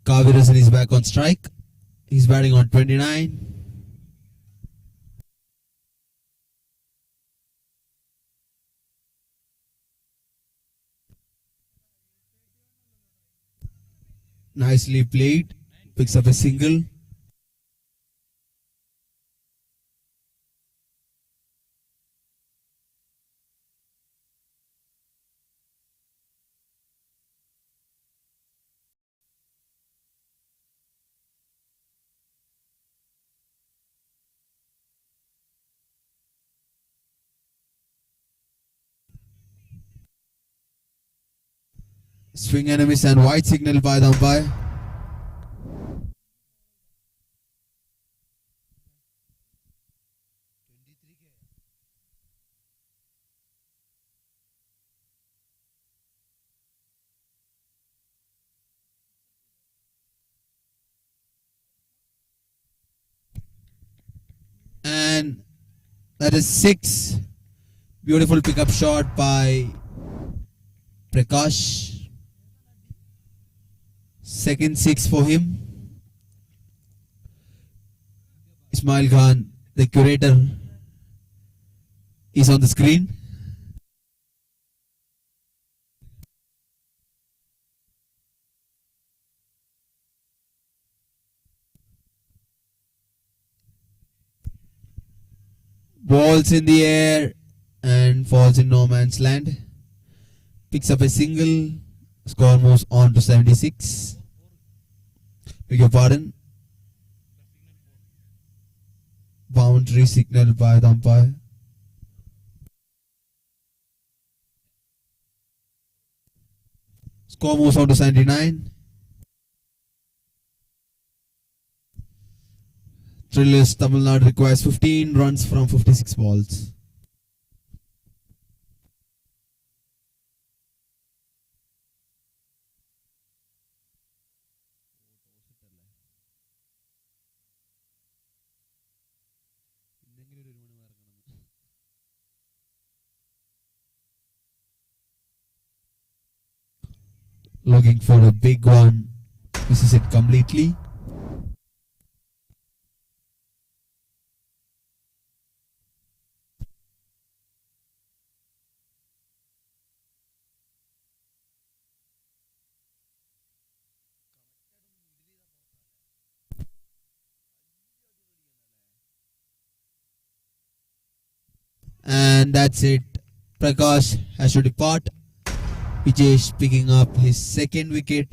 Kavirasan is back on strike. He's batting on 29. Nicely played. Picks up a single. Swing and a miss and wide signal by the umpire. And that is 6. Beautiful pickup shot by Prakash. Second 6 for him. Ismail Khan, the curator, is on the screen. Balls in the air and falls in no man's land. Picks up a single. Score moves on to 76. Beg your pardon. Boundary signal by the umpire. Score moves on to 79. Trillers Tamil Nadu requires 15 runs from 56 balls. Looking for a big one. Misses it completely. And that's it. Prakash has to depart. Vijesh picking up his second wicket.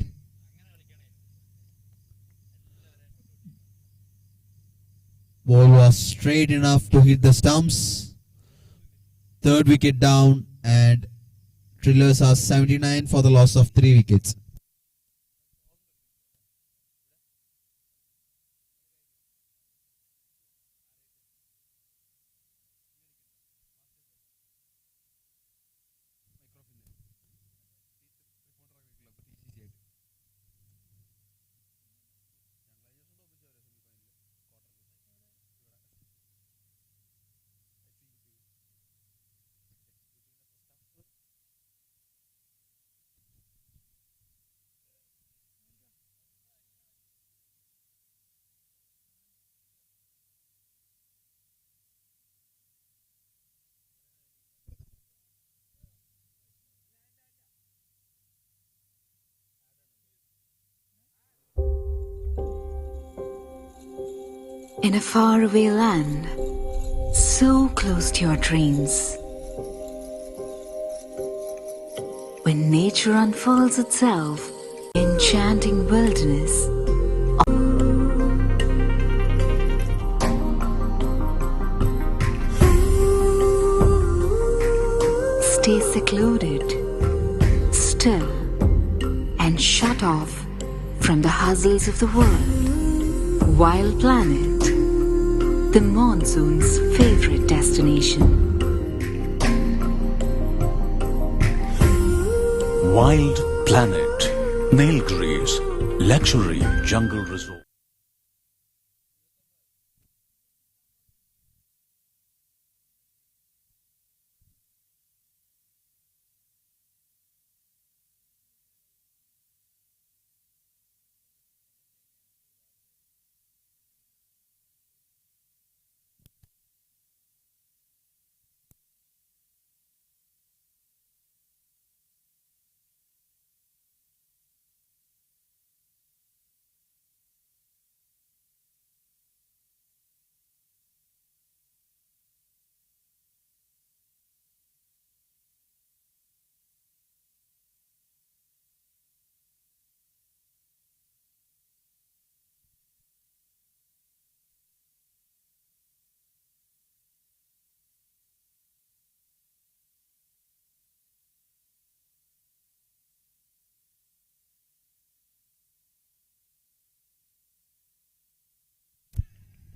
Ball was straight enough to hit the stumps. Third wicket down, and Trillers are 79 for the loss of 3 wickets. In a faraway land, so close to your dreams, when nature unfolds itself, enchanting wilderness, stay secluded, still, and shut off from the hustles of the world. Wild Planet, the monsoon's favorite destination. Wild Planet, Nilgiris, luxury jungle resort.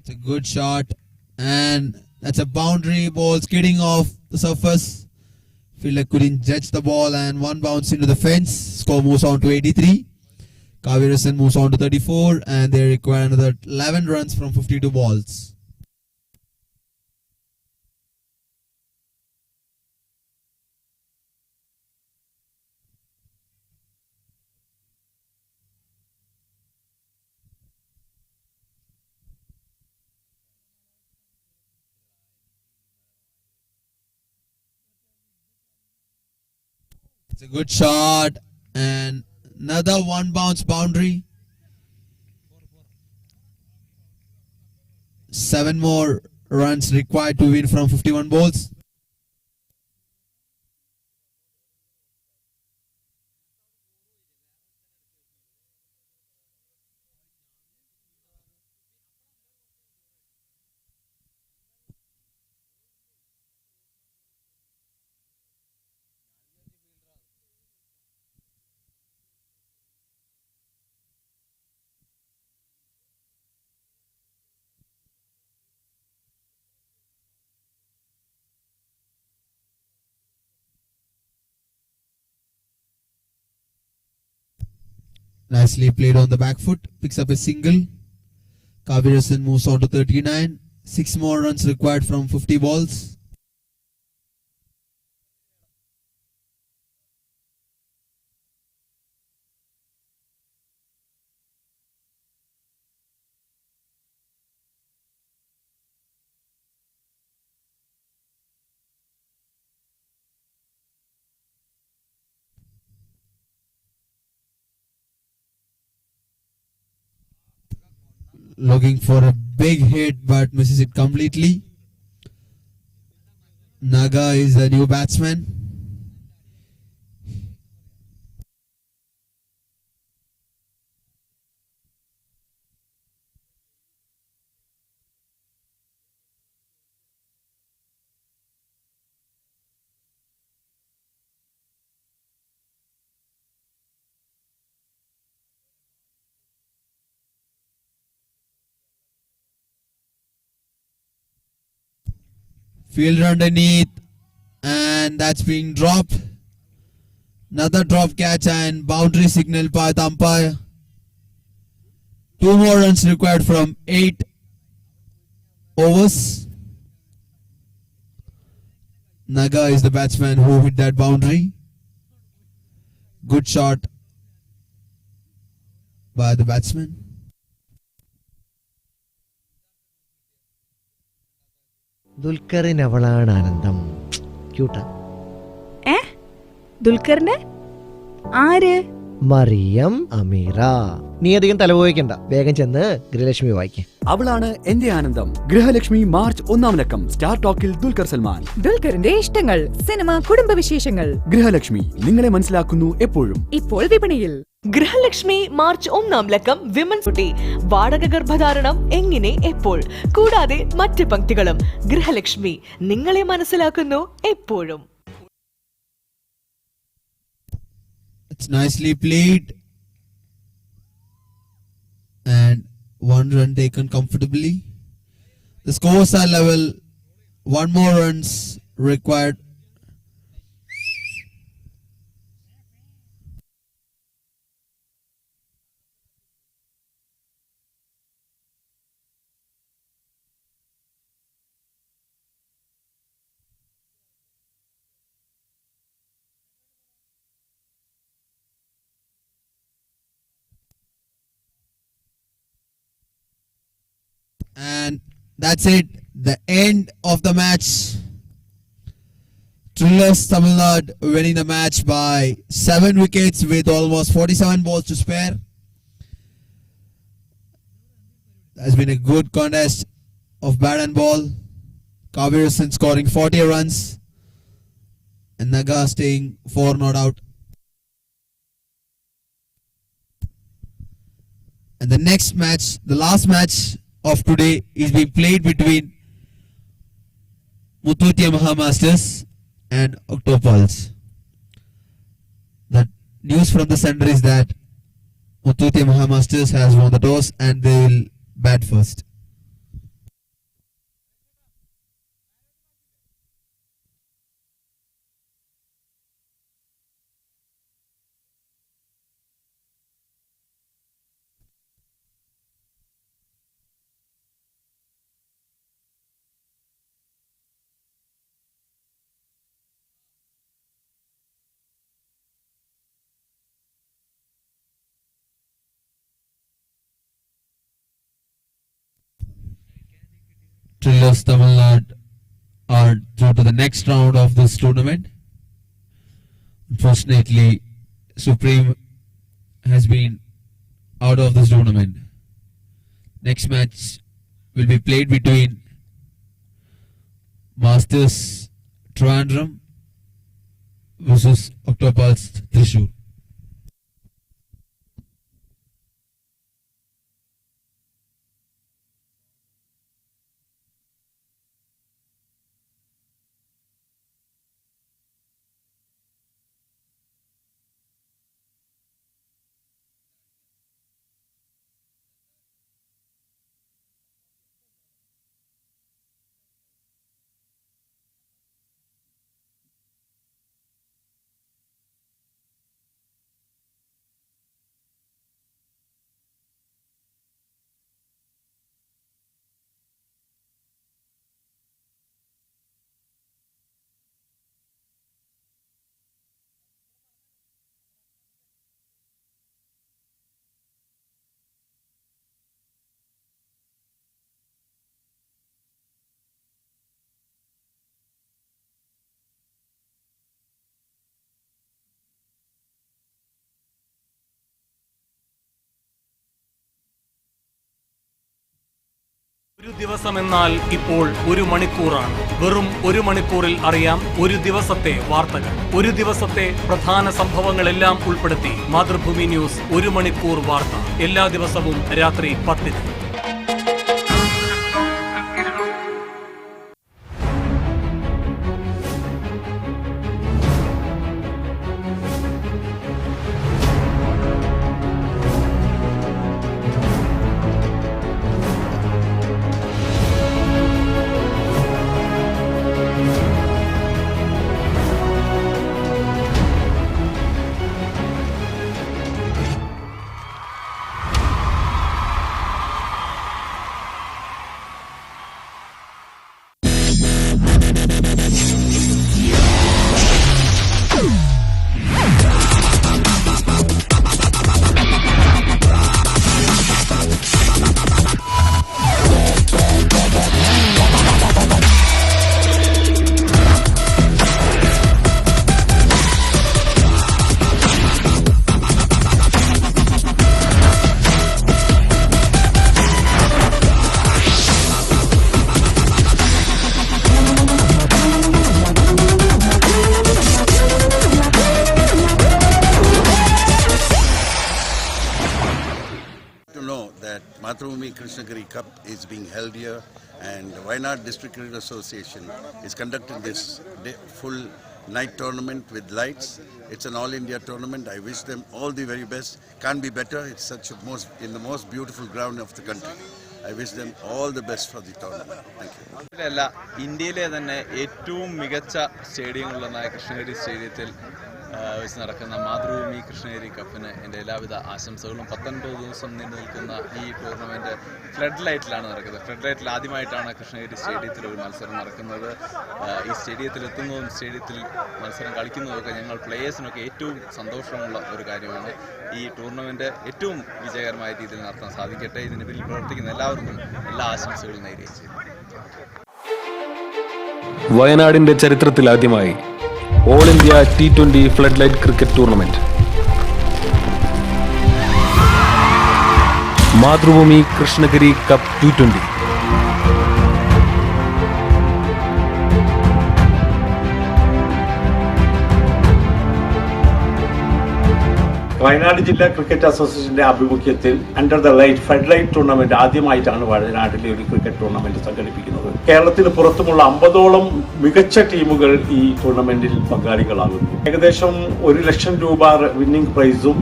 It's a good shot, and that's a boundary ball skidding off the surface. Fielder couldn't judge the ball, and one bounce into the fence. Score moves on to 83. Kavirasan moves on to 34, and they require another 11 runs from 52 balls. It's a good shot, and another one bounce boundary. 7 more runs required to win from 51 balls. Nicely played on the back foot, picks up a single. Kavirasan moves on to 39. 6 more runs required from 50 balls. Looking for a big hit but misses it completely. Naga is the new batsman. Fielder underneath, and that's being dropped. Another drop catch and boundary signal by the umpire. 2 more runs required from 8 overs. Naga is the batsman who hit that boundary. Good shot by the batsman. ദുൽഖറിന് അവളാണ് ആനന്ദം. ക്യൂട്ടാ. ദുൽഖറിന് ആര്? മറിയം അമീറ. നീ അധികം തലപോയിക്കണ്ട, വേഗം ചെന്ന് ഗൃഹലക്ഷ്മി വായിക്കും. അവളാണ് എന്റെ ആനന്ദം. ഗൃഹലക്ഷ്മി മാർച്ച് 1-ാം ലക്കം. സ്റ്റാർ ടോക്കിൽ ദുൽഖർ സൽമാൻ. ദുൽഖറിന്റെ ഇഷ്ടങ്ങൾ, സിനിമ, കുടുംബവിശേഷങ്ങൾ. ഗൃഹലക്ഷ്മി നിങ്ങളെ മനസ്സിലാക്കുന്നു എപ്പോഴും. ഇപ്പോൾ വിപണിയിൽ. ഗൃഹലക്ഷ്മി മാർച്ച് 1-ാം ലക്കം വിമൻസ് കുട്ടി. വാടക ഗർഭധാരണം എങ്ങനെ, എപ്പോൾ, കൂടാതെ മറ്റ് പങ്ക്തികളും. ഗൃഹലക്ഷ്മി നിങ്ങളെ മനസ്സിലാക്കുന്നു എപ്പോഴും. It's nicely played, and 1 run taken comfortably. The scores are level. 1 more runs required. And that's it. The end of the match. TRILLERS TAMILNADU winning the match by 7 wickets with almost 47 balls to spare. Has been a good contest of bat and ball. Kavirasan scoring 40 runs and Naga staying 4 not out. And the next match, the last match of today, is being played between Muthutia Mahamasters and Octopulse. The news from the center is that Muthutia Mahamasters has won the toss and they will bat first. TRILLERS Tamilnadu are through to the next round of this tournament. Unfortunately, Supreme has been out of this tournament. Next match will be played between Masters Trivandrum versus Octopulse Thrissur. ഒരു ദിവസമെന്നാൽ ഇപ്പോൾ ഒരു മണിക്കൂറാണ്. വെറും ഒരു മണിക്കൂറിൽ അറിയാം ഒരു ദിവസത്തെ വാർത്തകൾ. ഒരു ദിവസത്തെ പ്രധാന സംഭവങ്ങളെല്ലാം ഉൾപ്പെടുത്തി മാതൃഭൂമി ന്യൂസ് ഒരു മണിക്കൂർ വാർത്ത എല്ലാ ദിവസവും രാത്രി 10-ന്. Mathrubhumi Krishnagiri Cup is being held here, and Wayanad District Cricket Association is conducting this full night tournament with lights. It's an all-India tournament. I wish them all the very best. Can't be better. It's such a in the most beautiful ground of the country. I wish them all the best for the tournament. Thank you. ഇന്ത്യയിലെ തന്നെ ഏറ്റവും മികച്ച സ്റ്റേഡിയങ്ങളിലൊന്നായ കൃഷ്ണഗിരി സ്റ്റേഡിയത്തിൽ വെച്ച് നടക്കുന്ന മാതൃഭൂമി കൃഷ്ണഗിരി കപ്പിന് എൻ്റെ എല്ലാവിധ ആശംസകളും. 19 ദിവസം നീണ്ടു നിൽക്കുന്ന ഈ ടൂർണമെൻറ്റ് ഫ്ലഡ് ലൈറ്റിലാണ് നടക്കുന്നത്. ഫ്ലഡ് ലൈറ്റിൽ ആദ്യമായിട്ടാണ് കൃഷ്ണഗിരി സ്റ്റേഡിയത്തിൽ ഒരു മത്സരം നടക്കുന്നത്. ഈ സ്റ്റേഡിയത്തിൽ എത്തുന്നതും സ്റ്റേഡിയത്തിൽ മത്സരം കളിക്കുന്നതൊക്കെ ഞങ്ങൾ പ്ലേയേഴ്സിനൊക്കെ ഏറ്റവും സന്തോഷമുള്ള ഒരു കാര്യമാണ്. ഈ ടൂർണമെൻറ്റ് ഏറ്റവും വിജയകരമായ രീതിയിൽ നടത്താൻ സാധിക്കട്ടെ. ഇതിന് പിന്നിൽ പ്രവർത്തിക്കുന്ന എല്ലാവർക്കും എല്ലാ ആശംസകളും നേരുകയും ചെയ്തു. വയനാടിന്റെ ചരിത്രത്തിൽ ആദ്യമായി all India T20 flood light cricket tournament. Mathrubhumi Krishnagiri cup T20. Wayanad ജില്ലാ ക്രിക്കറ്റ് അസോസിയേഷന്റെ ആഭിമുഖ്യത്തിൽ under the light flood light tournament ആദ്യമായിട്ടാണ് വയനാട്ടിലെ ഒരു ക്രിക്കറ്റ് ടൂർണമെന്റ് സംഘടിപ്പിക്കുന്നത്. കേരളത്തിന് പുറത്തുമുള്ള 50ഓളം മികച്ച ടീമുകൾ ഈ ടൂർണമെന്റിൽ പങ്കാളികളാകുന്നു. ഏകദേശം 1 ലക്ഷം രൂപ വിന്നിംഗ് പ്രൈസും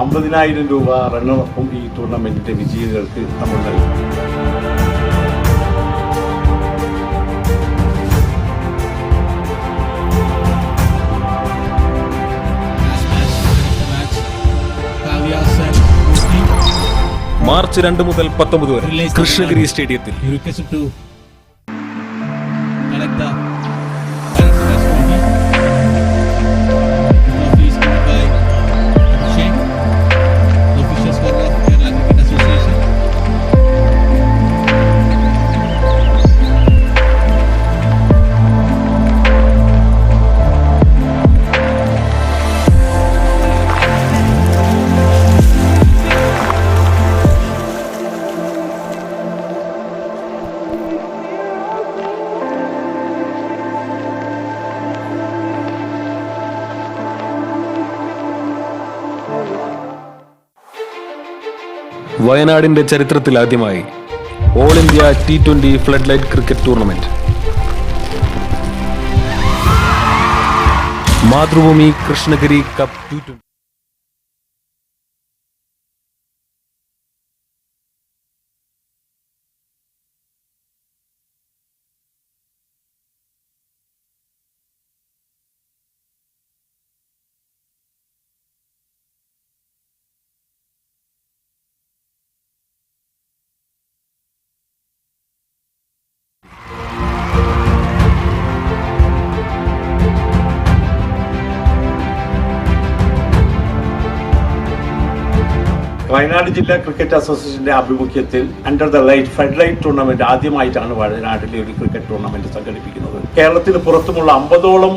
50,000 രൂപ റണ്ണറപ്പും ഈ ടൂർണമെന്റിന്റെ വിജയികൾക്ക് നമ്മൾ നൽകും. മാർച്ച് 2 മുതൽ 19 വരെ കൃഷ്ണഗിരി സ്റ്റേഡിയത്തിൽ. വയനാടിന്റെ ചരിത്രത്തിൽ ആദ്യമായി all India T20 flood light cricket tournament. Mathrubhumi Krishnagiri cup 220. Wayanad ജില്ലാ ക്രിക്കറ്റ് അസോസിയേഷന്റെ ആഭിമുഖ്യത്തിൽ under the light fed light tournament ആദ്യമായിട്ടാണ് വയനാട്ടിലെ ഒരു ക്രിക്കറ്റ് ടൂർണമെന്റ് സംഘടിപ്പിക്കുന്നത്. കേരളത്തിന് പുറത്തുമുള്ള 50ഓളം